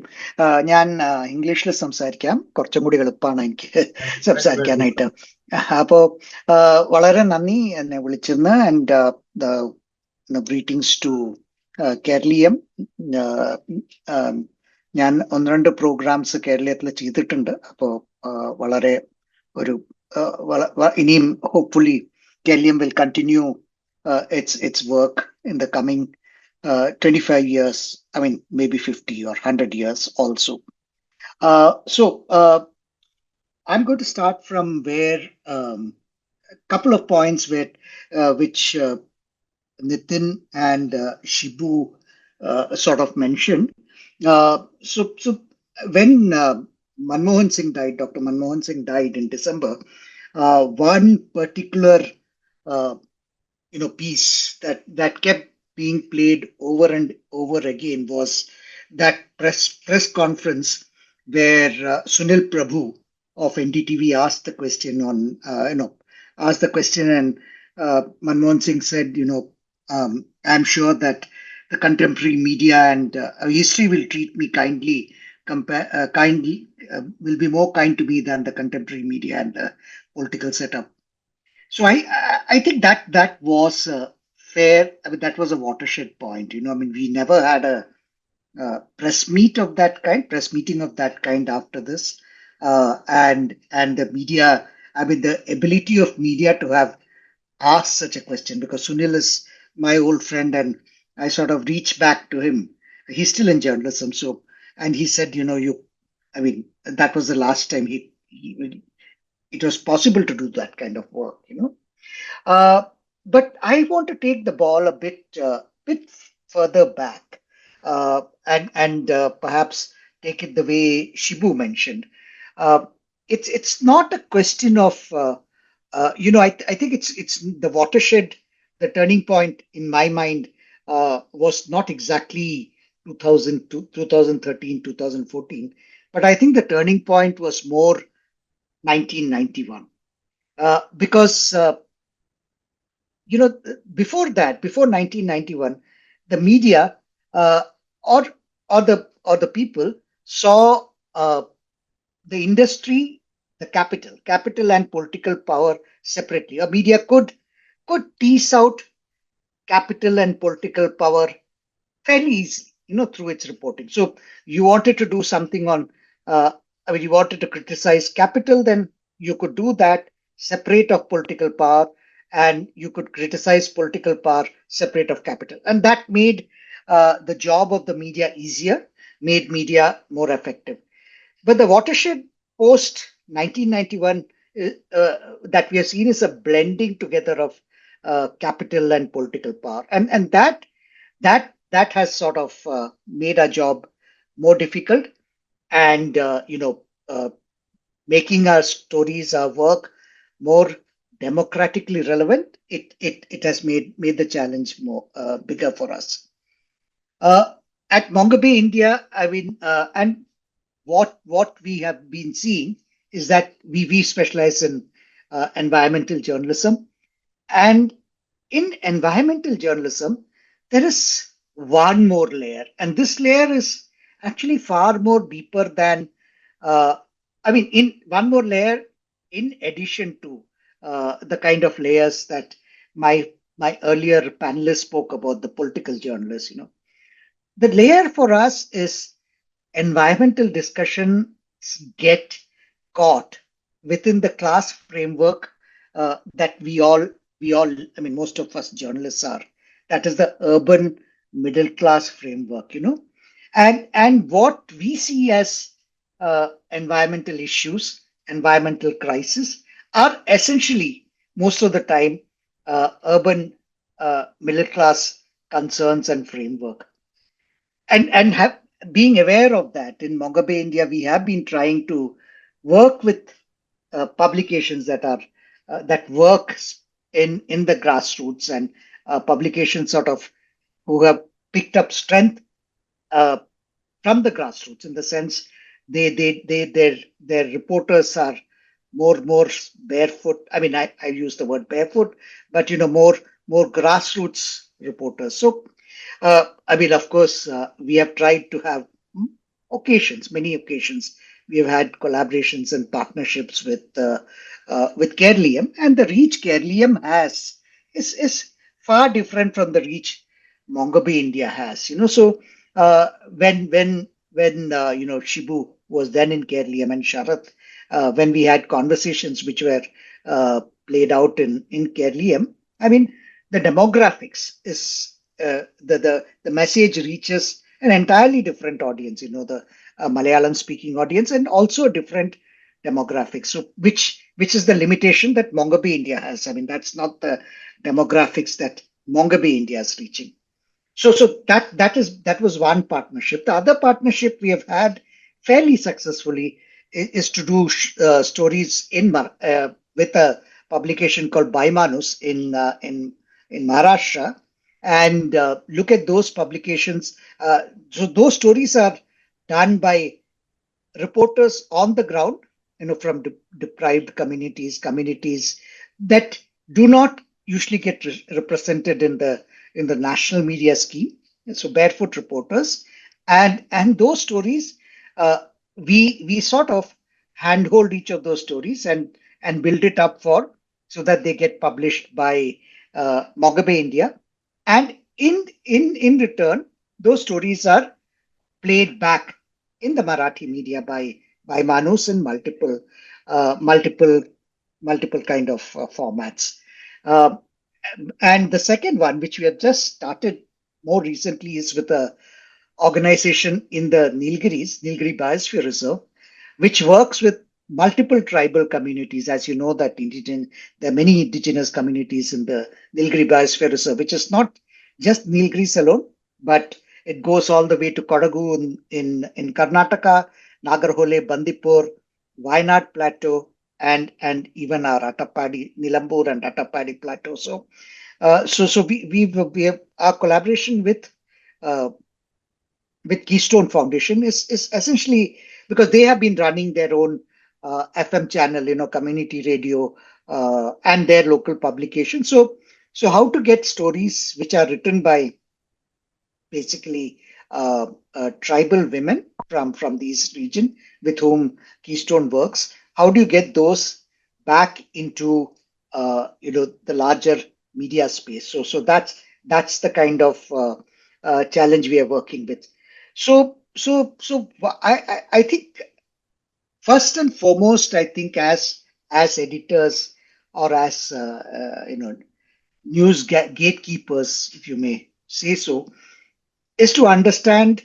ഞാൻ ഇംഗ്ലീഷിൽ സംസാരിക്കാം, കുറച്ചും കൂടി എളുപ്പമാണ് എനിക്ക് സംസാരിക്കാനായിട്ട്. അപ്പോ വളരെ നന്ദി എന്നെ വിളിച്ചെന്ന്. And greetings to Keraleeyam. ഞാൻ 1-2 പ്രോഗ്രാംസ് കേരളീയത്തിൽ ചെയ്തിട്ടുണ്ട്. അപ്പോ വളരെ ഇനിയും hopefully Keraleeyam will continue its work in the coming 25 years, maybe 50 or 100 years also. So I'm going to start from where a couple of points which Nithin and Shibu sort of mentioned. So when Manmohan Singh died, Dr. Manmohan Singh died in December, one particular piece that kept being played over and over again was that press conference where Sunil Prabhu of NDTV asked the question and Manmohan Singh said, I'm sure that the contemporary media and history will treat me kindly, will be more kind to me than the contemporary media and the political setup. So I think that was fair. I mean, that was a watershed point. I mean, we never had a press meeting of that kind after this, and the media. I mean, the ability of media to have asked such a question, because Sunil is my old friend, and I sort of reached back to him. He's still in journalism, so and he said, I mean, that was the last time it was possible to do that kind of work. Uh, but I want to take the ball a bit further back, and perhaps take it the way Shibu mentioned. Uh, it's not a question of I think it's the watershed, the turning point in my mind was not exactly 2002, 2013, 2014, but I think the turning point was more 1991, because you know, before that, before 1991, the media uh, or or the people saw the industry, the capital and political power separately. A media could tease out capital and political power fairly easily, through its reporting. So you wanted to do something on, I mean, you wanted to criticize capital, then you could do that separate of political power, and you could criticize political power separate of capital. And that made the job of the media easier, made media more effective. But the watershed post 1991 that we have seen is a blending together of capital and political power, and that has sort of made our job more difficult, and making our stories, our work more democratically relevant. It has made the challenge more bigger for us. Uh, at Mongabay, India, I mean, and what we have been seeing is that we specialize in environmental journalism, and in environmental journalism there is one more layer, and this layer is actually far more deeper than uh, I mean, in one more layer in addition to the kind of layers that my earlier panelists spoke about, the political journalists. The layer for us is environmental discussions get caught within the class framework that I mean, most of us journalists are. That is the urban middle class framework. And what we see as environmental issues, environmental crisis, are essentially most of the time urban middle class concerns and framework, and have being aware of that. In Mongabay, India, we have been trying to work with publications that work in the grassroots, and publications sort of who have picked up strength uh, from the grassroots, in the sense their reporters are more barefoot. I mean, I use the word barefoot, but more grassroots reporters. So I mean, of course, we have tried to have many occasions. We have had collaborations and partnerships with Keraleeyam, and the reach Keraleeyam has is far different from the reach Mongabay India has. So when Shibu was then in Keraleeyam, and Sharath, when we had conversations which were played out in Keraleeyam, I mean, the demographics is the message reaches an entirely different audience, the Malayalam speaking audience, and also a different demographics. So which is the limitation that Mongabay India has. I mean, that's not the demographics that Mongabay India is reaching. So that was one partnership. The other partnership we have had fairly successfully is to do stories with a publication called Baimanus in Maharashtra, and look at those publications. So those stories are done by reporters on the ground, from deprived communities that do not usually get represented in the in the national media scheme. And so barefoot reporters, and those stories, we sort of handhold each of those stories and build it up so that they get published by Mongabay India, and in return, those stories are played back in the Marathi media by Manus in multiple kind of formats. And the second one, which we have just started more recently, is with a organization in the Nilgiri Biosphere Reserve, which works with multiple tribal communities. As you know, that there are many indigenous communities in the Nilgiri Biosphere Reserve, which is not just Nilgiris alone, but it goes all the way to Kodagu in Karnataka, Nagarhole, Bandipur, Wayanad Plateau, and even our Attapadi, Nilambur and Attapadi Plateau. So we have our collaboration with Keystone Foundation is essentially because they have been running their own FM channel, community radio, and their local publication. So how to get stories which are written by basically tribal women from these region with whom Keystone works? How do you get those back into the larger media space? So that's the kind of challenge we are working with. So I think first and foremost, I think as editors or as news gatekeepers, if you may say so, is to understand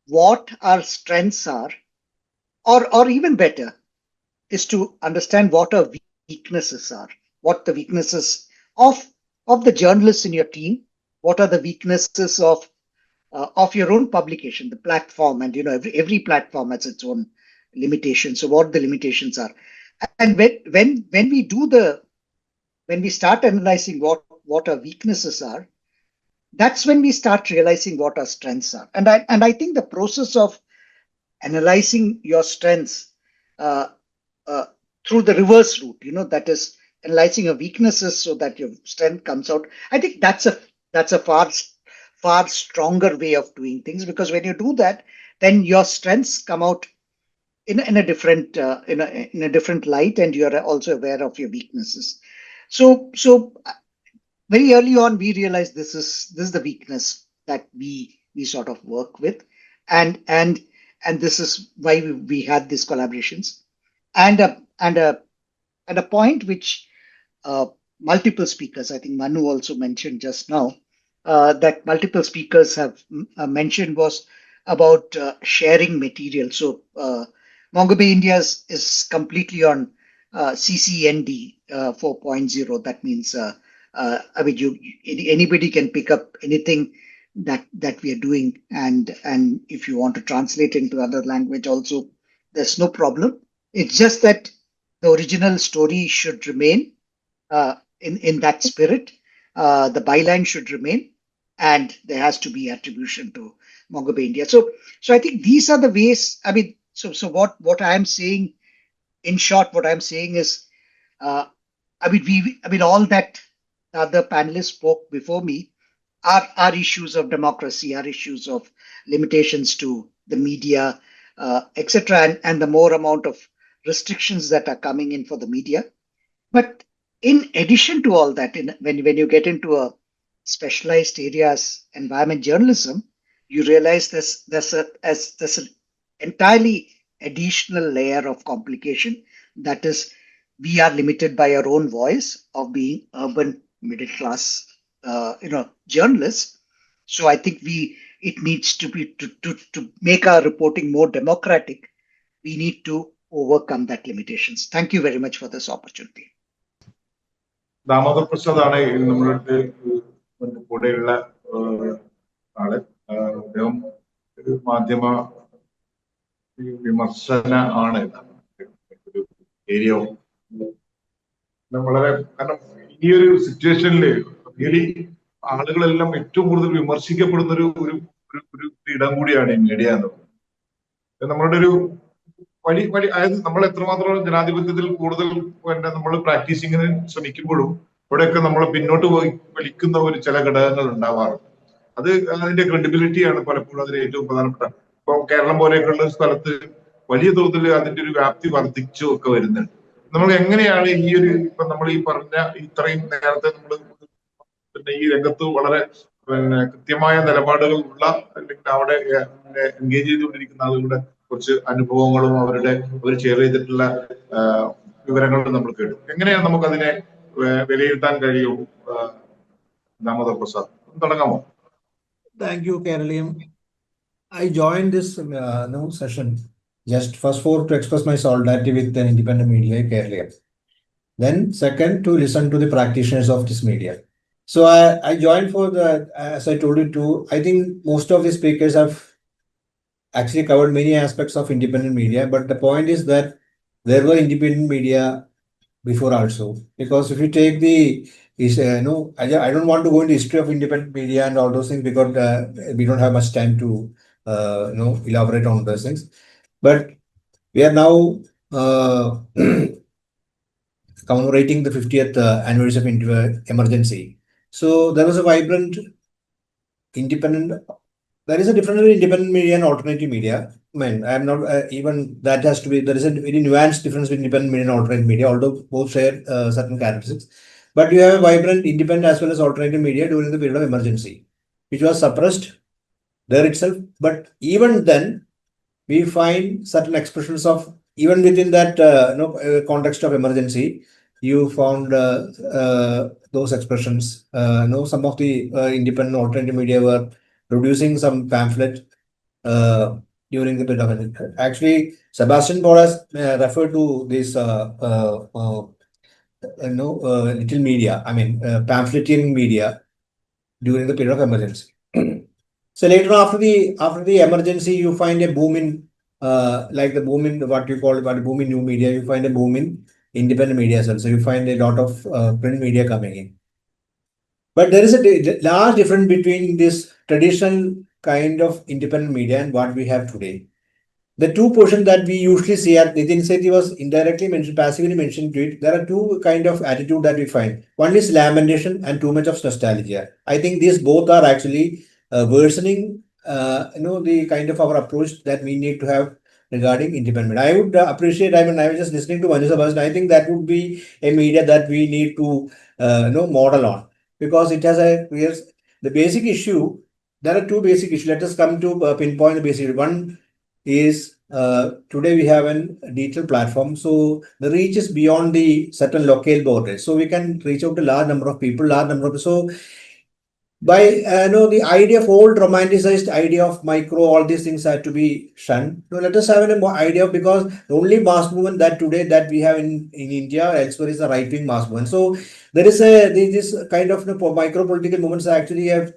what our strengths are, or even better, is to understand what our weaknesses are, what the weaknesses of the journalists in your team, what are the weaknesses of your own publication, the platform, and every platform has its own limitations. So what the limitations are, and when we start analyzing what our weaknesses are, that's when we start realizing what our strengths are. And I think the process of analyzing your strengths through the reverse route, that is analyzing your weaknesses so that your strength comes out. I think that's a far stronger way of doing things, because when you do that, then your strengths come out in a different light, and you're also aware of your weaknesses. So very early on, we realized this is the weakness that we sort of work with, and this is why we had these collaborations, and a point which multiple speakers, I think Manu also mentioned just now, that multiple speakers have mentioned was about sharing material. So Mongabay India is completely on CCND 4.0. That means anybody can pick up anything that we are doing, and if you want to translate into other language also, there's no problem. It's just that the original story should remain in that spirit. The byline should remain, and there has to be attribution to Mongabay India. So I think these are the ways. So what I am saying, in short, what I'm saying is, all that other panelists spoke before me are issues of democracy, are issues of limitations to the media, etc., and the more amount of restrictions that are coming in for the media. But in addition to all that, when you get into a specialized areas, environment journalism, you realize there's an entirely additional layer of complication. That is, we are limited by our own voice of being urban middle class, journalists. So I think it needs to be to make our reporting more democratic. We need to overcome that limitations. Thank you very much for this opportunity. Damodar Prasad ആണ് നമ്മുടെ അടുത്ത് കൂടെയുള്ള ആള്. അദ്ദേഹം ഒരു മാധ്യമ വിമർശന ആണ് ഏരിയ. വളരെ കാരണം ഈ ഒരു സിറ്റുവേഷനിൽ റിയലി ആളുകളെല്ലാം ഏറ്റവും കൂടുതൽ വിമർശിക്കപ്പെടുന്ന ഒരു ഇടം കൂടിയാണ് ഈ മീഡിയ എന്ന് പറയുന്നത്. നമ്മളുടെ ഒരു അതായത് നമ്മൾ എത്രമാത്രം ജനാധിപത്യത്തിൽ കൂടുതൽ നമ്മൾ പ്രാക്ടീസിങ്ങിന് ശ്രമിക്കുമ്പോഴും ഇവിടെയൊക്കെ നമ്മളെ പിന്നോട്ട് വലിക്കുന്ന ഒരു ചില ഘടകങ്ങൾ ഉണ്ടാവാറുണ്ട്. അത് അതിന്റെ ക്രെഡിബിലിറ്റിയാണ് പലപ്പോഴും അതിന് ഏറ്റവും പ്രധാനപ്പെട്ട. ഇപ്പൊ കേരളം പോലെയൊക്കെയുള്ള സ്ഥലത്ത് വലിയ തോതിൽ അതിന്റെ ഒരു വ്യാപ്തി വർദ്ധിച്ചു ഒക്കെ വരുന്നുണ്ട്. നമ്മൾ എങ്ങനെയാണ് ഈ ഒരു ഇപ്പൊ നമ്മൾ ഈ പറഞ്ഞ ഇത്രയും നേരത്തെ നമ്മൾ പിന്നെ ഈ രംഗത്ത് വളരെ കൃത്യമായ നിലപാടുകൾ ഉള്ള അല്ലെങ്കിൽ അവിടെ എൻഗേജ് ചെയ്തുകൊണ്ടിരിക്കുന്ന ആളുകളുടെ കുറച്ച് അനുഭവങ്ങളും അവർ ഷെയർ ചെയ്തിട്ടുള്ള വിവരങ്ങളും നമ്മൾ കേട്ടു. എങ്ങനെയാണ് നമുക്ക് അതിനെ വിലയിരുത്താൻ കഴിയും? Damodar Prasad, തുടങ്ങാമോ? Thank you, Keraleeyam. I joined this session just first for to express my solidarity with the independent media, Keraleeyam. Then second, to listen to the practitioners of this media. So I joined for the, as I told you too, I think most of the speakers have actually covered many aspects of independent media, but the point is that there were independent media before also. Because if you take the, I don't want to go into history of independent media and all those things because we don't have much time to, elaborate on those things. But we are now commemorating the 50th anniversary of emergency. So there was a vibrant independent. There is a difference between independent media and alternative media. I mean, I am not even that has to be. There is a very nuanced difference between independent media and alternative media, although both share certain characteristics. But you have a vibrant independent as well as alternative media during the period of emergency, which was suppressed there itself. But even then, we find certain expressions of even within that context of emergency. You found those expressions. Some of the independent alternative media were producing some pamphlet during the period of emergency. Actually, Sebastian has referred to this little media. I mean, pamphleteering media during the period of emergency. So later after the emergency, you find a boom in like the boom in what you call about boom in new media. You find a boom in independent media as well. So you find a lot of print media coming in. But there is a large difference between this traditional kind of independent media and what we have today. The two portions that we usually see, Nithin Sethi was indirectly mentioned, passively mentioned to it. There are two kind of attitude that we find. One is lamentation and too much of nostalgia. I think these both are actually worsening, the kind of our approach that we need to have regarding independent. I would appreciate. I was just listening to Manu, Sebastian. I think that would be a media that we need to, model on, because it has the basic issue. There are two basic issues. Let us come to pinpoint the basic. One is today we have a digital platform, so the reach is beyond the certain local borders. So we can reach out to large number of people, so by the idea of old romanticized idea of micro, all these things have to be shunned. So let us have an idea of, because the only mass movement that today that we have in India elsewhere is the right wing mass movement. So there is this kind of micro political movements actually have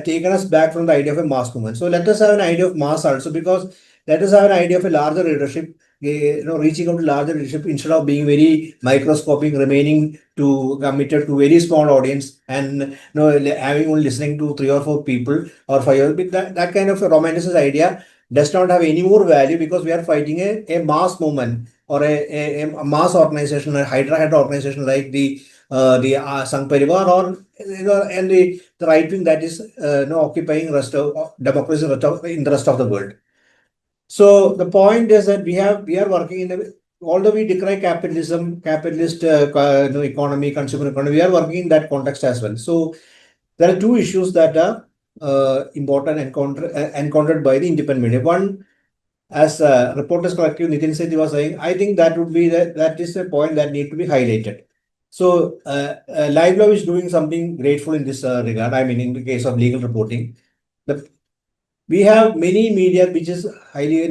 taken us back from the idea of a mass movement. So let us have an idea of mass also, because let us have an idea of a larger leadership, reaching out to larger leadership instead of being very microscopic, remaining to committed to very small audience and having only listening to 3 or 4 people or 5. That kind of a romanticized idea does not have any more value, because we are fighting a mass movement or a mass organization, a Hydra organization like the Sangh Parivar or and the right wing that is occupying rest of democracy in the rest of the world. So the point is that we are working in although we decry capitalism, capitalist economy, consumer economy, we are working in that context as well. So there are two issues that are important encountered by the independent media. One, as Reporters Collective Nithin Sethi was saying, I think that would be that is a point that need to be highlighted. So Live Law is doing something grateful in this regard. I mean, in the case of legal reporting, we have many media which is highly,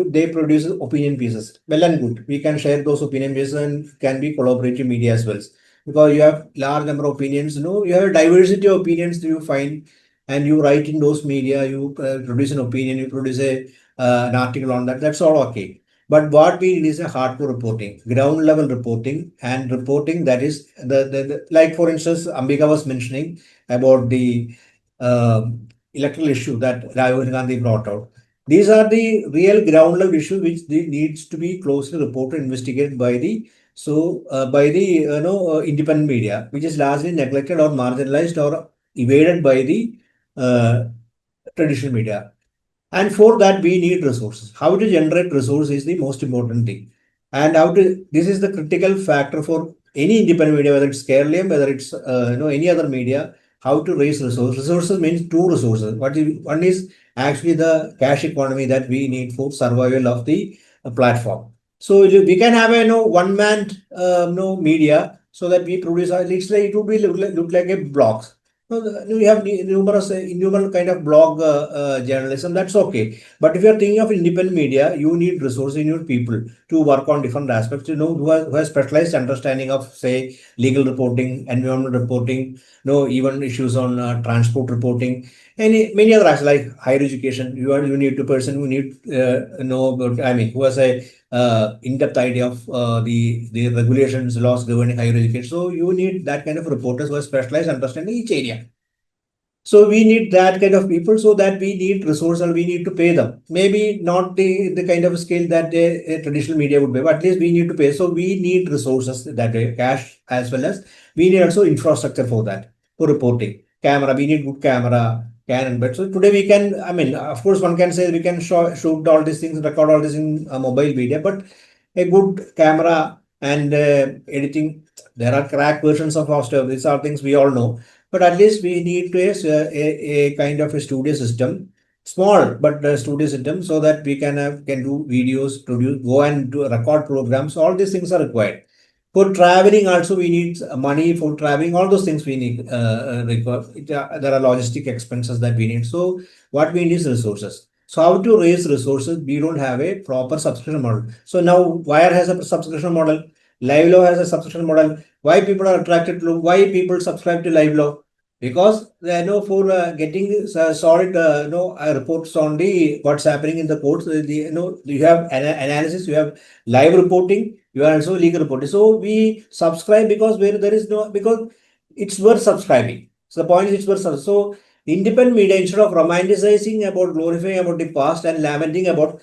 they produce opinion pieces. Well and good. We can share those opinion pieces and can be collaborative media as well. Because you have large number of opinions, you have a diversity of opinions that you find, and you write in those media, you produce an opinion, you produce an article on that. That's all okay. But what we need is a hardcore reporting, ground level reporting, and reporting that is the like, for instance, Ambika was mentioning about the electoral issue that Rahul Gandhi brought out. These are the real ground level issues which needs to be closely reported, investigated by the So by the independent media, which is largely neglected or marginalized or evaded by the traditional media. And for that, we need resources. How to generate resources is the most important thing. And this is the critical factor for any independent media, whether it's Keraleeyam, whether it's any other media, how to raise resources. Resources means two resources. One is actually the cash economy that we need for survival of the platform. So we can have a one-man media so that we produce. It would be look like a blogs. We have innumerable kind of blog journalism. That's okay. But if you are thinking of independent media, you need resources, you need people to work on different aspects. Who has specialized understanding of, say, legal reporting, environmental reporting, even issues on transport reporting, and many other aspects like higher education. You need a person who need know about. Who has a in-depth idea of the regulations, laws governing higher education. So you need that kind of reporters who are specialized understanding each area. So we need that kind of people, so that we need resources and we need to pay them. Maybe not the kind of scale that a traditional media would pay, but at least we need to pay. So we need resources that way, cash, as well as we need also infrastructure for that, for reporting. Camera, we need good camera, Canon. But so today we can, of course, one can say we can shoot all these things, record all this in a mobile media, but a good camera and editing, there are crack versions of our stuff. These are things we all know. But at least we need to a kind of a studio system, small but studio system, so that we can do videos, go and record programs. All these things are required. For traveling also, we need money for traveling. All those things we need. There are logistic expenses that we need. So what we need is resources. So how to raise resources? We don't have a proper subscription model. So now Wire has a subscription model. Livelaw has a subscription model. Why people are attracted to, why people subscribe to Livelaw? Because they know for getting solid reports on the what's happening in the courts. You have analysis, you have live reporting, you are also legal reporting. So we subscribe because because it's worth subscribing. So the point is it's worth. So independent media, instead of romanticizing about, glorifying about the past and lamenting about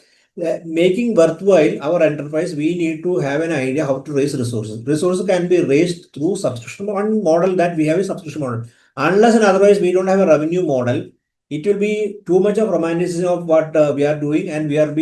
making worthwhile our enterprise, we need to have an idea how to raise resources. Resources can be raised through subscription. One model that we have is subscription model. Unless and otherwise we don't have a revenue model, it will be too much of romanticism of what we are doing, and we are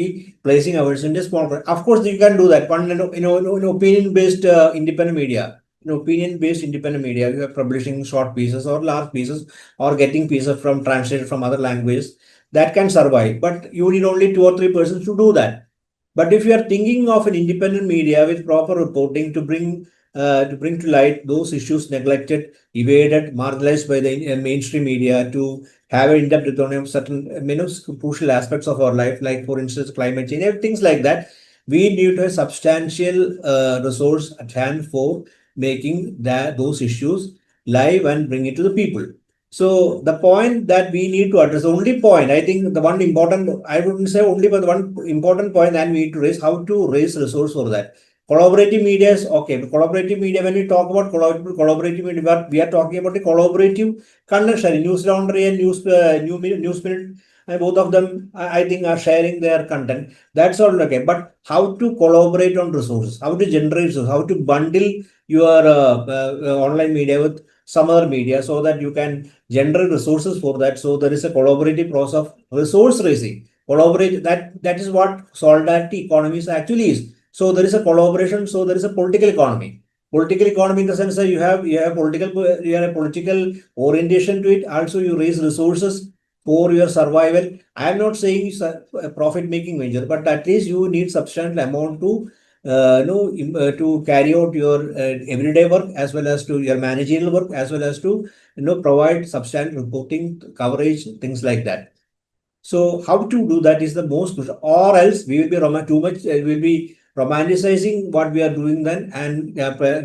placing ourselves in a small. Of course, you can do that. One, opinion-based independent media. Opinion-based independent media, you are publishing short pieces or large pieces, or getting pieces translated from other languages, that can survive. But you need only 2 or 3 persons to do that. But if you are thinking of an independent media with proper reporting to bring to light those issues neglected, evaded, marginalized by the mainstream media, to have an in-depth autonomy of certain crucial aspects of our life, like for instance climate change, things like that, we need a substantial resource at hand for making those issues live and bring it to the people. So the point that we need to address, the only point, I think the one important, I wouldn't say only, but the one important point that we need to raise, how to raise resource for that. Collaborative media is okay. But collaborative media, when we talk about collaborative media, we are talking about the collaborative content sharing. News Laundry and Newsminute, both of them, I think, are sharing their content. That's all okay. But how to collaborate on resources, how to generate resources, how to bundle your online media with some other media so that you can generate resources for that. So there is a collaborative process of resource raising. That is what solidarity economies actually is. So there is a collaboration. So there is a political economy. Political economy in the sense that you have a political orientation to it. Also, you raise resources for your survival. I am not saying it's a profit-making venture, but at least you need substantial amount to to carry out your everyday work, as well as to your managerial work, as well as to provide substantial reporting coverage, things like that. So how to do that is the most crucial, or else we will be we'll be romanticizing what we are doing then, and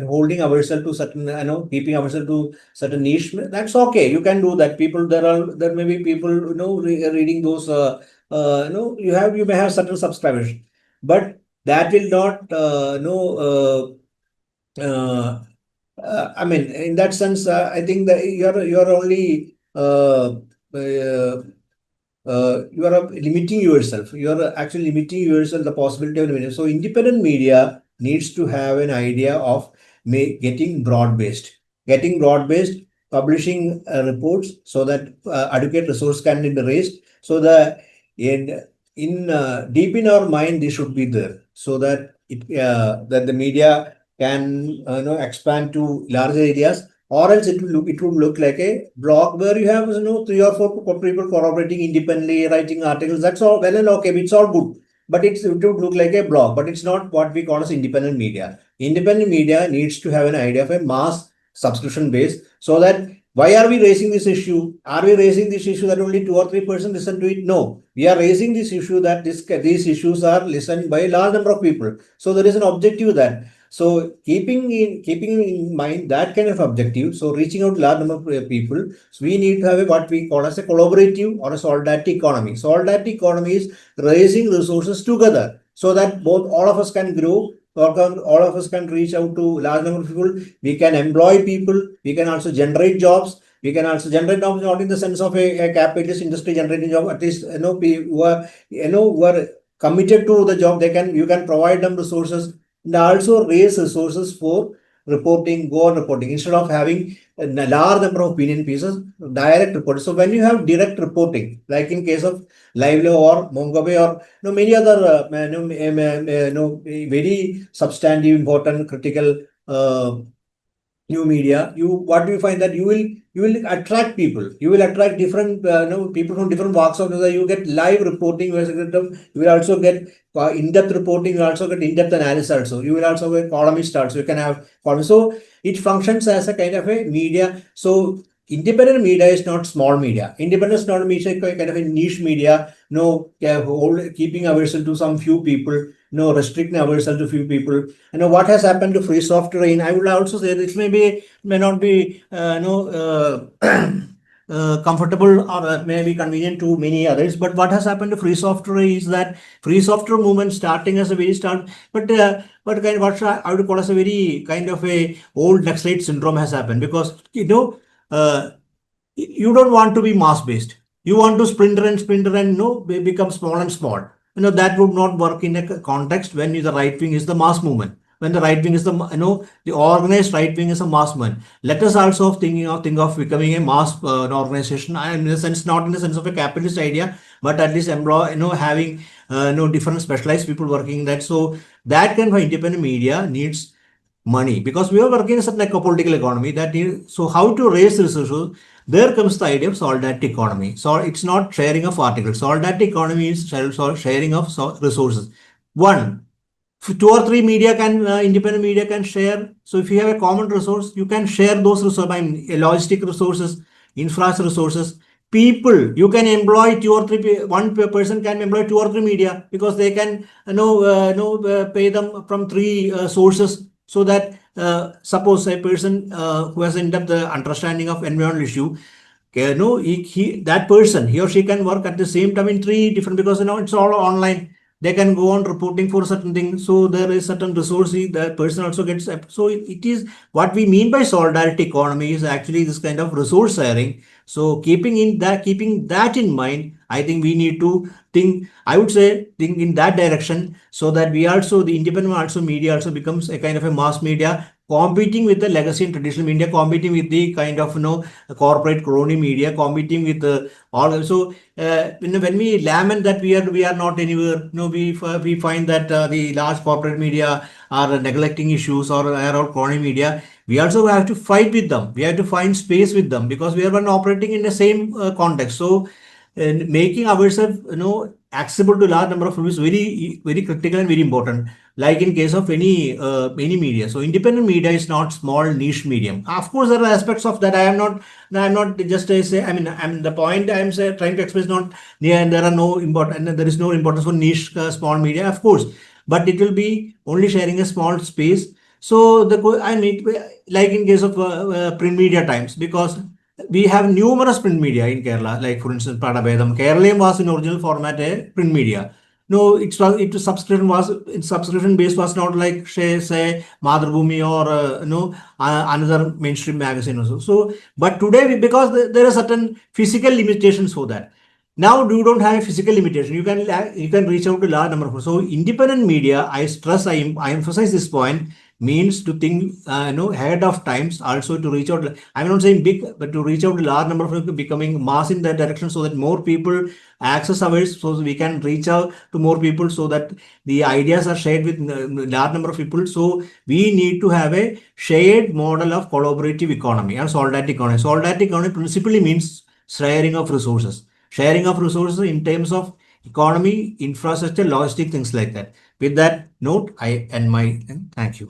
holding ourselves to certain, keeping ourselves to certain niche. That's okay. You can do that. There may be people, reading those, you may have certain subscribers, but that will not, in that sense, I think that you're only, you are limiting yourself. You are actually limiting yourself the possibility of limiting. So independent media needs to have an idea of getting broad-based, publishing reports so that adequate resource can be raised. So that deep in our mind, this should be there, so that that the media can expand to larger areas, or else it would look like a blog where you have 3 or 4 people cooperating independently, writing articles. That's all well and okay. It's all good, but it would look like a blog. But it's not what we call as independent media. Independent media needs to have an idea of a mass subscription base, so that why are we raising this issue? Are we raising this issue that only 2 or 3% listen to it? No, we are raising this issue that these issues are listened by a large number of people. So there is an objective that. So keeping in mind that kind of objective, so reaching out to large number of people, so we need to have what we call as a collaborative or a solidarity economy. Solidarity economy is raising resources together, so that all of us can grow, all of us can reach out to large number of people. We can employ people. We can also generate jobs. We can also generate jobs not in the sense of a capitalist industry generating job. At least who are committed to the job. You can provide them resources, and also raise resources for reporting, go on reporting, instead of having a large number of opinion pieces, direct reporting. So when you have direct reporting, like in case of Lively or Mongabay or many other very substantive, important, critical new media, what do you find that you will attract people. You will attract different people from different walks of life. You get live reporting. You will also get in-depth reporting. You will also get in-depth analysis. Also, you will also get columnists. Also, you can have columnists. So it functions as a kind of a media. So independent media is not small media. Independent is not media, kind of a niche media. Keeping ourselves to some few people. Restricting ourselves to few people. What has happened to free software? I would also say this may not be comfortable or may be convenient to many others. But what has happened to free software is that free software movement starting as a very start, but kind of what I would call as a very kind of a old Naxalite syndrome has happened, because you don't want to be mass based. You want to splinter and become small and small. That would not work in a context when the right wing is the mass movement. When the right wing is the organized right wing is a mass movement. Let us also think of becoming a mass organization. In a sense, not in the sense of a capitalist idea, but at least having different specialized people working in that. So that kind of independent media needs money, because we are working in such like a political economy so how to raise resources. There comes the idea of solidarity economy. So it's not sharing of articles. Solidarity economy is sharing of resources. 1, 2 or 3 media independent media can share. So if you have a common resource, you can share those resources. Logistic resources, infrastructure resources, people. You can employ 2 or 3. One person can employ 2 or 3 media, because they can pay them from 3 sources. So that suppose a person who has in-depth understanding of environmental issue, that person, he or she can work at the same time in 3 different, because it's all online. They can go on reporting for certain things. So there is certain resource that person also gets. So it is what we mean by solidarity economy is actually this kind of resource sharing. So keeping that in mind, I think we need to think in that direction, so that the independent media also becomes a kind of a mass media, competing with the legacy and traditional media, competing with the kind of corporate crony media, competing with all. So when we lament that we are not anywhere, we find that the large corporate media are neglecting issues or are all crony media. We also have to fight with them. We have to find space with them, because we are operating in the same context. So making ourselves accessible to large number of people is very, very critical and very important. Like in case of any media. So independent media is not small niche medium. Of course, there are aspects of that. I am not just say. The point I am trying to express not. There are no important. There is no importance for niche small media, of course, but it will be only sharing a small space. So like in case of print media times, because we have numerous print media in Kerala, like for instance, Padabedam. Keraleeyam was in original format a print media. Subscription base was not like say Madhurabhumi or another mainstream magazine also. So, but today because there are certain physical limitations for that. Now you don't have a physical limitation. You can reach out to large number of people. So independent media, I emphasize this point, means to think ahead of times, also to reach out. I'm not saying big, but to reach out to large number of people, becoming mass in that direction, so that more people access ours, so we can reach out to more people, so that the ideas are shared with large number of people. So we need to have a shared model of collaborative economy and solidarity economy. Solidarity economy principally means sharing of resources. Sharing of resources in terms of economy, infrastructure, logistic, things like that. With that note, I end my thank you.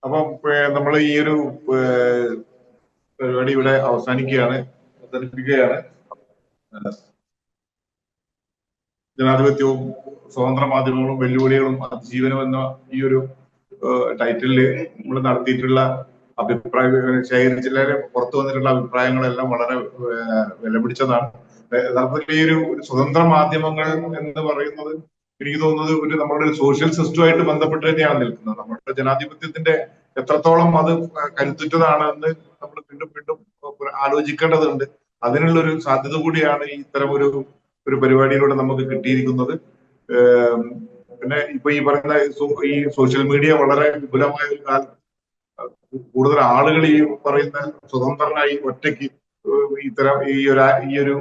അപ്പം നമ്മൾ ഈ ഒരു പരിപാടി ഇവിടെ അവസാനിപ്പിക്കുകയാണ്. ജനാധിപത്യവും സ്വതന്ത്ര മാധ്യമങ്ങളും വെല്ലുവിളികളും അതിജീവനം എന്ന ഈ ഒരു ടൈറ്റിലില് നമ്മൾ നടത്തിയിട്ടുള്ള ശേഖരിച്ചില്ല പുറത്തു വന്നിട്ടുള്ള അഭിപ്രായങ്ങളെല്ലാം വളരെ വിലപിടിച്ചതാണ്. യഥാർത്ഥത്തിൽ ഈ ഒരു സ്വതന്ത്ര മാധ്യമങ്ങൾ എന്ന് പറയുന്നത് എനിക്ക് തോന്നുന്നത് നമ്മുടെ ഒരു സോഷ്യൽ സിസ്റ്റവുമായിട്ട് ബന്ധപ്പെട്ട് തന്നെയാണ് നിൽക്കുന്നത്. നമ്മുടെ ജനാധിപത്യത്തിന്റെ എത്രത്തോളം അത് കരുത്തുറ്റതാണ് എന്ന് നമ്മൾ വീണ്ടും വീണ്ടും ആലോചിക്കേണ്ടതുണ്ട്. അതിനുള്ളൊരു സാധ്യത കൂടിയാണ് ഇത്തരം ഒരു പരിപാടിയിലൂടെ നമുക്ക് കിട്ടിയിരിക്കുന്നത്. പിന്നെ ഇപ്പൊ ഈ പറയുന്ന ഈ സോഷ്യൽ മീഡിയ വളരെ വിപുലമായ ഒരു കാലം, കൂടുതൽ ആളുകൾ ഈ പറയുന്ന സ്വതന്ത്രനായി ഒറ്റയ്ക്ക് ഇത്തരം ഈ ഒരു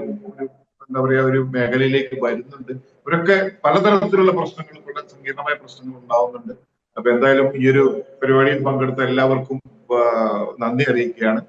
എന്താ പറയാ ഒരു മേഖലയിലേക്ക് വരുന്നുണ്ട്. ഇവരൊക്കെ പലതരത്തിലുള്ള പ്രശ്നങ്ങൾ, വളരെ സങ്കീർണമായ പ്രശ്നങ്ങൾ ഉണ്ടാവുന്നുണ്ട്. അപ്പൊ എന്തായാലും ഈ ഒരു പരിപാടിയിൽ പങ്കെടുത്ത എല്ലാവർക്കും നന്ദി അറിയിക്കുകയാണ്.